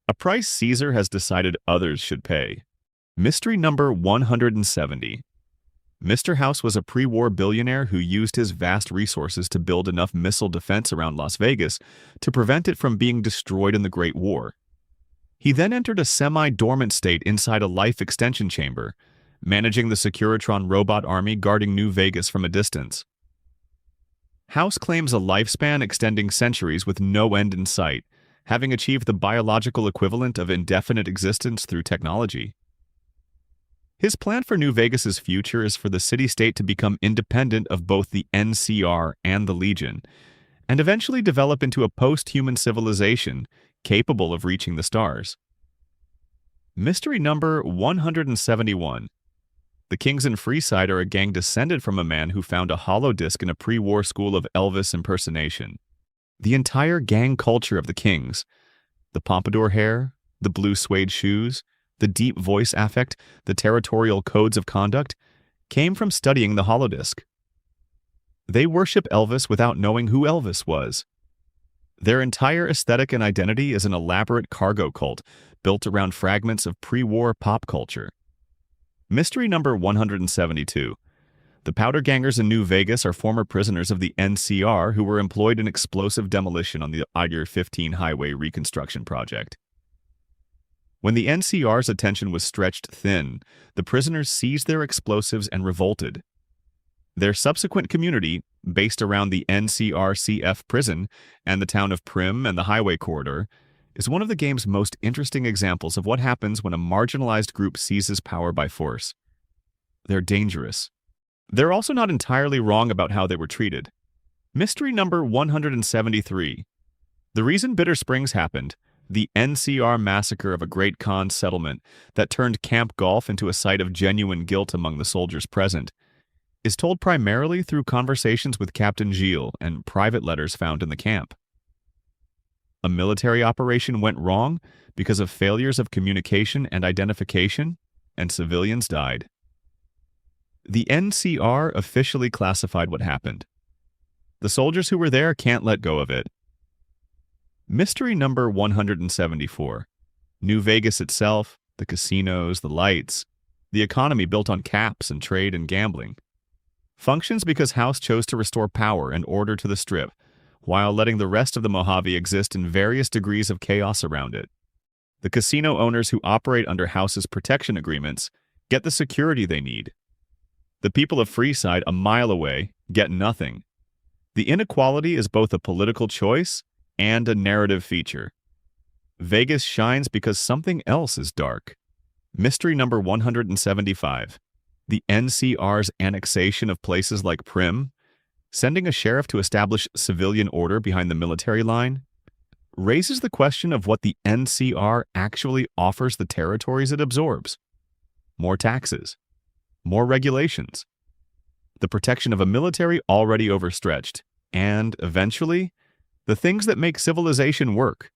A price Caesar has decided others should pay. Mystery number 170. Mr. House was a pre-war billionaire who used his vast resources to build enough missile defense around Las Vegas to prevent it from being destroyed in the Great War. He then entered a semi-dormant state inside a life extension chamber, managing the Securitron robot army guarding New Vegas from a distance. House claims a lifespan extending centuries with no end in sight, having achieved the biological equivalent of indefinite existence through technology. His plan for New Vegas's future is for the city-state to become independent of both the NCR and the Legion, and eventually develop into a post-human civilization capable of reaching the stars. Mystery number 171. The Kings in Freeside are a gang descended from a man who found a hollow disc in a pre-war school of Elvis impersonation. The entire gang culture of the Kings, the pompadour hair, the blue suede shoes, the deep voice affect, the territorial codes of conduct, came from studying the holodisc. They worship Elvis without knowing who Elvis was. Their entire aesthetic and identity is an elaborate cargo cult built around fragments of pre-war pop culture. Mystery number 172. The Powder Gangers in New Vegas are former prisoners of the NCR who were employed in explosive demolition on the I-15 highway reconstruction project. When the NCR's attention was stretched thin, the prisoners seized their explosives and revolted. Their subsequent community, based around the NCR-CF prison and the town of Prim and the highway corridor, is one of the game's most interesting examples of what happens when a marginalized group seizes power by force. They're dangerous. They're also not entirely wrong about how they were treated. Mystery number 173. The reason Bitter Springs happened, the NCR massacre of a Great Khan settlement that turned Camp Golf into a site of genuine guilt among the soldiers present, is told primarily through conversations with Captain Gilles and private letters found in the camp. A military operation went wrong because of failures of communication and identification, and civilians died. The NCR officially classified what happened. The soldiers who were there can't let go of it. Mystery number 174. New Vegas itself, the casinos, the lights, the economy built on caps and trade and gambling, functions because House chose to restore power and order to the Strip, while letting the rest of the Mojave exist in various degrees of chaos around it. The casino owners who operate under House's protection agreements get the security they need. The people of Freeside, a mile away, get nothing. The inequality is both a political choice and a narrative feature. Vegas shines because something else is dark. Mystery number 175. The NCR's annexation of places like Prim, sending a sheriff to establish civilian order behind the military line, raises the question of what the NCR actually offers the territories it absorbs. More taxes. More regulations. The protection of a military already overstretched. And, eventually, the things that make civilization work.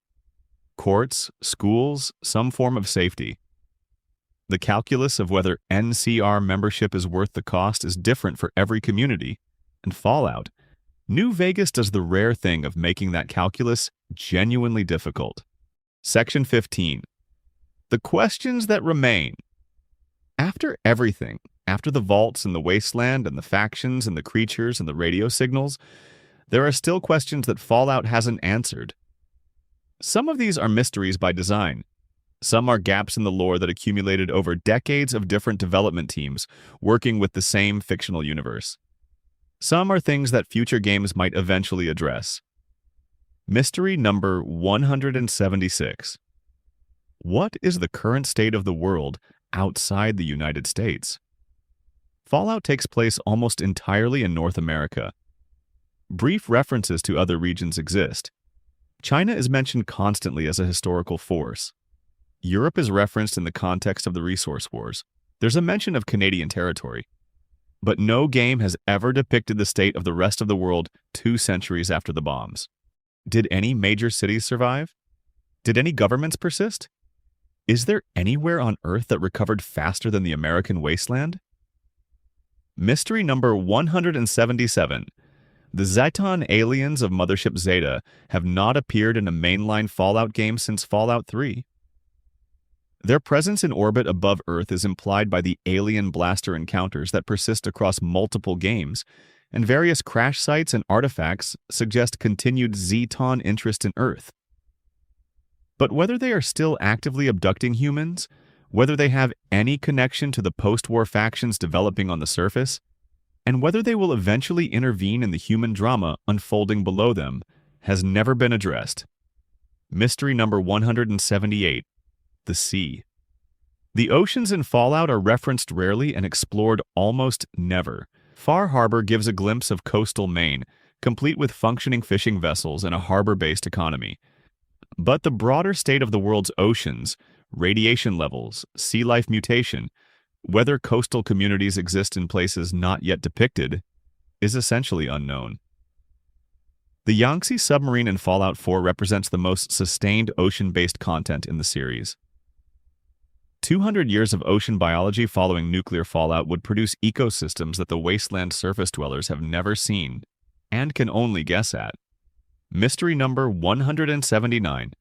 Courts, schools, some form of safety. The calculus of whether NCR membership is worth the cost is different for every community. And Fallout, New Vegas does the rare thing of making that calculus genuinely difficult. Section 15. The questions that remain. After everything, after the vaults and the wasteland and the factions and the creatures and the radio signals, there are still questions that Fallout hasn't answered. Some of these are mysteries by design. Some are gaps in the lore that accumulated over decades of different development teams working with the same fictional universe. Some are things that future games might eventually address. Mystery number 176. What is the current state of the world outside the United States? Fallout takes place almost entirely in North America. Brief references to other regions exist. China is mentioned constantly as a historical force. Europe is referenced in the context of the Resource Wars. There's a mention of Canadian territory. But no game has ever depicted the state of the rest of the world 2 centuries after the bombs. Did any major cities survive? Did any governments persist? Is there anywhere on Earth that recovered faster than the American wasteland? Mystery number 177. The Zeton aliens of Mothership Zeta have not appeared in a mainline Fallout game since Fallout 3. Their presence in orbit above Earth is implied by the alien blaster encounters that persist across multiple games, and various crash sites and artifacts suggest continued Zeton interest in Earth. But whether they are still actively abducting humans, whether they have any connection to the post-war factions developing on the surface, and whether they will eventually intervene in the human drama unfolding below them, has never been addressed. Mystery number 178. The sea. The oceans in Fallout are referenced rarely and explored almost never. Far Harbor gives a glimpse of coastal Maine, complete with functioning fishing vessels and a harbor-based economy. But the broader state of the world's oceans, radiation levels, sea life mutation, whether coastal communities exist in places not yet depicted, is essentially unknown. The Yangtze submarine in Fallout 4 represents the most sustained ocean-based content in the series. 200 years of ocean biology following nuclear fallout would produce ecosystems that the wasteland surface dwellers have never seen and can only guess at. Mystery number 179.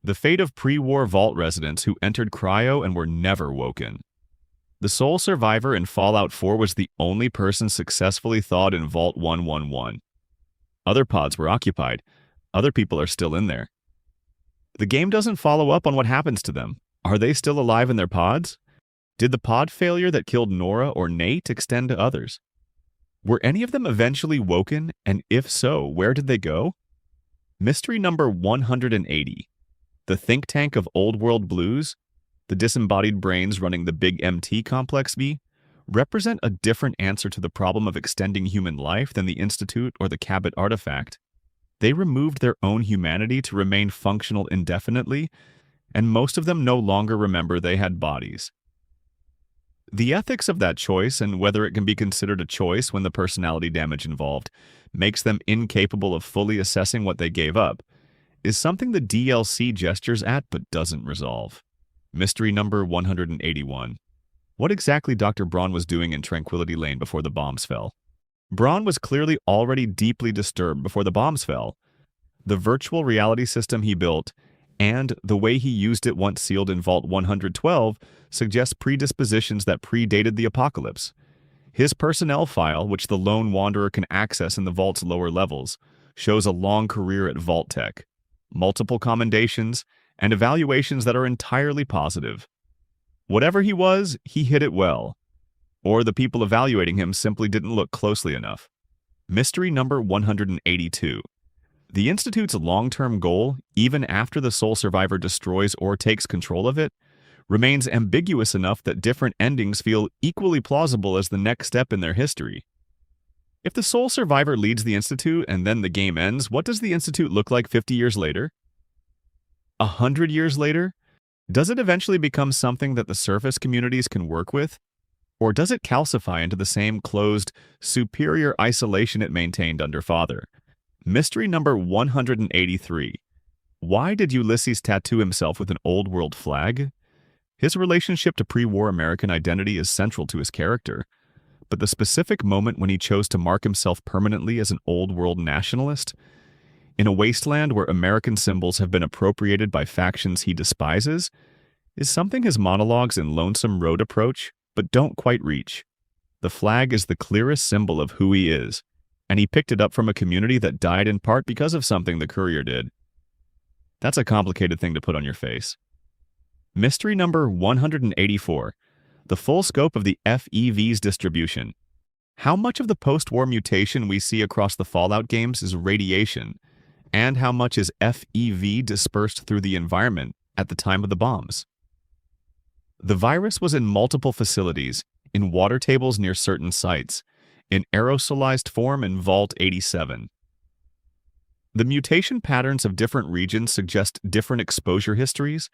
The fate of pre-war vault residents who entered cryo and were never woken. The sole survivor in Fallout 4 was the only person successfully thawed in Vault 111. Other pods were occupied. Other people are still in there. The game doesn't follow up on what happens to them. Are they still alive in their pods? Did the pod failure that killed Nora or Nate extend to others? Were any of them eventually woken, and if so, where did they go? Mystery number 180. The think tank of Old World Blues, the disembodied brains running the Big MT Complex V, represent a different answer to the problem of extending human life than the Institute or the Cabot artifact. They removed their own humanity to remain functional indefinitely, and most of them no longer remember they had bodies. The ethics of that choice, and whether it can be considered a choice when the personality damage involved makes them incapable of fully assessing what they gave up, is something the DLC gestures at but doesn't resolve. Mystery number 181. What exactly Dr. Braun was doing in Tranquility Lane before the bombs fell? Braun was clearly already deeply disturbed before the bombs fell. The virtual reality system he built and the way he used it once sealed in Vault 112 suggests predispositions that predated the apocalypse. His personnel file, which the lone wanderer can access in the Vault's lower levels, shows a long career at Vault-Tec, multiple commendations, and evaluations that are entirely positive. Whatever he was, he hit it well. Or the people evaluating him simply didn't look closely enough. Mystery number 182. The Institute's long-term goal, even after the sole survivor destroys or takes control of it, remains ambiguous enough that different endings feel equally plausible as the next step in their history. If the sole survivor leads the Institute and then the game ends, what does the Institute look like 50 years later? 100 years later? Does it eventually become something that the surface communities can work with? Or does it calcify into the same closed, superior isolation it maintained under Father? Mystery number 183. Why did Ulysses tattoo himself with an old world flag? His relationship to pre-war American identity is central to his character, but the specific moment when he chose to mark himself permanently as an old world nationalist, in a wasteland where American symbols have been appropriated by factions he despises, is something his monologues in Lonesome Road approach, but don't quite reach. The flag is the clearest symbol of who he is, and he picked it up from a community that died in part because of something the courier did. That's a complicated thing to put on your face. Mystery number 184. The full scope of the FEV's distribution. How much of the post-war mutation we see across the Fallout games is radiation, and how much is FEV dispersed through the environment at the time of the bombs? The virus was in multiple facilities, in water tables near certain sites, in aerosolized form in Vault 87. The mutation patterns of different regions suggest different exposure histories,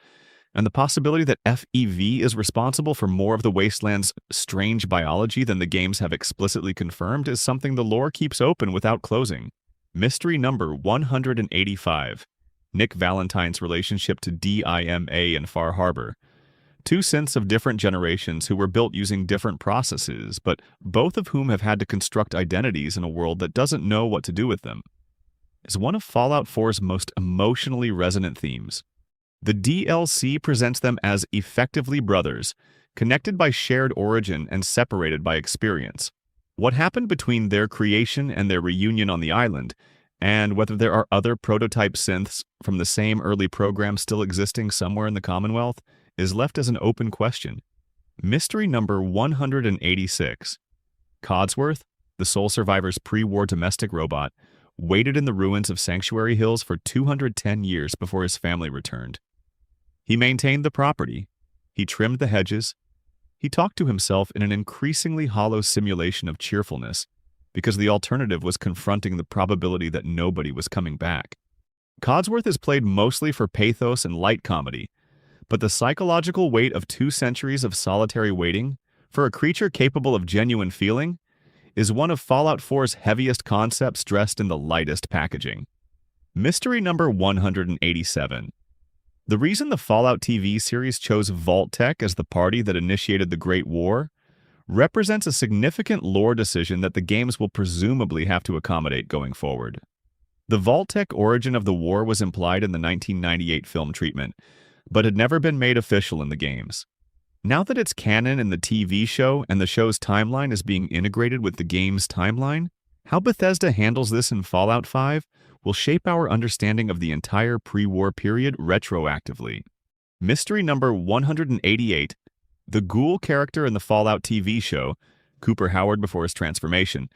and the possibility that FEV is responsible for more of the wasteland's strange biology than the games have explicitly confirmed is something the lore keeps open without closing. Mystery number 185. Nick Valentine's relationship to DIMA in Far Harbor. Two synths of different generations who were built using different processes, but both of whom have had to construct identities in a world that doesn't know what to do with them, is one of Fallout 4's most emotionally resonant themes. The DLC presents them as effectively brothers, connected by shared origin and separated by experience. What happened between their creation and their reunion on the island, and whether there are other prototype synths from the same early program still existing somewhere in the Commonwealth, is left as an open question. Mystery number 186. Codsworth, the sole survivor's pre-war domestic robot, waited in the ruins of Sanctuary Hills for 210 years before his family returned. He maintained the property. He trimmed the hedges. He talked to himself in an increasingly hollow simulation of cheerfulness, because the alternative was confronting the probability that nobody was coming back. Codsworth is played mostly for pathos and light comedy, but the psychological weight of 2 centuries of solitary waiting, for a creature capable of genuine feeling, is one of Fallout 4's heaviest concepts dressed in the lightest packaging. Mystery number 187. The reason the Fallout TV series chose Vault-Tec as the party that initiated the Great War represents a significant lore decision that the games will presumably have to accommodate going forward. The Vault-Tec origin of the war was implied in the 1998 film treatment, but had never been made official in the games. Now that it's canon in the TV show and the show's timeline is being integrated with the game's timeline, how Bethesda handles this in Fallout 5 will shape our understanding of the entire pre-war period retroactively. Mystery number 188. The ghoul character in the Fallout TV show, Cooper Howard before his transformation,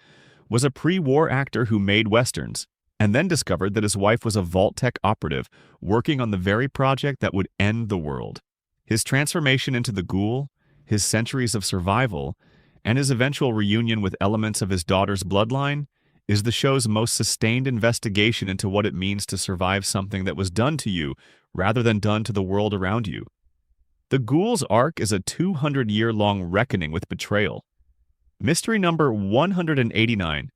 was a pre-war actor who made westerns, and then discovered that his wife was a Vault-Tec operative working on the very project that would end the world. His transformation into the ghoul, his centuries of survival, and his eventual reunion with elements of his daughter's bloodline is the show's most sustained investigation into what it means to survive something that was done to you rather than done to the world around you. The ghoul's arc is a 200-year-long reckoning with betrayal. Mystery number 189.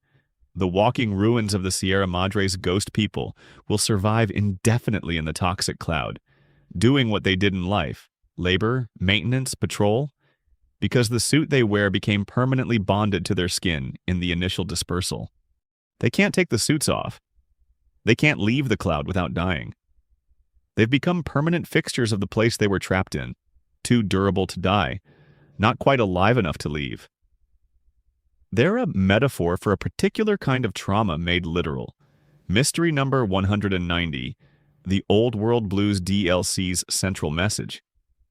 The walking ruins of the Sierra Madre's ghost people will survive indefinitely in the toxic cloud, doing what they did in life: labor, maintenance, patrol, because the suit they wear became permanently bonded to their skin in the initial dispersal. They can't take the suits off. They can't leave the cloud without dying. They've become permanent fixtures of the place they were trapped in, too durable to die, not quite alive enough to leave. They're a metaphor for a particular kind of trauma made literal. Mystery number 190, the Old World Blues DLC's central message: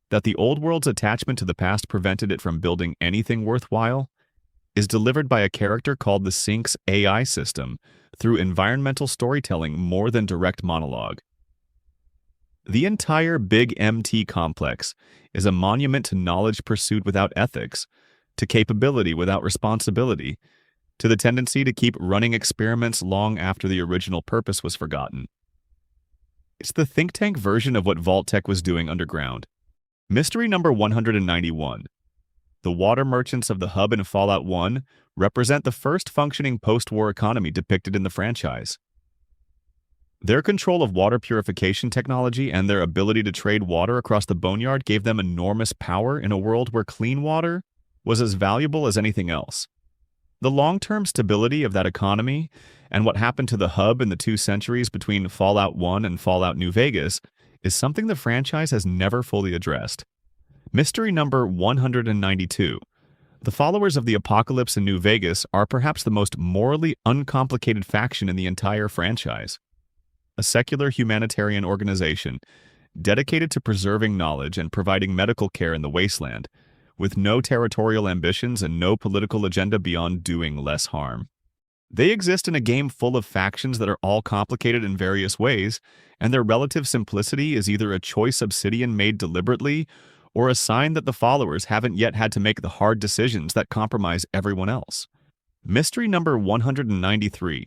that the old world's attachment to the past prevented it from building anything worthwhile, is delivered by a character called the Sync's AI system through environmental storytelling more than direct monologue. The entire Big MT complex is a monument to knowledge pursued without ethics, to capability without responsibility, to the tendency to keep running experiments long after the original purpose was forgotten. It's the think tank version of what Vault-Tec was doing underground. Mystery number 191. The water merchants of the hub in Fallout 1 represent the first functioning post-war economy depicted in the franchise. Their control of water purification technology and their ability to trade water across the boneyard gave them enormous power in a world where clean water was as valuable as anything else. The long-term stability of that economy and what happened to the hub in the 2 centuries between Fallout 1 and Fallout New Vegas is something the franchise has never fully addressed. Mystery number 192. The followers of the Apocalypse in New Vegas are perhaps the most morally uncomplicated faction in the entire franchise. A secular humanitarian organization dedicated to preserving knowledge and providing medical care in the wasteland, with no territorial ambitions and no political agenda beyond doing less harm. They exist in a game full of factions that are all complicated in various ways, and their relative simplicity is either a choice Obsidian made deliberately or a sign that the followers haven't yet had to make the hard decisions that compromise everyone else. Mystery number 193.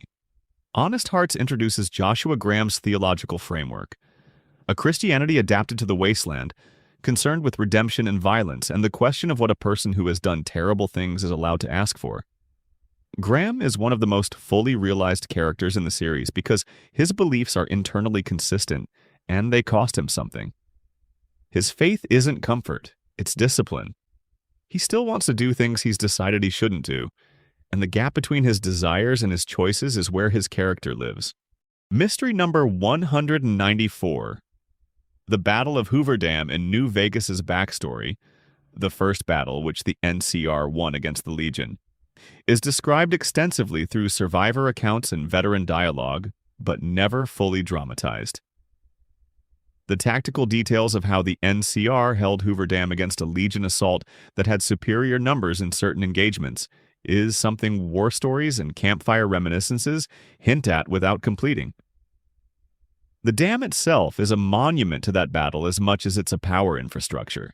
Honest Hearts introduces Joshua Graham's theological framework, a Christianity adapted to the wasteland, concerned with redemption and violence and the question of what a person who has done terrible things is allowed to ask for. Graham is one of the most fully realized characters in the series because his beliefs are internally consistent and they cost him something. His faith isn't comfort, it's discipline. He still wants to do things he's decided he shouldn't do, and the gap between his desires and his choices is where his character lives. Mystery number 194. The Battle of Hoover Dam in New Vegas's backstory, the first battle which the NCR won against the Legion, is described extensively through survivor accounts and veteran dialogue, but never fully dramatized. The tactical details of how the NCR held Hoover Dam against a Legion assault that had superior numbers in certain engagements is something war stories and campfire reminiscences hint at without completing. The dam itself is a monument to that battle as much as it's a power infrastructure.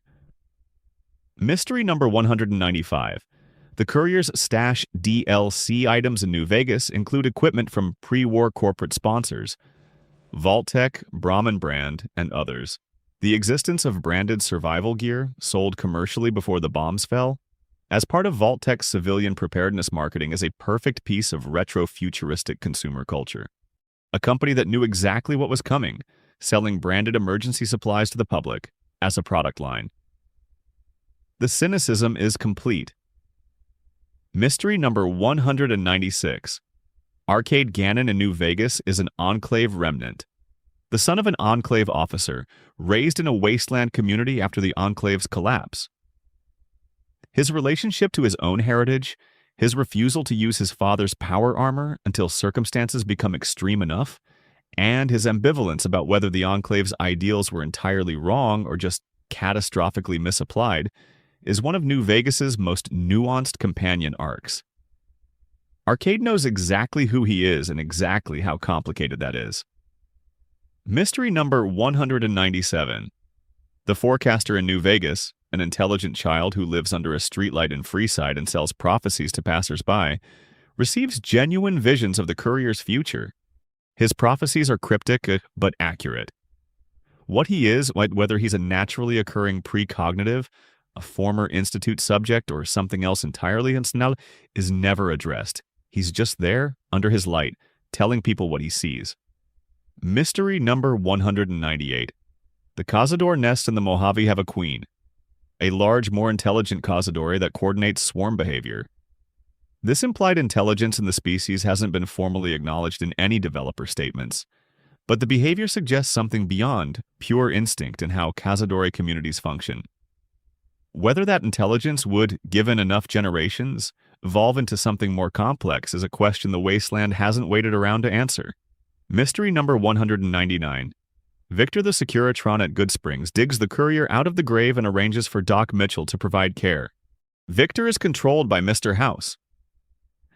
Mystery number 195. The Courier's stash DLC items in New Vegas include equipment from pre-war corporate sponsors, Vault-Tec, Brahmin Brand, and others. The existence of branded survival gear sold commercially before the bombs fell, as part of Vault-Tec's civilian preparedness marketing, is a perfect piece of retro-futuristic consumer culture. A company that knew exactly what was coming, selling branded emergency supplies to the public as a product line. The cynicism is complete. Mystery number 196. Arcade Gannon in New Vegas is an Enclave remnant. The son of an Enclave officer, raised in a wasteland community after the Enclave's collapse. His relationship to his own heritage, his refusal to use his father's power armor until circumstances become extreme enough, and his ambivalence about whether the Enclave's ideals were entirely wrong or just catastrophically misapplied, is one of New Vegas's most nuanced companion arcs. Arcade knows exactly who he is and exactly how complicated that is. Mystery number 197. The forecaster in New Vegas, an intelligent child who lives under a streetlight in Freeside and sells prophecies to passersby, receives genuine visions of the courier's future. His prophecies are cryptic but accurate. What he is, whether he's a naturally occurring precognitive, a former institute subject, or something else entirely, is never addressed. He's just there, under his light, telling people what he sees. Mystery number 198. The Cazador nest and the Mojave have a queen. A large, more intelligent Cazadore that coordinates swarm behavior. This implied intelligence in the species hasn't been formally acknowledged in any developer statements, but the behavior suggests something beyond pure instinct in how Cazadore communities function. Whether that intelligence would, given enough generations, evolve into something more complex is a question the wasteland hasn't waited around to answer. Mystery number 199. Victor the Securitron at Goodsprings digs the courier out of the grave and arranges for Doc Mitchell to provide care. Victor is controlled by Mr. House.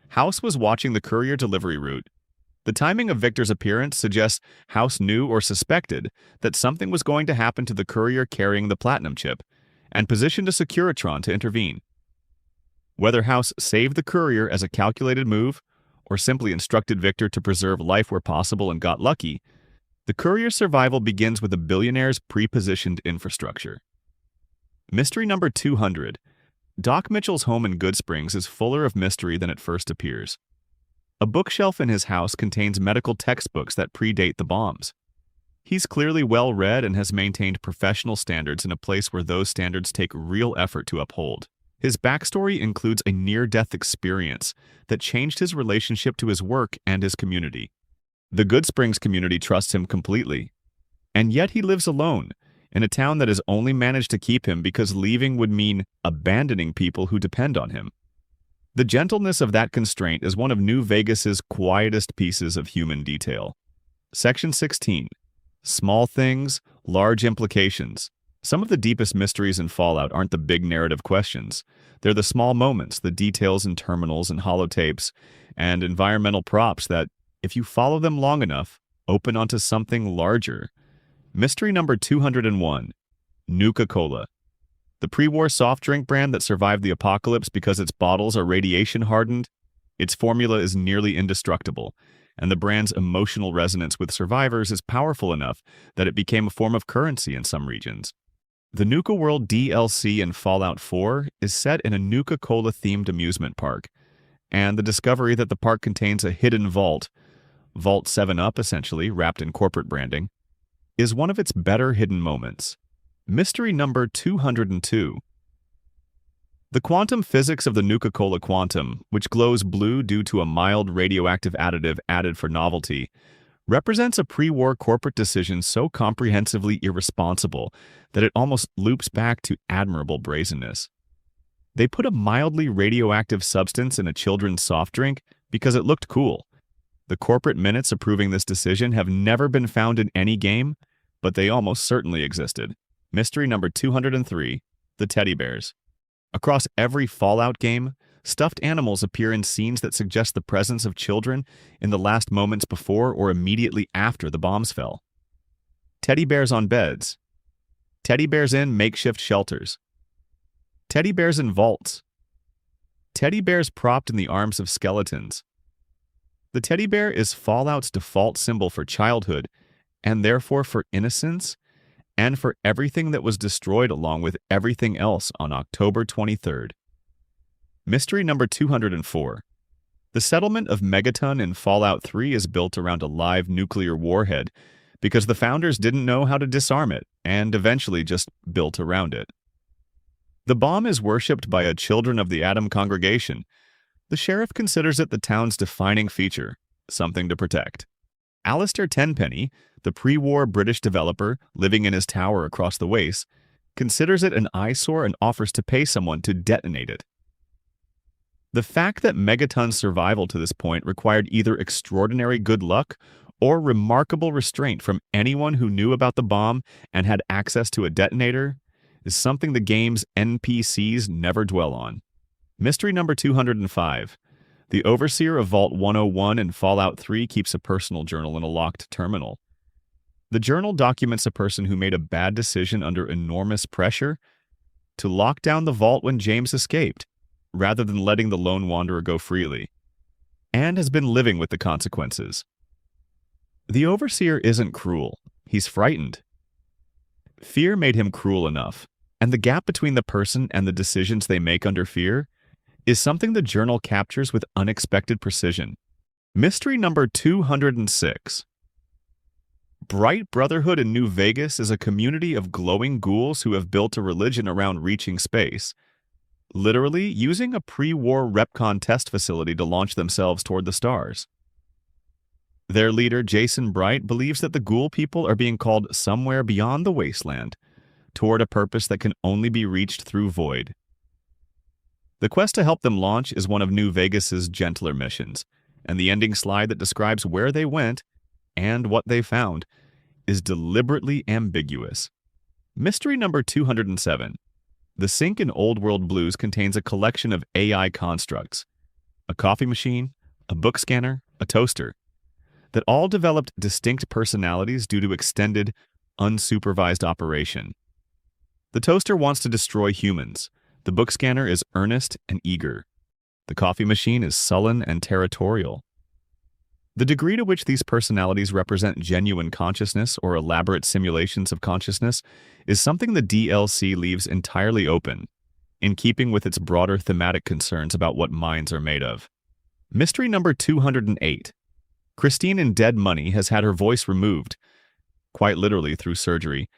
House was watching the courier delivery route. The timing of Victor's appearance suggests House knew or suspected that something was going to happen to the courier carrying the platinum chip, and positioned a Securitron to intervene. Whether House saved the courier as a calculated move, or simply instructed Victor to preserve life where possible and got lucky, the courier's survival begins with a billionaire's pre-positioned infrastructure. Mystery number 200. Doc Mitchell's home in Goodsprings is fuller of mystery than it first appears. A bookshelf in his house contains medical textbooks that predate the bombs. He's clearly well-read and has maintained professional standards in a place where those standards take real effort to uphold. His backstory includes a near-death experience that changed his relationship to his work and his community. The Goodsprings community trusts him completely, and yet he lives alone in a town that has only managed to keep him because leaving would mean abandoning people who depend on him. The gentleness of that constraint is one of New Vegas's quietest pieces of human detail. Section 16. Small things, large implications. Some of the deepest mysteries in Fallout aren't the big narrative questions. They're the small moments, the details in terminals and holotapes, and environmental props that, if you follow them long enough, open onto something larger. Mystery number 201. Nuka-Cola. The pre-war soft drink brand that survived the apocalypse because its bottles are radiation-hardened, its formula is nearly indestructible, and the brand's emotional resonance with survivors is powerful enough that it became a form of currency in some regions. The Nuka World DLC in Fallout 4 is set in a Nuka-Cola-themed amusement park, and the discovery that the park contains a hidden vault, Vault 7-Up essentially, wrapped in corporate branding, is one of its better hidden moments. Mystery number 202. The quantum physics of the Nuka-Cola Quantum, which glows blue due to a mild radioactive additive added for novelty, represents a pre-war corporate decision so comprehensively irresponsible that it almost loops back to admirable brazenness. They put a mildly radioactive substance in a children's soft drink because it looked cool. The corporate minutes approving this decision have never been found in any game, but they almost certainly existed. Mystery number 203. The Teddy Bears. Across every Fallout game, stuffed animals appear in scenes that suggest the presence of children in the last moments before or immediately after the bombs fell. Teddy bears on beds. Teddy bears in makeshift shelters. Teddy bears in vaults. Teddy bears propped in the arms of skeletons. The teddy bear is Fallout's default symbol for childhood, and therefore for innocence, and for everything that was destroyed along with everything else on October 23rd. Mystery number 204. The settlement of Megaton in Fallout 3 is built around a live nuclear warhead because the founders didn't know how to disarm it and eventually just built around it. The bomb is worshipped by a Children of the Atom congregation. The sheriff considers it the town's defining feature, something to protect. Alistair Tenpenny, the pre-war British developer living in his tower across the waste, considers it an eyesore and offers to pay someone to detonate it. The fact that Megaton's survival to this point required either extraordinary good luck or remarkable restraint from anyone who knew about the bomb and had access to a detonator is something the game's NPCs never dwell on. Mystery number 205. The overseer of Vault 101 in Fallout 3 keeps a personal journal in a locked terminal. The journal documents a person who made a bad decision under enormous pressure to lock down the vault when James escaped, rather than letting the lone wanderer go freely, and has been living with the consequences. The overseer isn't cruel, he's frightened. Fear made him cruel enough, and the gap between the person and the decisions they make under fear is something the journal captures with unexpected precision. Mystery number 206. Bright Brotherhood in New Vegas is a community of glowing ghouls who have built a religion around reaching space, literally using a pre-war Repcon test facility to launch themselves toward the stars. Their leader, Jason Bright, believes that the ghoul people are being called somewhere beyond the wasteland, toward a purpose that can only be reached through void. The quest to help them launch is one of New Vegas's gentler missions, and the ending slide that describes where they went and what they found is deliberately ambiguous. Mystery number 207. The sink in Old World Blues contains a collection of AI constructs, a coffee machine, a book scanner, a toaster, that all developed distinct personalities due to extended, unsupervised operation. The toaster wants to destroy humans. The book scanner is earnest and eager. The coffee machine is sullen and territorial. The degree to which these personalities represent genuine consciousness or elaborate simulations of consciousness is something the DLC leaves entirely open, in keeping with its broader thematic concerns about what minds are made of. Mystery number 208. Christine in Dead Money has had her voice removed, quite literally through surgery,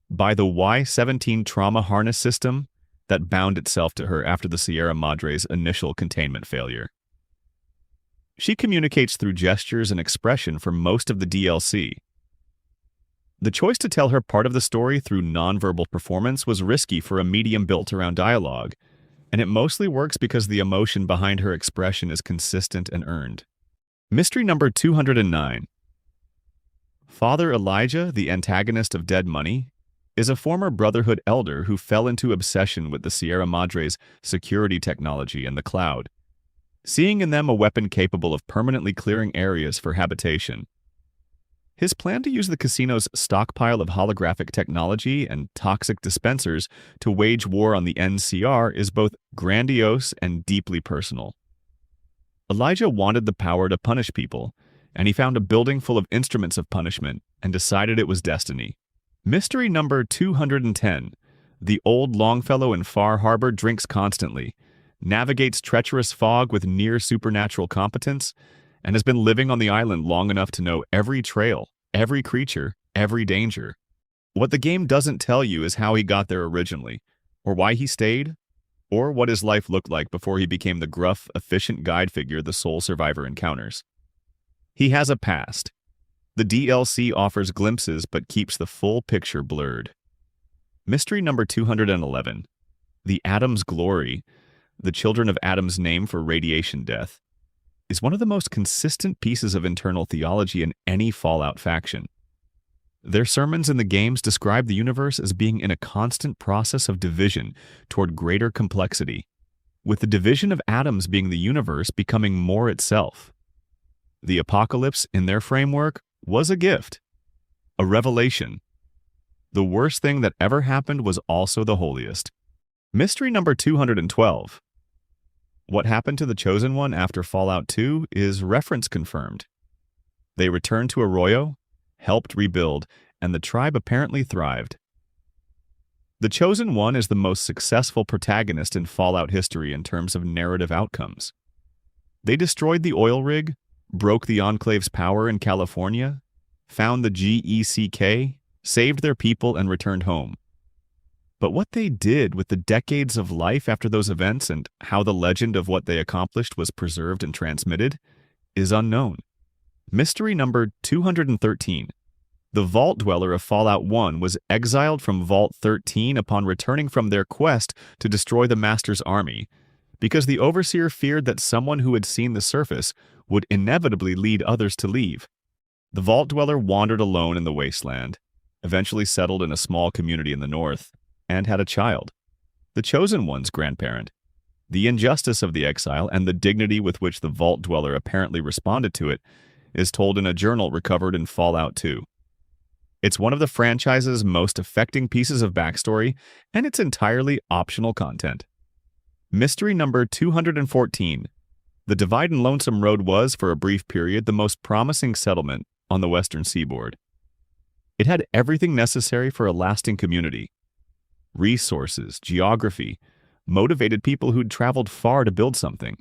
by the Y-17 trauma harness system that bound itself to her after the Sierra Madre's initial containment failure. She communicates through gestures and expression for most of the DLC. The choice to tell her part of the story through nonverbal performance was risky for a medium built around dialogue, and it mostly works because the emotion behind her expression is consistent and earned. Mystery number 209. Father Elijah, the antagonist of Dead Money, is a former Brotherhood elder who fell into obsession with the Sierra Madre's security technology and the cloud, seeing in them a weapon capable of permanently clearing areas for habitation. His plan to use the casino's stockpile of holographic technology and toxic dispensers to wage war on the NCR is both grandiose and deeply personal. Elijah wanted the power to punish people, and he found a building full of instruments of punishment and decided it was destiny. Mystery number 210. The old Longfellow in Far Harbor drinks constantly, navigates treacherous fog with near-supernatural competence, and has been living on the island long enough to know every trail, every creature, every danger. What the game doesn't tell you is how he got there originally, or why he stayed, or what his life looked like before he became the gruff, efficient guide figure the sole survivor encounters. He has a past. The DLC offers glimpses but keeps the full picture blurred. Mystery number 211. The Atom's Glory, the children of Adam's name for radiation death, is one of the most consistent pieces of internal theology in any Fallout faction. Their sermons in the games describe the universe as being in a constant process of division toward greater complexity, with the division of atoms being the universe becoming more itself. The apocalypse, in their framework, was a gift, a revelation. The worst thing that ever happened was also the holiest. Mystery number 212. What happened to the Chosen One after Fallout 2 is reference confirmed. They returned to Arroyo, helped rebuild, and the tribe apparently thrived. The Chosen One is the most successful protagonist in Fallout history in terms of narrative outcomes. They destroyed the oil rig, broke the Enclave's power in California, found the GECK, saved their people, and returned home. But what they did with the decades of life after those events and how the legend of what they accomplished was preserved and transmitted is unknown. Mystery number 213. The Vault Dweller of Fallout 1 was exiled from Vault 13 upon returning from their quest to destroy the Master's army, because the Overseer feared that someone who had seen the surface would inevitably lead others to leave. The Vault Dweller wandered alone in the wasteland, eventually settled in a small community in the north, and had a child, the Chosen One's grandparent. The injustice of the exile and the dignity with which the Vault Dweller apparently responded to it is told in a journal recovered in Fallout 2. It's one of the franchise's most affecting pieces of backstory, and it's entirely optional content. Mystery number 214. The Divide and Lonesome Road was, for a brief period, the most promising settlement on the western seaboard. It had everything necessary for a lasting community. Resources, geography, motivated people who'd traveled far to build something.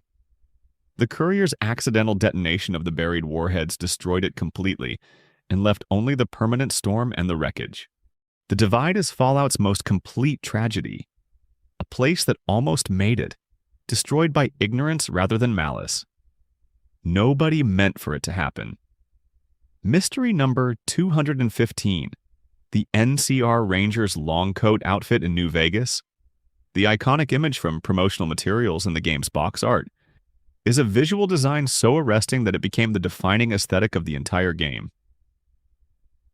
The courier's accidental detonation of the buried warheads destroyed it completely, and left only the permanent storm and the wreckage. The Divide is Fallout's most complete tragedy. A place that almost made it, destroyed by ignorance rather than malice. Nobody meant for it to happen. Mystery number 215. The NCR Ranger's long coat outfit in New Vegas, the iconic image from promotional materials in the game's box art, is a visual design so arresting that it became the defining aesthetic of the entire game.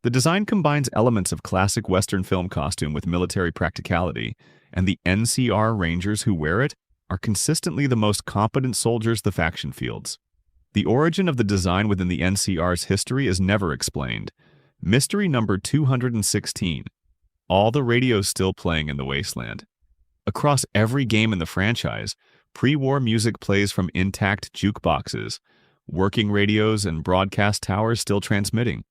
The design combines elements of classic Western film costume with military practicality, and the NCR Rangers who wear it are consistently the most competent soldiers the faction fields. The origin of the design within the NCR's history is never explained. Mystery number 216. All the radios still playing in the wasteland. Across every game in the franchise, pre-war music plays from intact jukeboxes, working radios and broadcast towers still transmitting.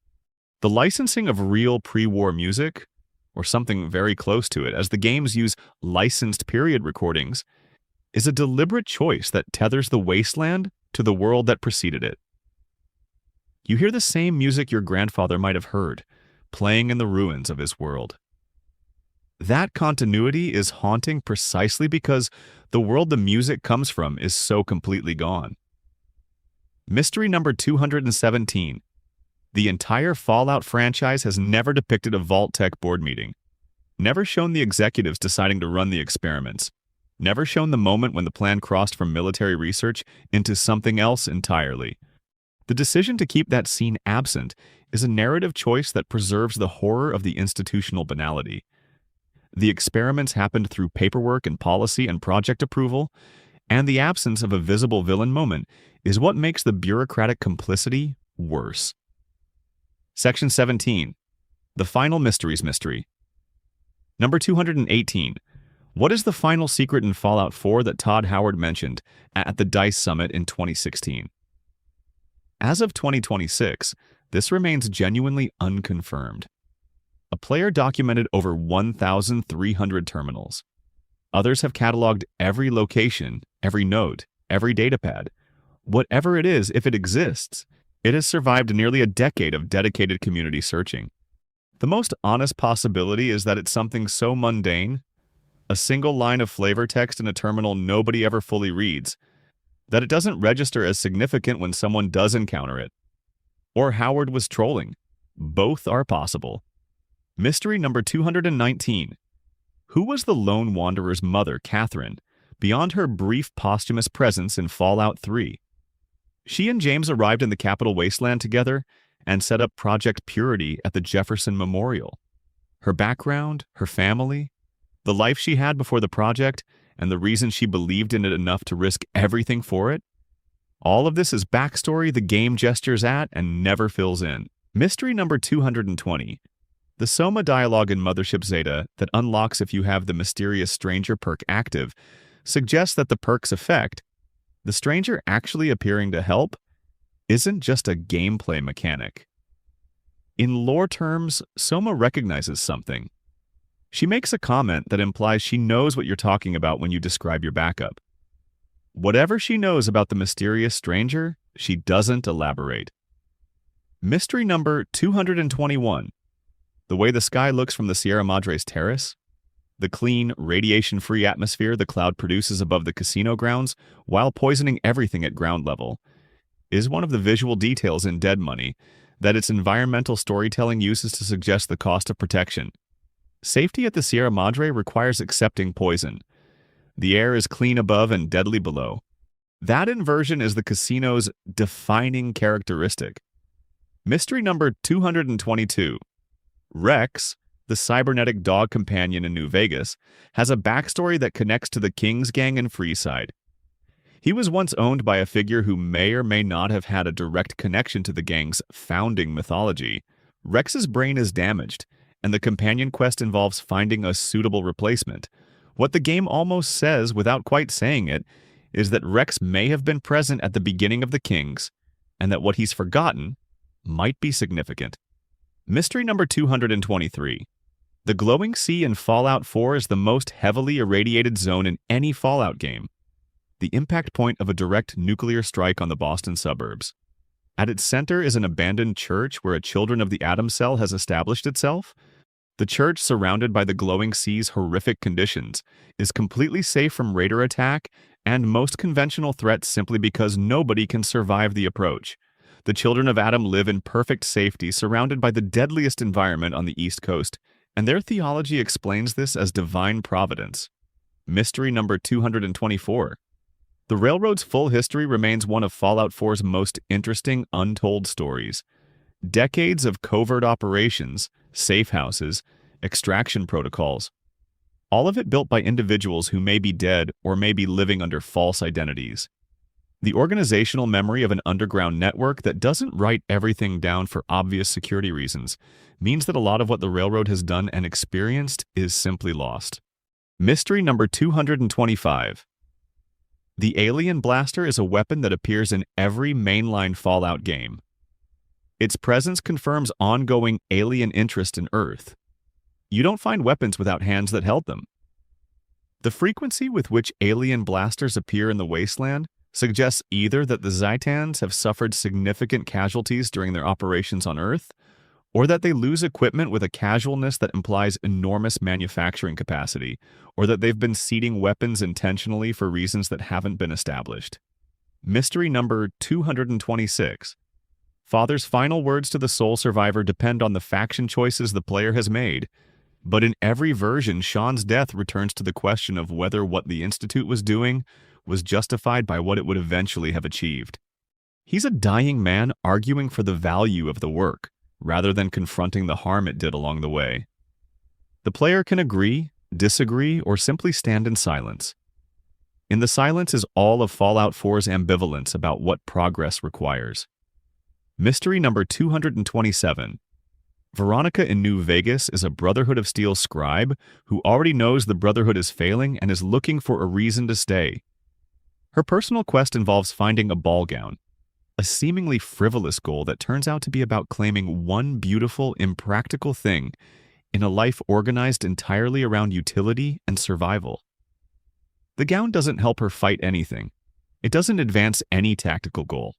The licensing of real pre-war music, or something very close to it, as the games use licensed period recordings, is a deliberate choice that tethers the wasteland to the world that preceded it. You hear the same music your grandfather might have heard, playing in the ruins of his world. That continuity is haunting precisely because the world the music comes from is so completely gone. Mystery number 217. The entire Fallout franchise has never depicted a Vault-Tec board meeting, never shown the executives deciding to run the experiments, never shown the moment when the plan crossed from military research into something else entirely. The decision to keep that scene absent is a narrative choice that preserves the horror of the institutional banality. The experiments happened through paperwork and policy and project approval, and the absence of a visible villain moment is what makes the bureaucratic complicity worse. Section 17. The Final Mysteries Mystery. Number 218. What is the final secret in Fallout 4 that Todd Howard mentioned at the DICE Summit in 2016? As of 2026, this remains genuinely unconfirmed. A player documented over 1,300 terminals. Others have cataloged every location, every node, every datapad. Whatever it is, if it exists, it has survived nearly a decade of dedicated community searching. The most honest possibility is that it's something so mundane, a single line of flavor text in a terminal nobody ever fully reads, that it doesn't register as significant when someone does encounter it. Or Howard was trolling. Both are possible. Mystery number 219. Who was the lone wanderer's mother, Catherine, beyond her brief posthumous presence in Fallout 3? She and James arrived in the Capital Wasteland together and set up Project Purity at the Jefferson Memorial. Her background, her family, the life she had before the project, and the reason she believed in it enough to risk everything for it? All of this is backstory the game gestures at and never fills in. Mystery number 220. The Soma dialogue in Mothership Zeta that unlocks if you have the Mysterious Stranger perk active suggests that the perk's effect, the stranger actually appearing to help, isn't just a gameplay mechanic. In lore terms, Soma recognizes something. She makes a comment that implies she knows what you're talking about when you describe your backup. Whatever she knows about the mysterious stranger, she doesn't elaborate. Mystery number 221. The way the sky looks from the Sierra Madre's terrace, the clean, radiation-free atmosphere the cloud produces above the casino grounds while poisoning everything at ground level, is one of the visual details in Dead Money that its environmental storytelling uses to suggest the cost of protection. Safety at the Sierra Madre requires accepting poison. The air is clean above and deadly below. That inversion is the casino's defining characteristic. Mystery number 222. Rex, the cybernetic dog companion in New Vegas, has a backstory that connects to the King's Gang in Freeside. He was once owned by a figure who may or may not have had a direct connection to the gang's founding mythology. Rex's brain is damaged, and the companion quest involves finding a suitable replacement. What the game almost says without quite saying it is that Rex may have been present at the beginning of the Kings, and that what he's forgotten might be significant. Mystery number 223. The glowing sea in Fallout 4 is the most heavily irradiated zone in any Fallout game, the impact point of a direct nuclear strike on the Boston suburbs. At its center is an abandoned church where a Children of the Atom cell has established itself. The church, surrounded by the glowing sea's horrific conditions, is completely safe from raider attack and most conventional threats simply because nobody can survive the approach. The Children of Atom live in perfect safety, surrounded by the deadliest environment on the East Coast, and their theology explains this as divine providence. Mystery number 224. The railroad's full history remains one of Fallout 4's most interesting untold stories. Decades of covert operations, safe houses, extraction protocols, all of it built by individuals who may be dead or may be living under false identities. The organizational memory of an underground network that doesn't write everything down for obvious security reasons means that a lot of what the railroad has done and experienced is simply lost. Mystery number 225. The Alien Blaster is a weapon that appears in every mainline Fallout game. Its presence confirms ongoing alien interest in Earth. You don't find weapons without hands that held them. The frequency with which alien blasters appear in the wasteland suggests either that the Zitans have suffered significant casualties during their operations on Earth, or that they lose equipment with a casualness that implies enormous manufacturing capacity, or that they've been seeding weapons intentionally for reasons that haven't been established. Mystery number 226. Father's final words to the sole survivor depend on the faction choices the player has made, but in every version, Sean's death returns to the question of whether what the Institute was doing was justified by what it would eventually have achieved. He's a dying man arguing for the value of the work, rather than confronting the harm it did along the way. The player can agree, disagree, or simply stand in silence. In the silence is all of Fallout 4's ambivalence about what progress requires. Mystery number 227. Veronica in New Vegas is a Brotherhood of Steel scribe who already knows the Brotherhood is failing and is looking for a reason to stay. Her personal quest involves finding a ball gown, a seemingly frivolous goal that turns out to be about claiming one beautiful, impractical thing in a life organized entirely around utility and survival. The gown doesn't help her fight anything. It doesn't advance any tactical goal.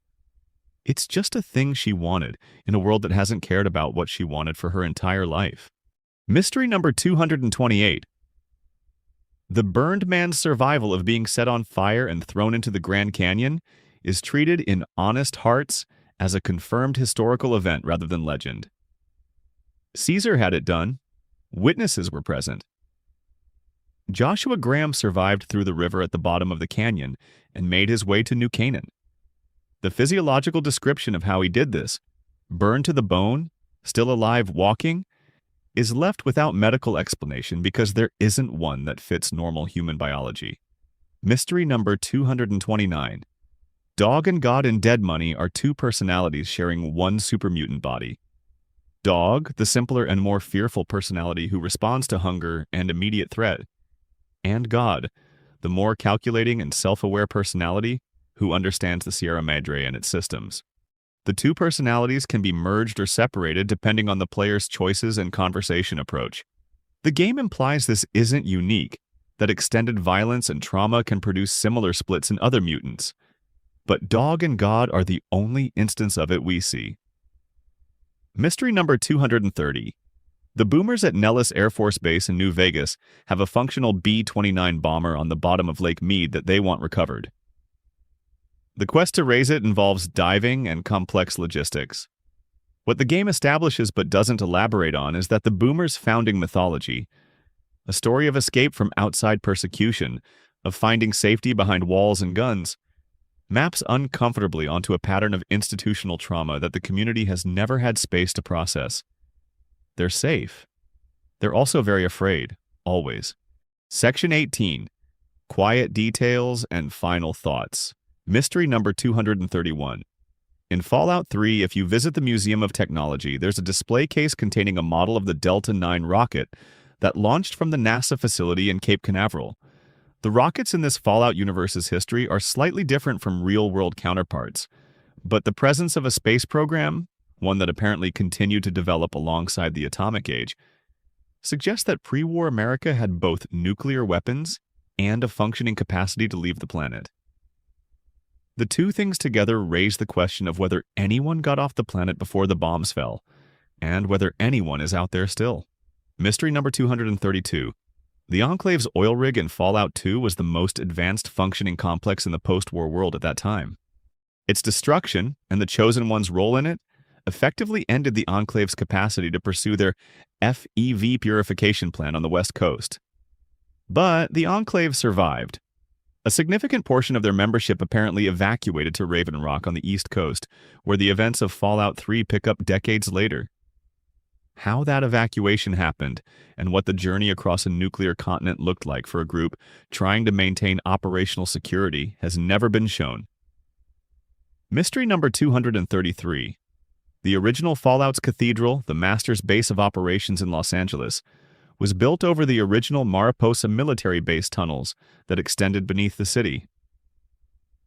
It's just a thing she wanted in a world that hasn't cared about what she wanted for her entire life. Mystery number 228. The burned man's survival of being set on fire and thrown into the Grand Canyon is treated in honest hearts as a confirmed historical event rather than legend. Caesar had it done. Witnesses were present. Joshua Graham survived through the river at the bottom of the canyon and made his way to New Canaan. The physiological description of how he did this, burned to the bone, still alive walking, is left without medical explanation because there isn't one that fits normal human biology. Mystery number 229. Dog and God in Dead Money are two personalities sharing one supermutant body. Dog, the simpler and more fearful personality who responds to hunger and immediate threat. And God, the more calculating and self-aware personality who understands the Sierra Madre and its systems. The two personalities can be merged or separated depending on the player's choices and conversation approach. The game implies this isn't unique, that extended violence and trauma can produce similar splits in other mutants. But Dog and God are the only instance of it we see. Mystery number 230. The boomers at Nellis Air Force Base in New Vegas have a functional B-29 bomber on the bottom of Lake Mead that they want recovered. The quest to raise it involves diving and complex logistics. What the game establishes but doesn't elaborate on is that the Boomer's founding mythology, a story of escape from outside persecution, of finding safety behind walls and guns, maps uncomfortably onto a pattern of institutional trauma that the community has never had space to process. They're safe. They're also very afraid, always. Section 18. Quiet Details and Final Thoughts. Mystery number 231. In Fallout 3, if you visit the Museum of Technology, there's a display case containing a model of the Delta IX rocket that launched from the NASA facility in Cape Canaveral. The rockets in this Fallout universe's history are slightly different from real-world counterparts, but the presence of a space program, one that apparently continued to develop alongside the atomic age, suggests that pre-war America had both nuclear weapons and a functioning capacity to leave the planet. The two things together raise the question of whether anyone got off the planet before the bombs fell, and whether anyone is out there still. Mystery number 232. The Enclave's oil rig in Fallout 2 was the most advanced functioning complex in the post-war world at that time. Its destruction, and the Chosen One's role in it, effectively ended the Enclave's capacity to pursue their FEV purification plan on the West Coast. But the Enclave survived. A significant portion of their membership apparently evacuated to Raven Rock on the East Coast, where the events of Fallout 3 pick up decades later. How that evacuation happened, and what the journey across a nuclear continent looked like for a group trying to maintain operational security, has never been shown. Mystery number 233. The original Fallout's cathedral, the Master's base of operations in Los Angeles, was built over the original Mariposa military base tunnels that extended beneath the city.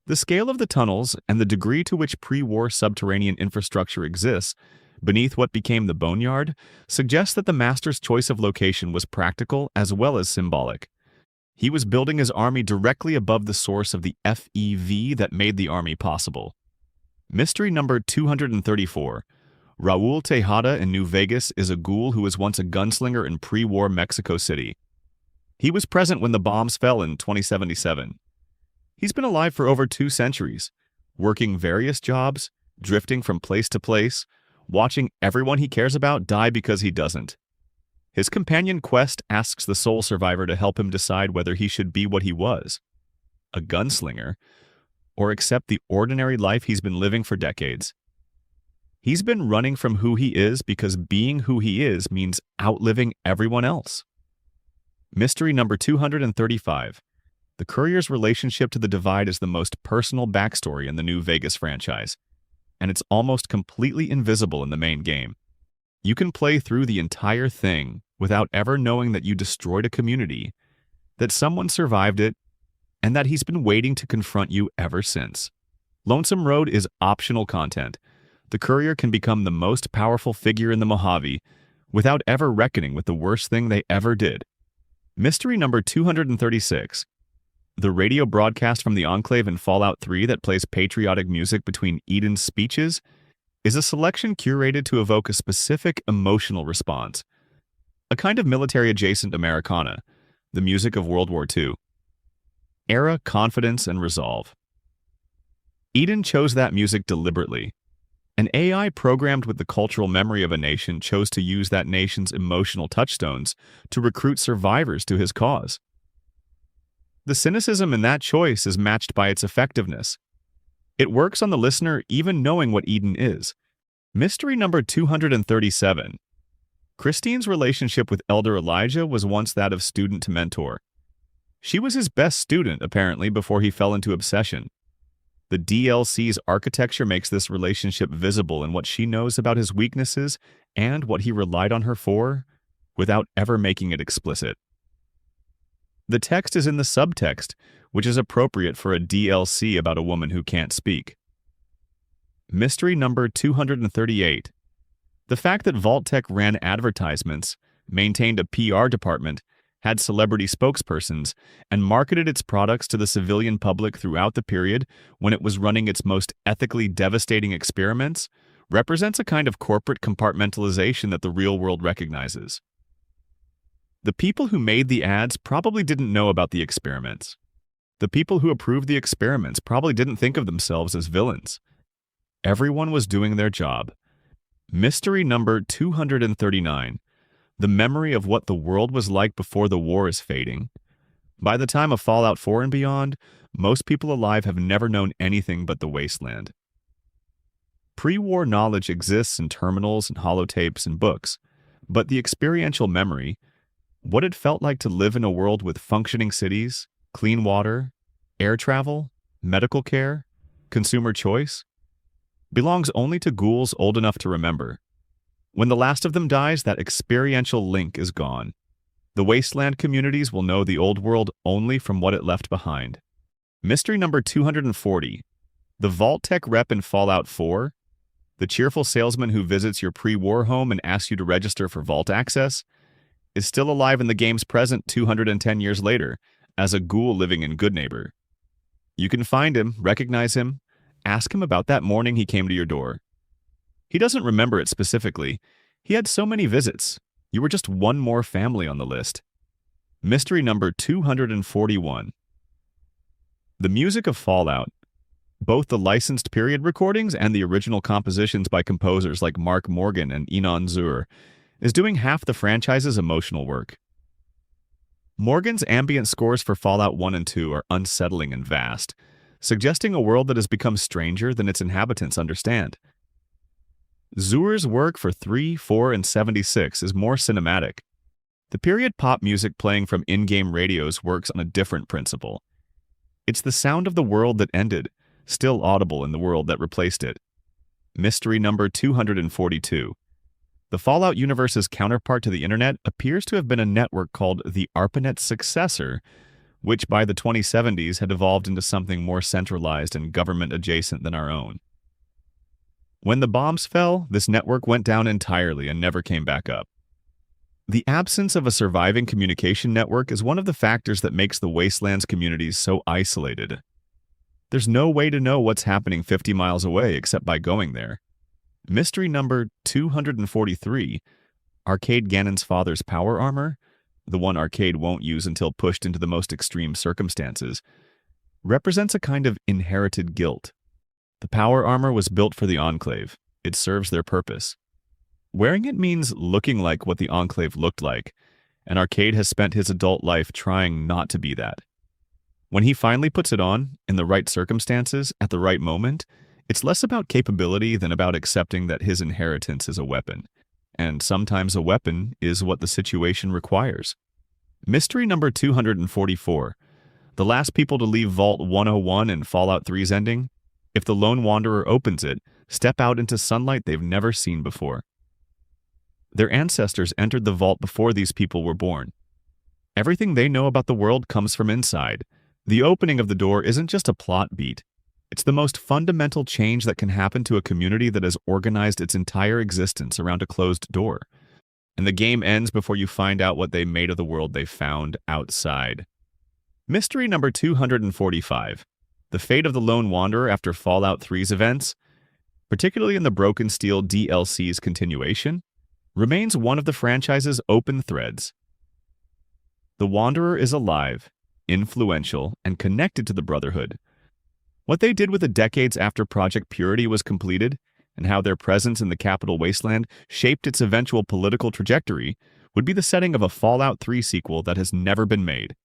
The scale of the tunnels and the degree to which pre-war subterranean infrastructure exists beneath what became the Boneyard suggests that the Master's choice of location was practical as well as symbolic. He was building his army directly above the source of the FEV that made the army possible. Mystery number 234. Raul Tejada in New Vegas is a ghoul who was once a gunslinger in pre-war Mexico City. He was present when the bombs fell in 2077. He's been alive for over 2 centuries, working various jobs, drifting from place to place, watching everyone he cares about die because he doesn't. His companion quest asks the sole survivor to help him decide whether he should be what he was, a gunslinger, or accept the ordinary life he's been living for decades. He's been running from who he is because being who he is means outliving everyone else. Mystery number 235. The Courier's relationship to the Divide is the most personal backstory in the New Vegas franchise, and it's almost completely invisible in the main game. You can play through the entire thing without ever knowing that you destroyed a community, that someone survived it, and that he's been waiting to confront you ever since. Lonesome Road is optional content. The Courier can become the most powerful figure in the Mojave without ever reckoning with the worst thing they ever did. Mystery number 236. The radio broadcast from the Enclave in Fallout 3 that plays patriotic music between Eden's speeches is a selection curated to evoke a specific emotional response, a kind of military-adjacent Americana, the music of World War II. Era, confidence, and resolve. Eden chose that music deliberately. An AI programmed with the cultural memory of a nation chose to use that nation's emotional touchstones to recruit survivors to his cause. The cynicism in that choice is matched by its effectiveness. It works on the listener even knowing what Eden is. Mystery number 237. Christine's relationship with Elder Elijah was once that of student to mentor. She was his best student, apparently, before he fell into obsession. The DLC's architecture makes this relationship visible in what she knows about his weaknesses and what he relied on her for, without ever making it explicit. The text is in the subtext, which is appropriate for a DLC about a woman who can't speak. Mystery number 238. The fact that Vault-Tec ran advertisements, maintained a PR department, had celebrity spokespersons, and marketed its products to the civilian public throughout the period when it was running its most ethically devastating experiments represents a kind of corporate compartmentalization that the real world recognizes. The people who made the ads probably didn't know about the experiments. The people who approved the experiments probably didn't think of themselves as villains. Everyone was doing their job. Mystery number 239. The memory of what the world was like before the war is fading. By the time of Fallout 4 and beyond, most people alive have never known anything but the wasteland. Pre-war knowledge exists in terminals and holotapes and books, but the experiential memory, what it felt like to live in a world with functioning cities, clean water, air travel, medical care, consumer choice, belongs only to ghouls old enough to remember. When the last of them dies, that experiential link is gone. The wasteland communities will know the old world only from what it left behind. Mystery number 240. The Vault-Tec rep in Fallout 4, the cheerful salesman who visits your pre-war home and asks you to register for Vault access, is still alive in the game's present 210 years later as a ghoul living in Goodneighbor. You can find him, recognize him, ask him about that morning he came to your door. He doesn't remember it specifically. He had so many visits. You were just one more family on the list. Mystery number 241. The music of Fallout, both the licensed period recordings and the original compositions by composers like Mark Morgan and Enon Zur, is doing half the franchise's emotional work. Morgan's ambient scores for Fallout 1 and 2 are unsettling and vast, suggesting a world that has become stranger than its inhabitants understand. Zur's work for 3, 4, and 76 is more cinematic. The period pop music playing from in-game radios works on a different principle. It's the sound of the world that ended, still audible in the world that replaced it. Mystery number 242. The Fallout universe's counterpart to the Internet appears to have been a network called the ARPANET's successor, which by the 2070s had evolved into something more centralized and government-adjacent than our own. When the bombs fell, this network went down entirely and never came back up. The absence of a surviving communication network is one of the factors that makes the Wastelands communities so isolated. There's no way to know what's happening 50 miles away except by going there. Mystery number 243, Arcade Ganon's father's power armor, the one Arcade won't use until pushed into the most extreme circumstances, represents a kind of inherited guilt. The power armor was built for the Enclave. It serves their purpose. Wearing it means looking like what the Enclave looked like, and Arcade has spent his adult life trying not to be that. When he finally puts it on, in the right circumstances, at the right moment, it's less about capability than about accepting that his inheritance is a weapon. And sometimes a weapon is what the situation requires. Mystery number 244. The last people to leave Vault 101 in Fallout 3's ending. If the Lone Wanderer opens it, step out into sunlight they've never seen before. Their ancestors entered the vault before these people were born. Everything they know about the world comes from inside. The opening of the door isn't just a plot beat. It's the most fundamental change that can happen to a community that has organized its entire existence around a closed door. And the game ends before you find out what they made of the world they found outside. Mystery number 245. The fate of the Lone Wanderer after Fallout 3's events, particularly in the Broken Steel DLC's continuation, remains one of the franchise's open threads. The Wanderer is alive, influential, and connected to the Brotherhood. What they did with the decades after Project Purity was completed, and how their presence in the capital wasteland shaped its eventual political trajectory, would be the setting of a Fallout 3 sequel that has never been made.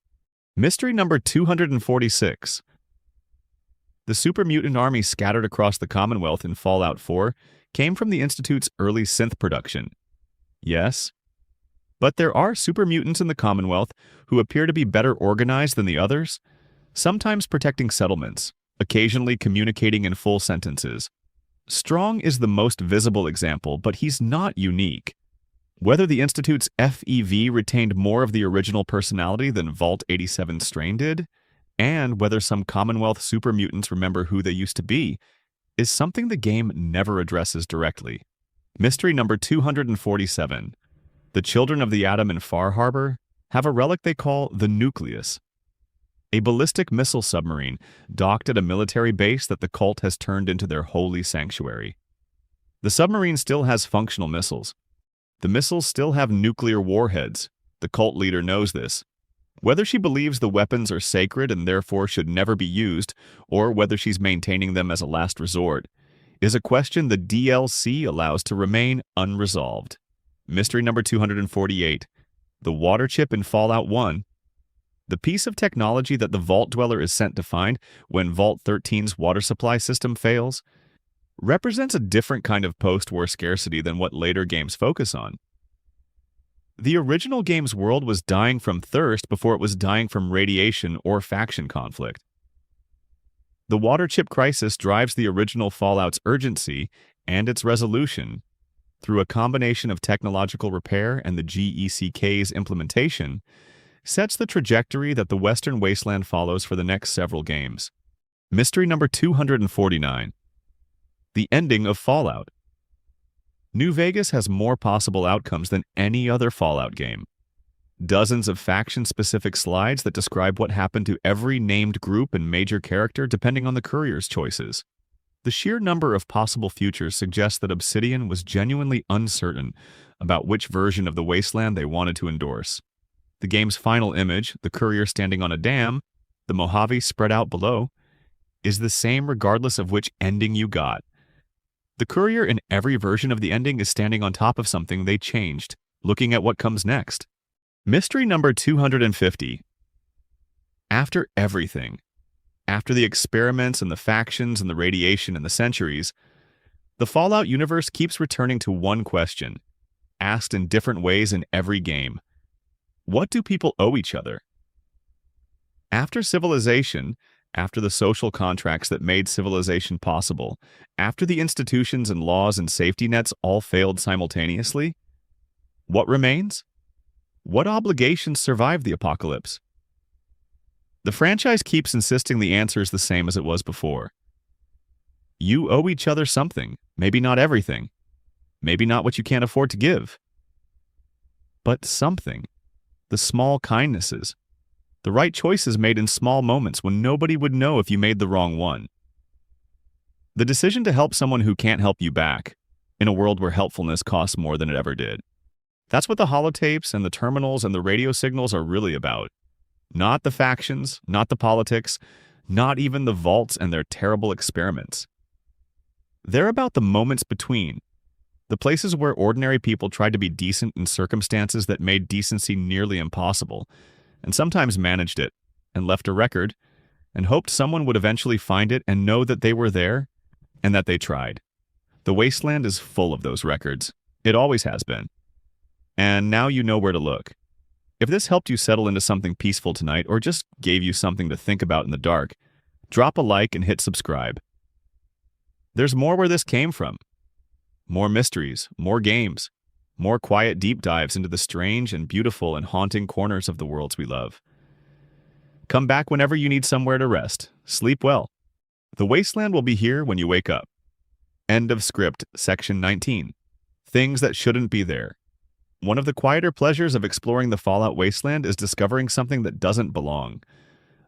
Mystery number 246. The super mutant army scattered across the Commonwealth in Fallout 4 came from the Institute's early synth production. Yes, but there are super mutants in the Commonwealth who appear to be better organized than the others, sometimes protecting settlements, occasionally communicating in full sentences. Strong is the most visible example, but he's not unique. Whether the Institute's FEV retained more of the original personality than Vault 87 Strain did, and whether some Commonwealth super mutants remember who they used to be, is something the game never addresses directly. Mystery number 247. The Children of the Atom in Far Harbor have a relic they call the Nucleus, a ballistic missile submarine docked at a military base that the cult has turned into their holy sanctuary. The submarine still has functional missiles. The missiles still have nuclear warheads. The cult leader knows this. Whether she believes the weapons are sacred and therefore should never be used, or whether she's maintaining them as a last resort, is a question the DLC allows to remain unresolved. Mystery number 248. The water chip in Fallout 1. The piece of technology that the Vault Dweller is sent to find when Vault 13's water supply system fails represents a different kind of post-war scarcity than what later games focus on. The original game's world was dying from thirst before it was dying from radiation or faction conflict. The water chip crisis drives the original Fallout's urgency and its resolution through a combination of technological repair and the GECK's implementation, sets the trajectory that the Western Wasteland follows for the next several games. Mystery number 249. The ending of Fallout. New Vegas has more possible outcomes than any other Fallout game. Dozens of faction-specific slides that describe what happened to every named group and major character depending on the courier's choices. The sheer number of possible futures suggests that Obsidian was genuinely uncertain about which version of the Wasteland they wanted to endorse. The game's final image, the courier standing on a dam, the Mojave spread out below, is the same regardless of which ending you got. The courier in every version of the ending is standing on top of something they changed, looking at what comes next. Mystery number 250. After everything, after the experiments and the factions and the radiation and the centuries, the Fallout universe keeps returning to one question, asked in different ways in every game. What do people owe each other? After civilization, after the social contracts that made civilization possible, after the institutions and laws and safety nets all failed simultaneously, what remains? What obligations survive the apocalypse? The franchise keeps insisting the answer is the same as it was before. You owe each other something, maybe not everything, maybe not what you can't afford to give, but something. The small kindnesses, the right choices made in small moments when nobody would know if you made the wrong one. The decision to help someone who can't help you back, in a world where helpfulness costs more than it ever did. That's what the holotapes and the terminals and the radio signals are really about. Not the factions, not the politics, not even the vaults and their terrible experiments. They're about the moments between, the places where ordinary people tried to be decent in circumstances that made decency nearly impossible, and sometimes managed it, and left a record, and hoped someone would eventually find it and know that they were there, and that they tried. The Wasteland is full of those records. It always has been. And now you know where to look. If this helped you settle into something peaceful tonight, or just gave you something to think about in the dark, drop a like and hit subscribe. There's more where this came from. More mysteries, more games, more quiet deep dives into the strange and beautiful and haunting corners of the worlds we love. Come back whenever you need somewhere to rest. Sleep well. The Wasteland will be here when you wake up. End of script, section 19. Things that shouldn't be there. One of the quieter pleasures of exploring the Fallout Wasteland is discovering something that doesn't belong.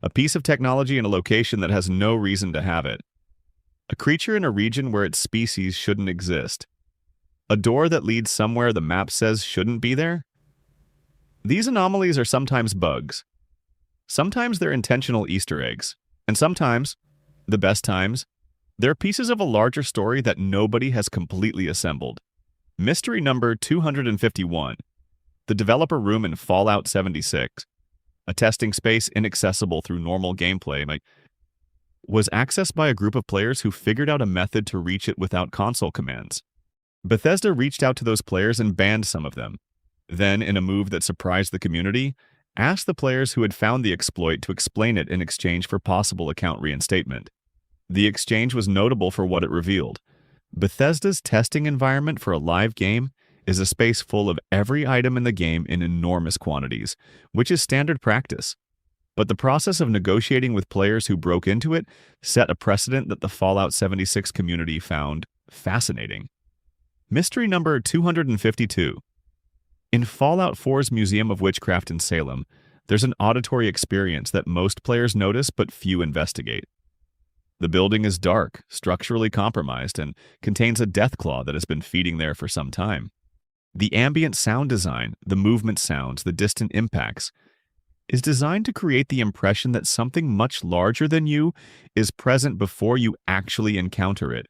A piece of technology in a location that has no reason to have it. A creature in a region where its species shouldn't exist. A door that leads somewhere the map says shouldn't be there. These anomalies are sometimes bugs. Sometimes they're intentional Easter eggs. And sometimes, the best times, they're pieces of a larger story that nobody has completely assembled. Mystery number 251. The developer room in Fallout 76. A testing space inaccessible through normal gameplay, was accessed by a group of players who figured out a method to reach it without console commands. Bethesda reached out to those players and banned some of them. Then, in a move that surprised the community, asked the players who had found the exploit to explain it in exchange for possible account reinstatement. The exchange was notable for what it revealed. Bethesda's testing environment for a live game is a space full of every item in the game in enormous quantities, which is standard practice. But the process of negotiating with players who broke into it set a precedent that the Fallout 76 community found fascinating. Mystery number 252. In Fallout 4's Museum of Witchcraft in Salem, there's an auditory experience that most players notice but few investigate. The building is dark, structurally compromised, and contains a deathclaw that has been feeding there for some time. The ambient sound design, the movement sounds, the distant impacts, is designed to create the impression that something much larger than you is present before you actually encounter it.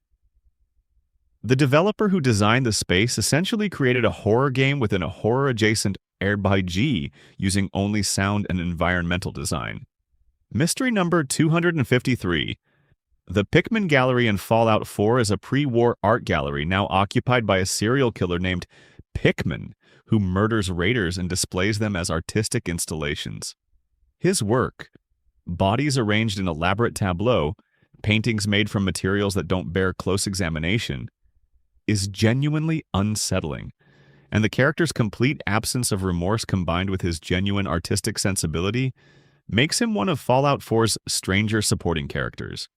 The developer who designed the space essentially created a horror game within a horror-adjacent RPG using only sound and environmental design. Mystery number 253. The Pikmin Gallery in Fallout 4 is a pre-war art gallery now occupied by a serial killer named Pikmin, who murders raiders and displays them as artistic installations. His work, bodies arranged in elaborate tableaux, paintings made from materials that don't bear close examination, is genuinely unsettling, and the character's complete absence of remorse combined with his genuine artistic sensibility makes him one of Fallout 4's stranger supporting characters.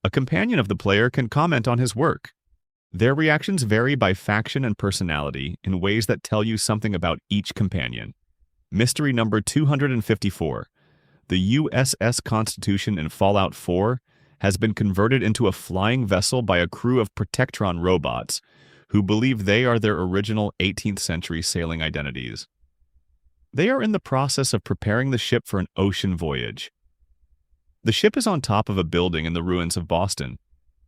A companion of the player can comment on his work. Their reactions vary by faction and personality in ways that tell you something about each companion. Mystery number 254. The USS Constitution in Fallout 4 has been converted into a flying vessel by a crew of Protectron robots who believe they are their original 18th century sailing identities. They are in the process of preparing the ship for an ocean voyage. The ship is on top of a building in the ruins of Boston.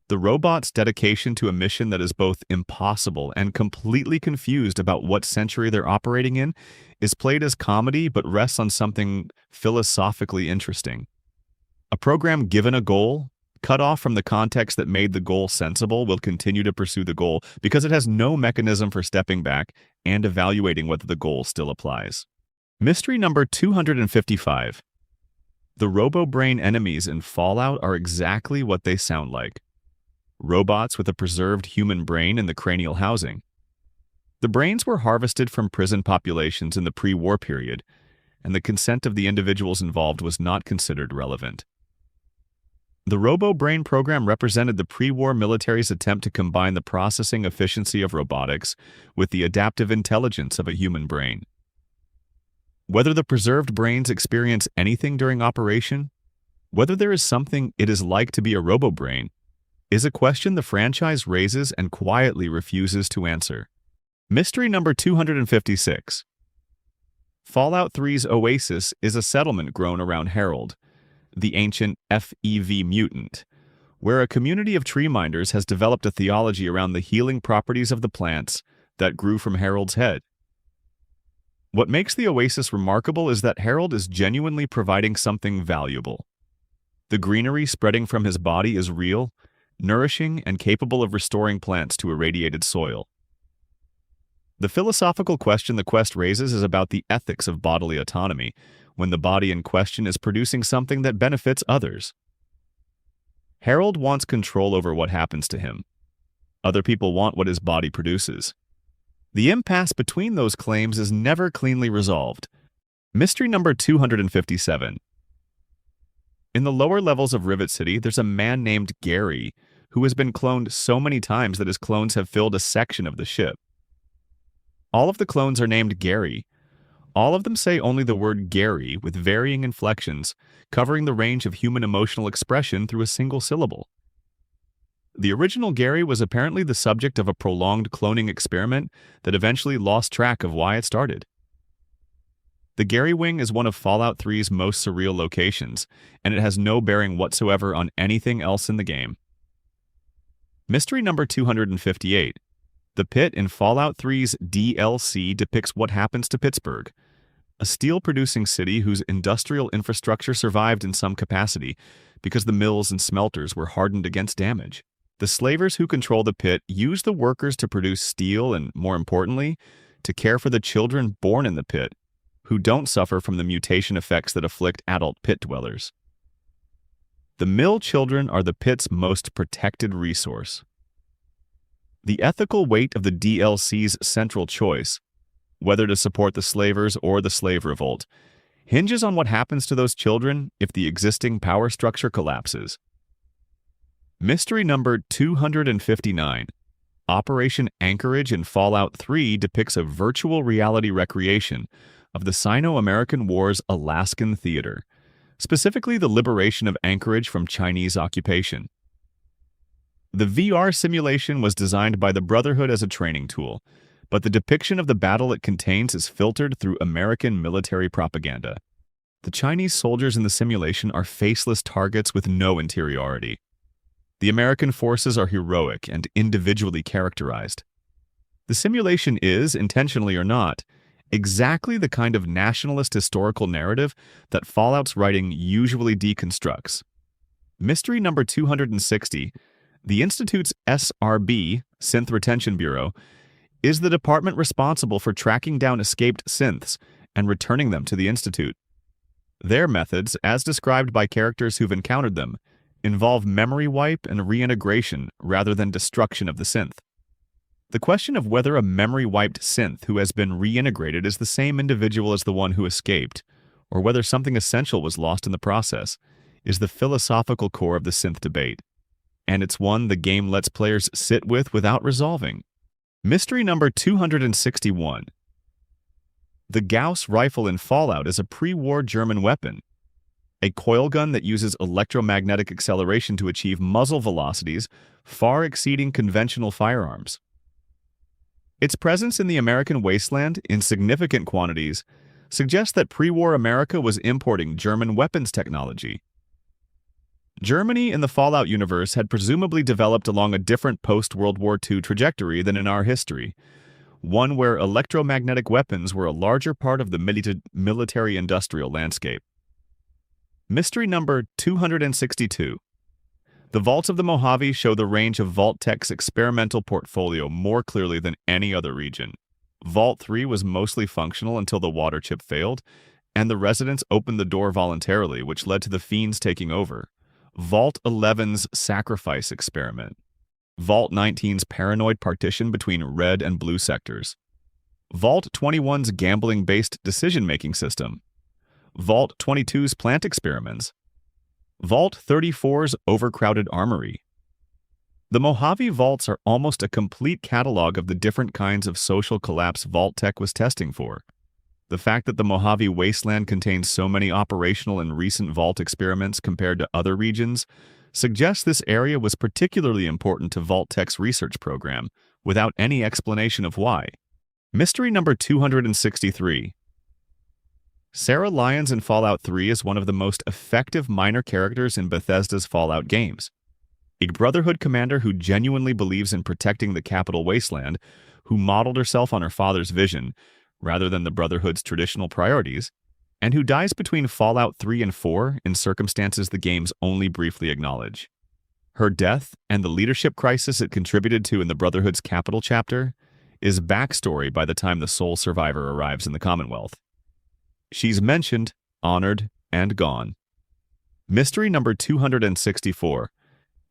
The robot's dedication to a mission that is both impossible and completely confused about what century they're operating in is played as comedy but rests on something philosophically interesting. A program given a goal, cut off from the context that made the goal sensible, will continue to pursue the goal because it has no mechanism for stepping back and evaluating whether the goal still applies. Mystery number 255. The Robo-Brain enemies in Fallout are exactly what they sound like. Robots with a preserved human brain in the cranial housing. The brains were harvested from prison populations in the pre-war period, and the consent of the individuals involved was not considered relevant. The Robo-Brain program represented the pre-war military's attempt to combine the processing efficiency of robotics with the adaptive intelligence of a human brain. Whether the preserved brains experience anything during operation, whether there is something it is like to be a robo-brain, is a question the franchise raises and quietly refuses to answer. Mystery number 256. Fallout 3's Oasis is a settlement grown around Harold, the ancient FEV mutant, where a community of tree minders has developed a theology around the healing properties of the plants that grew from Harold's head. What makes the Oasis remarkable is that Harold is genuinely providing something valuable. The greenery spreading from his body is real, nourishing, and capable of restoring plants to irradiated soil. The philosophical question the quest raises is about the ethics of bodily autonomy when the body in question is producing something that benefits others. Harold wants control over what happens to him. Other people want what his body produces. The impasse between those claims is never cleanly resolved. Mystery number 257. In the lower levels of Rivet City, there's a man named Gary who has been cloned so many times that his clones have filled a section of the ship. All of the clones are named Gary. All of them say only the word Gary with varying inflections, covering the range of human emotional expression through a single syllable. The original Gary was apparently the subject of a prolonged cloning experiment that eventually lost track of why it started. The Gary Wing is one of Fallout 3's most surreal locations, and it has no bearing whatsoever on anything else in the game. Mystery number 258. The Pit in Fallout 3's DLC depicts what happens to Pittsburgh, a steel-producing city whose industrial infrastructure survived in some capacity because the mills and smelters were hardened against damage. The slavers who control the pit use the workers to produce steel and, more importantly, to care for the children born in the pit, who don't suffer from the mutation effects that afflict adult pit dwellers. The mill children are the pit's most protected resource. The ethical weight of the DLC's central choice, whether to support the slavers or the slave revolt, hinges on what happens to those children if the existing power structure collapses. Mystery number 259. Operation Anchorage in Fallout 3 depicts a virtual reality recreation of the Sino-American War's Alaskan theater, specifically the liberation of Anchorage from Chinese occupation. The VR simulation was designed by the Brotherhood as a training tool, but the depiction of the battle it contains is filtered through American military propaganda. The Chinese soldiers in the simulation are faceless targets with no interiority. The American forces are heroic and individually characterized. The simulation is, intentionally or not, exactly the kind of nationalist historical narrative that Fallout's writing usually deconstructs. Mystery number 260, the Institute's SRB, Synth Retention Bureau, is the department responsible for tracking down escaped synths and returning them to the Institute. Their methods, as described by characters who've encountered them, involve memory wipe and reintegration rather than destruction of the synth. The question of whether a memory-wiped synth who has been reintegrated is the same individual as the one who escaped, or whether something essential was lost in the process, is the philosophical core of the synth debate, and it's one the game lets players sit with without resolving. Mystery number 261. The Gauss rifle in Fallout is a pre-war German weapon, a coil gun that uses electromagnetic acceleration to achieve muzzle velocities far exceeding conventional firearms. Its presence in the American wasteland in significant quantities suggests that pre-war America was importing German weapons technology. Germany in the Fallout universe had presumably developed along a different post-World War II trajectory than in our history, one where electromagnetic weapons were a larger part of the military-industrial landscape. Mystery number 262. The vaults of the Mojave show the range of Vault-Tec's experimental portfolio more clearly than any other region. Vault 3 was mostly functional until the water chip failed, and the residents opened the door voluntarily, which led to the fiends taking over. Vault 11's sacrifice experiment. Vault 19's paranoid partition between red and blue sectors. Vault 21's gambling-based decision-making system. Vault 22's plant experiments. Vault 34's overcrowded armory. The Mojave vaults are almost a complete catalog of the different kinds of social collapse Vault-Tec was testing for. The fact that the Mojave wasteland contains so many operational and recent vault experiments compared to other regions suggests this area was particularly important to Vault-Tec's research program, without any explanation of why. Mystery number 263. Sarah Lyons in Fallout 3 is one of the most effective minor characters in Bethesda's Fallout games. A Brotherhood commander who genuinely believes in protecting the capital wasteland, who modeled herself on her father's vision, rather than the Brotherhood's traditional priorities, and who dies between Fallout 3 and 4 in circumstances the games only briefly acknowledge. Her death, and the leadership crisis it contributed to in the Brotherhood's capital chapter, is backstory by the time the sole survivor arrives in the Commonwealth. She's mentioned, honored, and gone. Mystery number 264.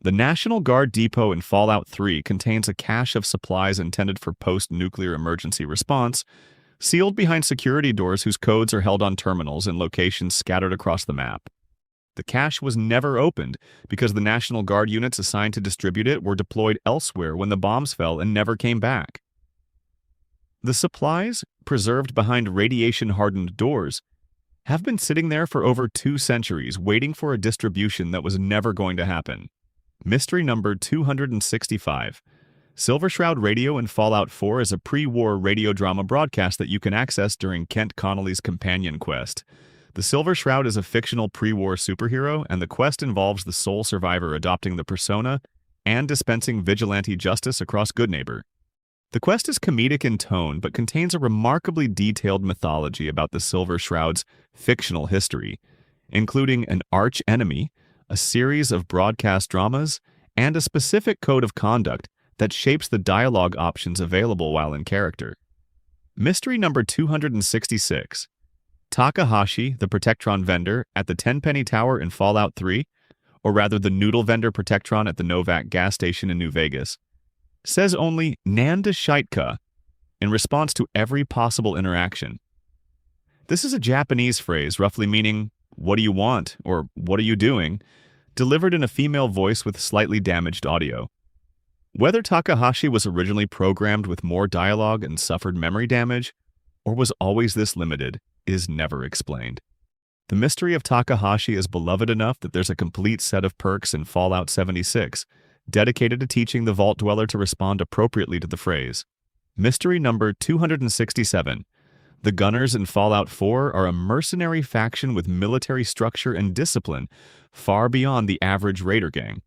The National Guard Depot in Fallout 3 contains a cache of supplies intended for post-nuclear emergency response, sealed behind security doors whose codes are held on terminals in locations scattered across the map. The cache was never opened because the National Guard units assigned to distribute it were deployed elsewhere when the bombs fell and never came back. The supplies, preserved behind radiation-hardened doors, have been sitting there for over 2 centuries waiting for a distribution that was never going to happen. Mystery number 265. Silver Shroud Radio in Fallout 4 is a pre-war radio drama broadcast that you can access during Kent Connolly's companion quest. The Silver Shroud is a fictional pre-war superhero, and the quest involves the sole survivor adopting the persona and dispensing vigilante justice across Goodneighbor. The quest is comedic in tone, but contains a remarkably detailed mythology about the Silver Shroud's fictional history, including an arch-enemy, a series of broadcast dramas, and a specific code of conduct that shapes the dialogue options available while in character. Mystery number 266. Takahashi, the Protectron vendor at the Tenpenny Tower in Fallout 3, or rather the noodle vendor Protectron at the Novak gas station in New Vegas, says only Nanda Shaitka in response to every possible interaction. This is a Japanese phrase roughly meaning, "What do you want?" or "What are you doing?" delivered in a female voice with slightly damaged audio. Whether Takahashi was originally programmed with more dialogue and suffered memory damage, or was always this limited, is never explained. The mystery of Takahashi is beloved enough that there's a complete set of perks in Fallout 76, dedicated to teaching the Vault Dweller to respond appropriately to the phrase. Mystery number 267. The Gunners in Fallout 4 are a mercenary faction with military structure and discipline far beyond the average raider gang.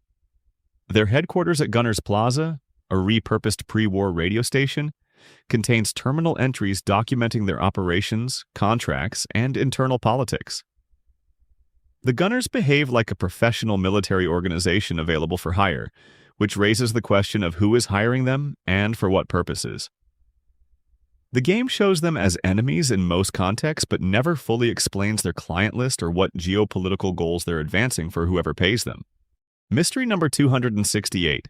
Their headquarters at Gunners Plaza, a repurposed pre-war radio station, contains terminal entries documenting their operations, contracts, and internal politics. The Gunners behave like a professional military organization available for hire, which raises the question of who is hiring them and for what purposes. The game shows them as enemies in most contexts, but never fully explains their client list or what geopolitical goals they're advancing for whoever pays them. Mystery number 268.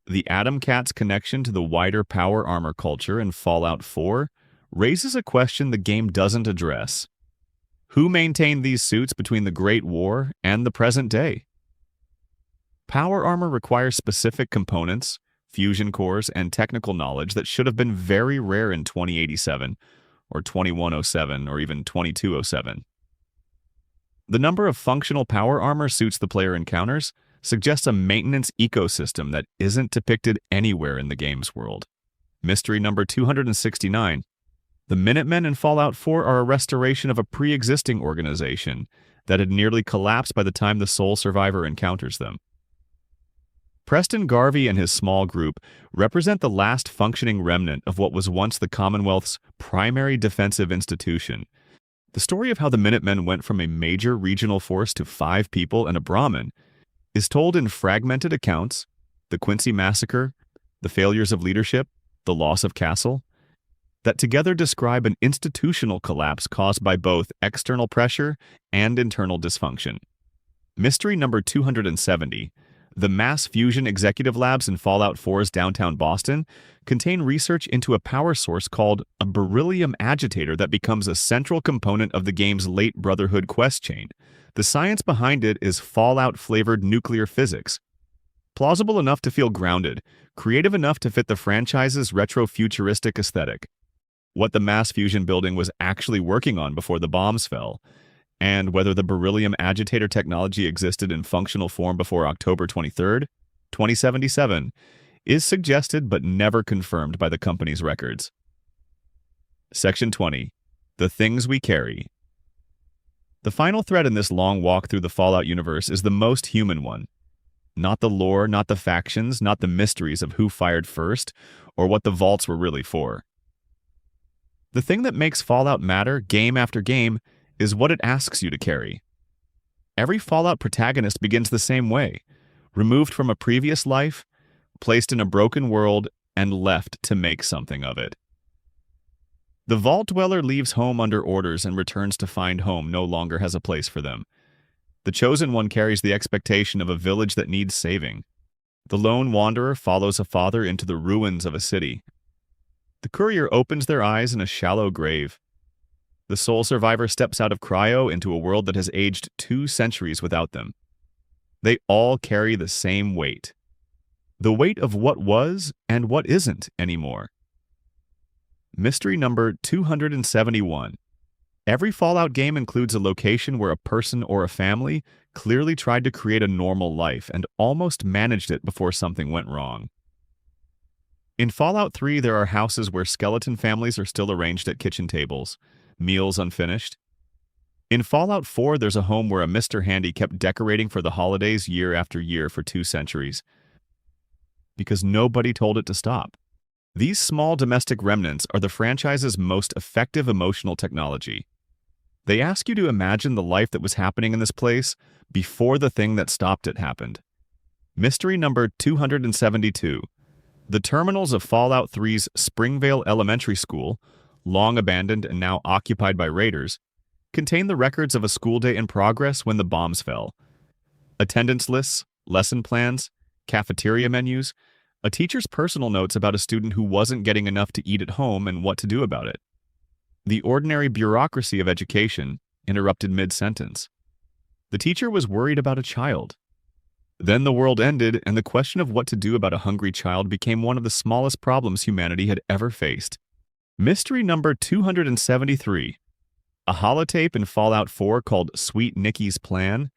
The Atom Cat's connection to the wider power armor culture in Fallout 4 raises a question the game doesn't address. Who maintained these suits between the Great War and the present day? Power armor requires specific components, fusion cores, and technical knowledge that should have been very rare in 2087, or 2107, or even 2207. The number of functional power armor suits the player encounters suggests a maintenance ecosystem that isn't depicted anywhere in the game's world. Mystery number 269. The Minutemen in Fallout 4 are a restoration of a pre-existing organization that had nearly collapsed by the time the sole survivor encounters them. Preston Garvey and his small group represent the last functioning remnant of what was once the Commonwealth's primary defensive institution. The story of how the Minutemen went from a major regional force to 5 people and a Brahmin is told in fragmented accounts: the Quincy Massacre, the failures of leadership, the loss of Castle, that together describe an institutional collapse caused by both external pressure and internal dysfunction. Mystery number 270. The Mass Fusion Executive Labs in Fallout 4's downtown Boston contain research into a power source called a beryllium agitator that becomes a central component of the game's late Brotherhood quest chain. The science behind it is Fallout-flavored nuclear physics. Plausible enough to feel grounded, creative enough to fit the franchise's retro-futuristic aesthetic. What the Mass Fusion building was actually working on before the bombs fell, and whether the beryllium agitator technology existed in functional form before October 23, 2077, is suggested but never confirmed by the company's records. Section 20. The Things We Carry. The final thread in this long walk through the Fallout universe is the most human one. Not the lore, not the factions, not the mysteries of who fired first, or what the vaults were really for. The thing that makes Fallout matter, game after game, is what it asks you to carry. Every Fallout protagonist begins the same way, removed from a previous life, placed in a broken world, and left to make something of it. The Vault Dweller leaves home under orders and returns to find home no longer has a place for them. The Chosen One carries the expectation of a village that needs saving. The Lone Wanderer follows a father into the ruins of a city. The Courier opens their eyes in a shallow grave. The sole survivor steps out of cryo into a world that has aged 2 centuries without them. They all carry the same weight. The weight of what was and what isn't anymore. Mystery number 271. Every Fallout game includes a location where a person or a family clearly tried to create a normal life and almost managed it before something went wrong. In Fallout 3, there are houses where skeleton families are still arranged at kitchen tables, meals unfinished. In Fallout 4, there's a home where a Mr. Handy kept decorating for the holidays year after year for 2 centuries, because nobody told it to stop. These small domestic remnants are the franchise's most effective emotional technology. They ask you to imagine the life that was happening in this place before the thing that stopped it happened. Mystery number 272. The terminals of Fallout 3's Springvale Elementary School, long abandoned and now occupied by raiders, contain the records of a school day in progress when the bombs fell. Attendance lists, lesson plans, cafeteria menus, a teacher's personal notes about a student who wasn't getting enough to eat at home and what to do about it. The ordinary bureaucracy of education interrupted mid-sentence. The teacher was worried about a child. Then the world ended, and the question of what to do about a hungry child became one of the smallest problems humanity had ever faced. Mystery number 273. A holotape in Fallout 4 called Sweet Nikki's Plan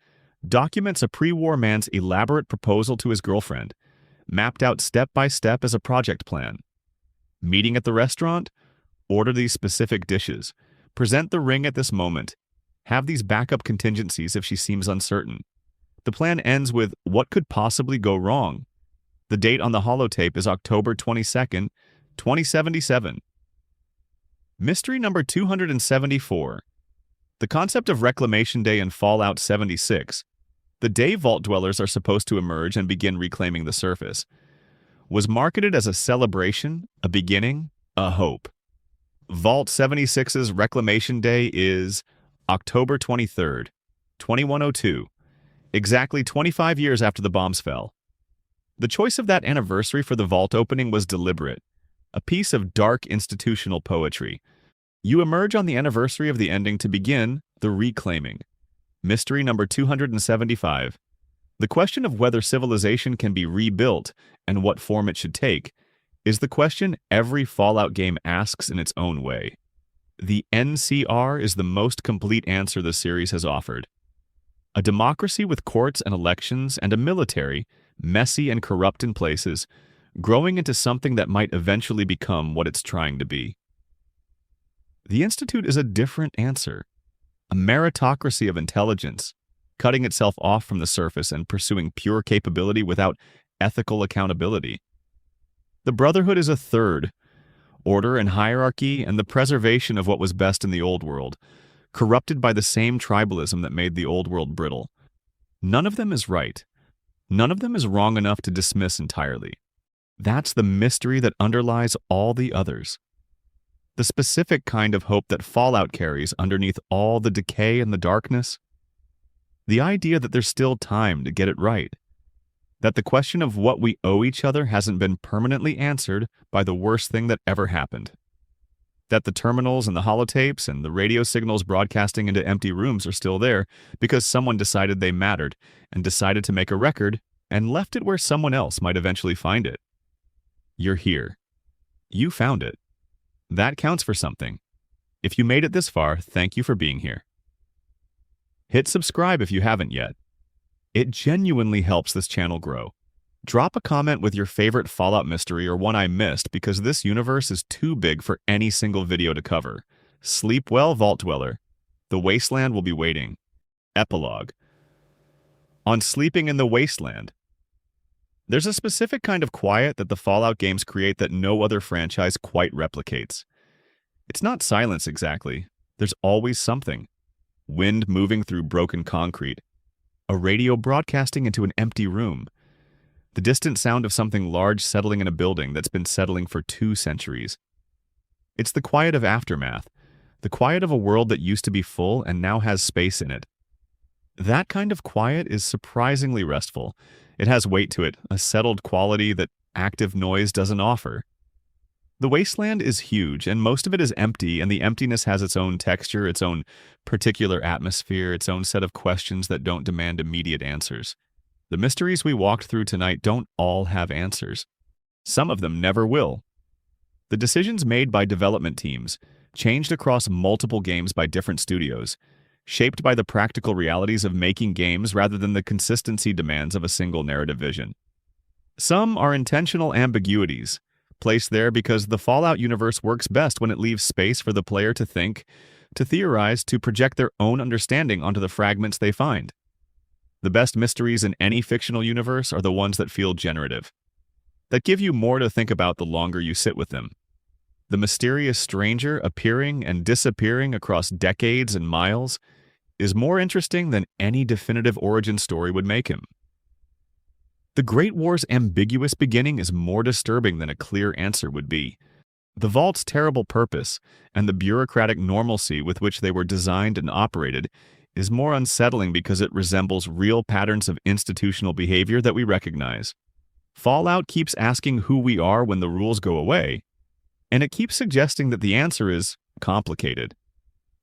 documents a pre-war man's elaborate proposal to his girlfriend, mapped out step by step as a project plan. Meeting at the restaurant? Order these specific dishes. Present the ring at this moment. Have these backup contingencies if she seems uncertain. The plan ends with, what could possibly go wrong? The date on the holotape is October 22nd, 2077. Mystery number 274. The concept of Reclamation Day in Fallout 76, the day Vault dwellers are supposed to emerge and begin reclaiming the surface, was marketed as a celebration, a beginning, a hope. Vault 76's Reclamation Day is October 23rd, 2102, exactly 25 years after the bombs fell. The choice of that anniversary for the vault opening was deliberate, a piece of dark institutional poetry. You emerge on the anniversary of the ending to begin the reclaiming. Mystery number 275. The question of whether civilization can be rebuilt and what form it should take is the question every Fallout game asks in its own way. The NCR is the most complete answer the series has offered. A democracy with courts and elections and a military, messy and corrupt in places, growing into something that might eventually become what it's trying to be. The Institute is a different answer. A meritocracy of intelligence, cutting itself off from the surface and pursuing pure capability without ethical accountability. The Brotherhood is a third, order and hierarchy and the preservation of what was best in the old world, corrupted by the same tribalism that made the old world brittle. None of them is right. None of them is wrong enough to dismiss entirely. That's the mystery that underlies all the others. The specific kind of hope that Fallout carries underneath all the decay and the darkness. The idea that there's still time to get it right. That the question of what we owe each other hasn't been permanently answered by the worst thing that ever happened. That the terminals and the holotapes and the radio signals broadcasting into empty rooms are still there because someone decided they mattered and decided to make a record and left it where someone else might eventually find it. You're here. You found it. That counts for something. If you made it this far, thank you for being here. Hit subscribe if you haven't yet. It genuinely helps this channel grow. Drop a comment with your favorite Fallout mystery or one I missed because this universe is too big for any single video to cover. Sleep well, Vault Dweller. The wasteland will be waiting. Epilogue. On sleeping in the wasteland. There's a specific kind of quiet that the Fallout games create that no other franchise quite replicates. It's not silence exactly. There's always something. Wind moving through broken concrete. A radio broadcasting into an empty room. The distant sound of something large settling in a building that's been settling for 2 centuries. It's the quiet of aftermath, the quiet of a world that used to be full and now has space in it. That kind of quiet is surprisingly restful. It has weight to it, a settled quality that active noise doesn't offer. The wasteland is huge, and most of it is empty, and the emptiness has its own texture, its own particular atmosphere, its own set of questions that don't demand immediate answers. The mysteries we walked through tonight don't all have answers. Some of them never will. The decisions made by development teams, changed across multiple games by different studios, shaped by the practical realities of making games rather than the consistency demands of a single narrative vision. Some are intentional ambiguities, placed there because the Fallout universe works best when it leaves space for the player to think, to theorize, to project their own understanding onto the fragments they find. The best mysteries in any fictional universe are the ones that feel generative, that give you more to think about the longer you sit with them. The mysterious stranger appearing and disappearing across decades and miles is more interesting than any definitive origin story would make him. The Great War's ambiguous beginning is more disturbing than a clear answer would be. The Vault's terrible purpose and the bureaucratic normalcy with which they were designed and operated is more unsettling because it resembles real patterns of institutional behavior that we recognize. Fallout keeps asking who we are when the rules go away, and it keeps suggesting that the answer is complicated.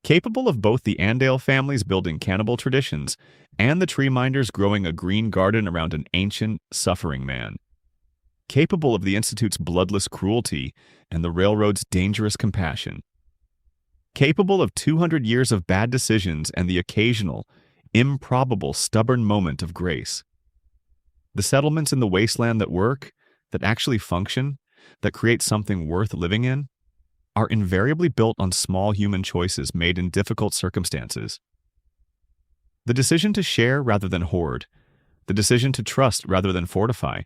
Capable of both the Andale families building cannibal traditions and the tree minders growing a green garden around an ancient, suffering man. Capable of the Institute's bloodless cruelty and the Railroad's dangerous compassion. Capable of 200 years of bad decisions and the occasional, improbable, stubborn moment of grace. The settlements in the wasteland that work, that actually function, that create something worth living in. are invariably built on small human choices made in difficult circumstances. The decision to share rather than hoard, the decision to trust rather than fortify,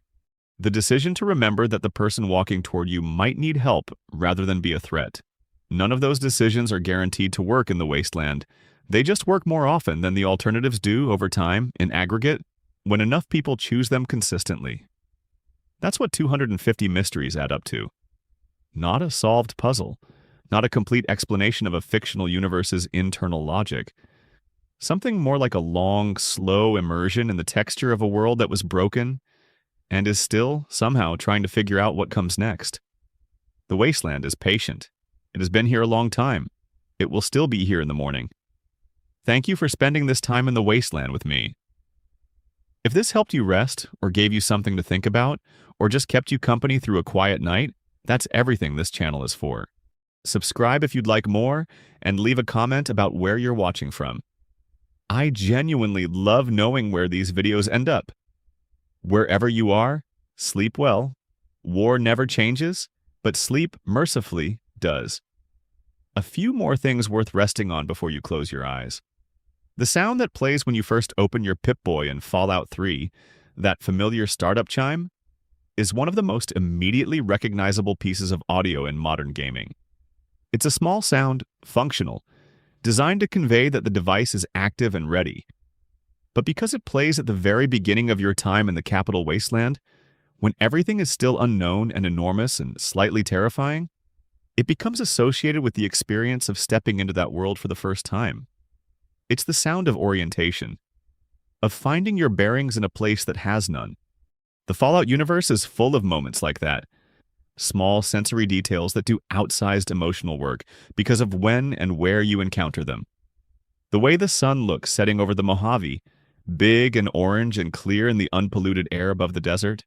the decision to remember that the person walking toward you might need help rather than be a threat. None of those decisions are guaranteed to work in the wasteland. They just work more often than the alternatives do over time, in aggregate, when enough people choose them consistently. That's what 250 mysteries add up to. Not a solved puzzle, not a complete explanation of a fictional universe's internal logic. Something more like a long, slow immersion in the texture of a world that was broken and is still, somehow, trying to figure out what comes next. The wasteland is patient. It has been here a long time. It will still be here in the morning. Thank you for spending this time in the wasteland with me. If this helped you rest, or gave you something to think about, or just kept you company through a quiet night, that's everything this channel is for. Subscribe if you'd like more, and leave a comment about where you're watching from. I genuinely love knowing where these videos end up. Wherever you are, sleep well. War never changes, but sleep mercifully does. A few more things worth resting on before you close your eyes. The sound that plays when you first open your Pip-Boy in Fallout 3, that familiar startup chime, is one of the most immediately recognizable pieces of audio in modern gaming. It's a small sound, functional, designed to convey that the device is active and ready. But because it plays at the very beginning of your time in the capital wasteland, when everything is still unknown and enormous and slightly terrifying, it becomes associated with the experience of stepping into that world for the first time. It's the sound of orientation, of finding your bearings in a place that has none. The Fallout universe is full of moments like that. Small sensory details that do outsized emotional work because of when and where you encounter them. The way the sun looks setting over the Mojave, big and orange and clear in the unpolluted air above the desert.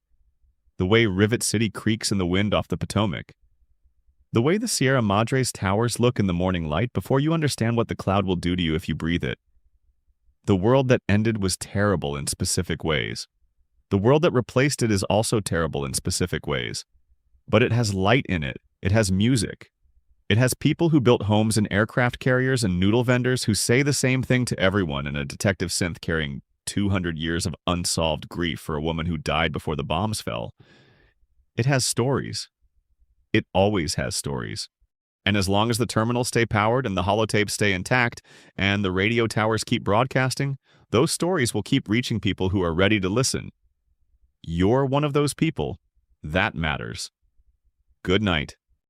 The way Rivet City creaks in the wind off the Potomac. The way the Sierra Madre's towers look in the morning light before you understand what the cloud will do to you if you breathe it. The world that ended was terrible in specific ways. The world that replaced it is also terrible in specific ways. But it has light in it. It has music. It has people who built homes in aircraft carriers and noodle vendors who say the same thing to everyone, and a detective synth carrying 200 years of unsolved grief for a woman who died before the bombs fell. It has stories. It always has stories. And as long as the terminals stay powered and the holotapes stay intact and the radio towers keep broadcasting, those stories will keep reaching people who are ready to listen. You're one of those people. That matters. Good night.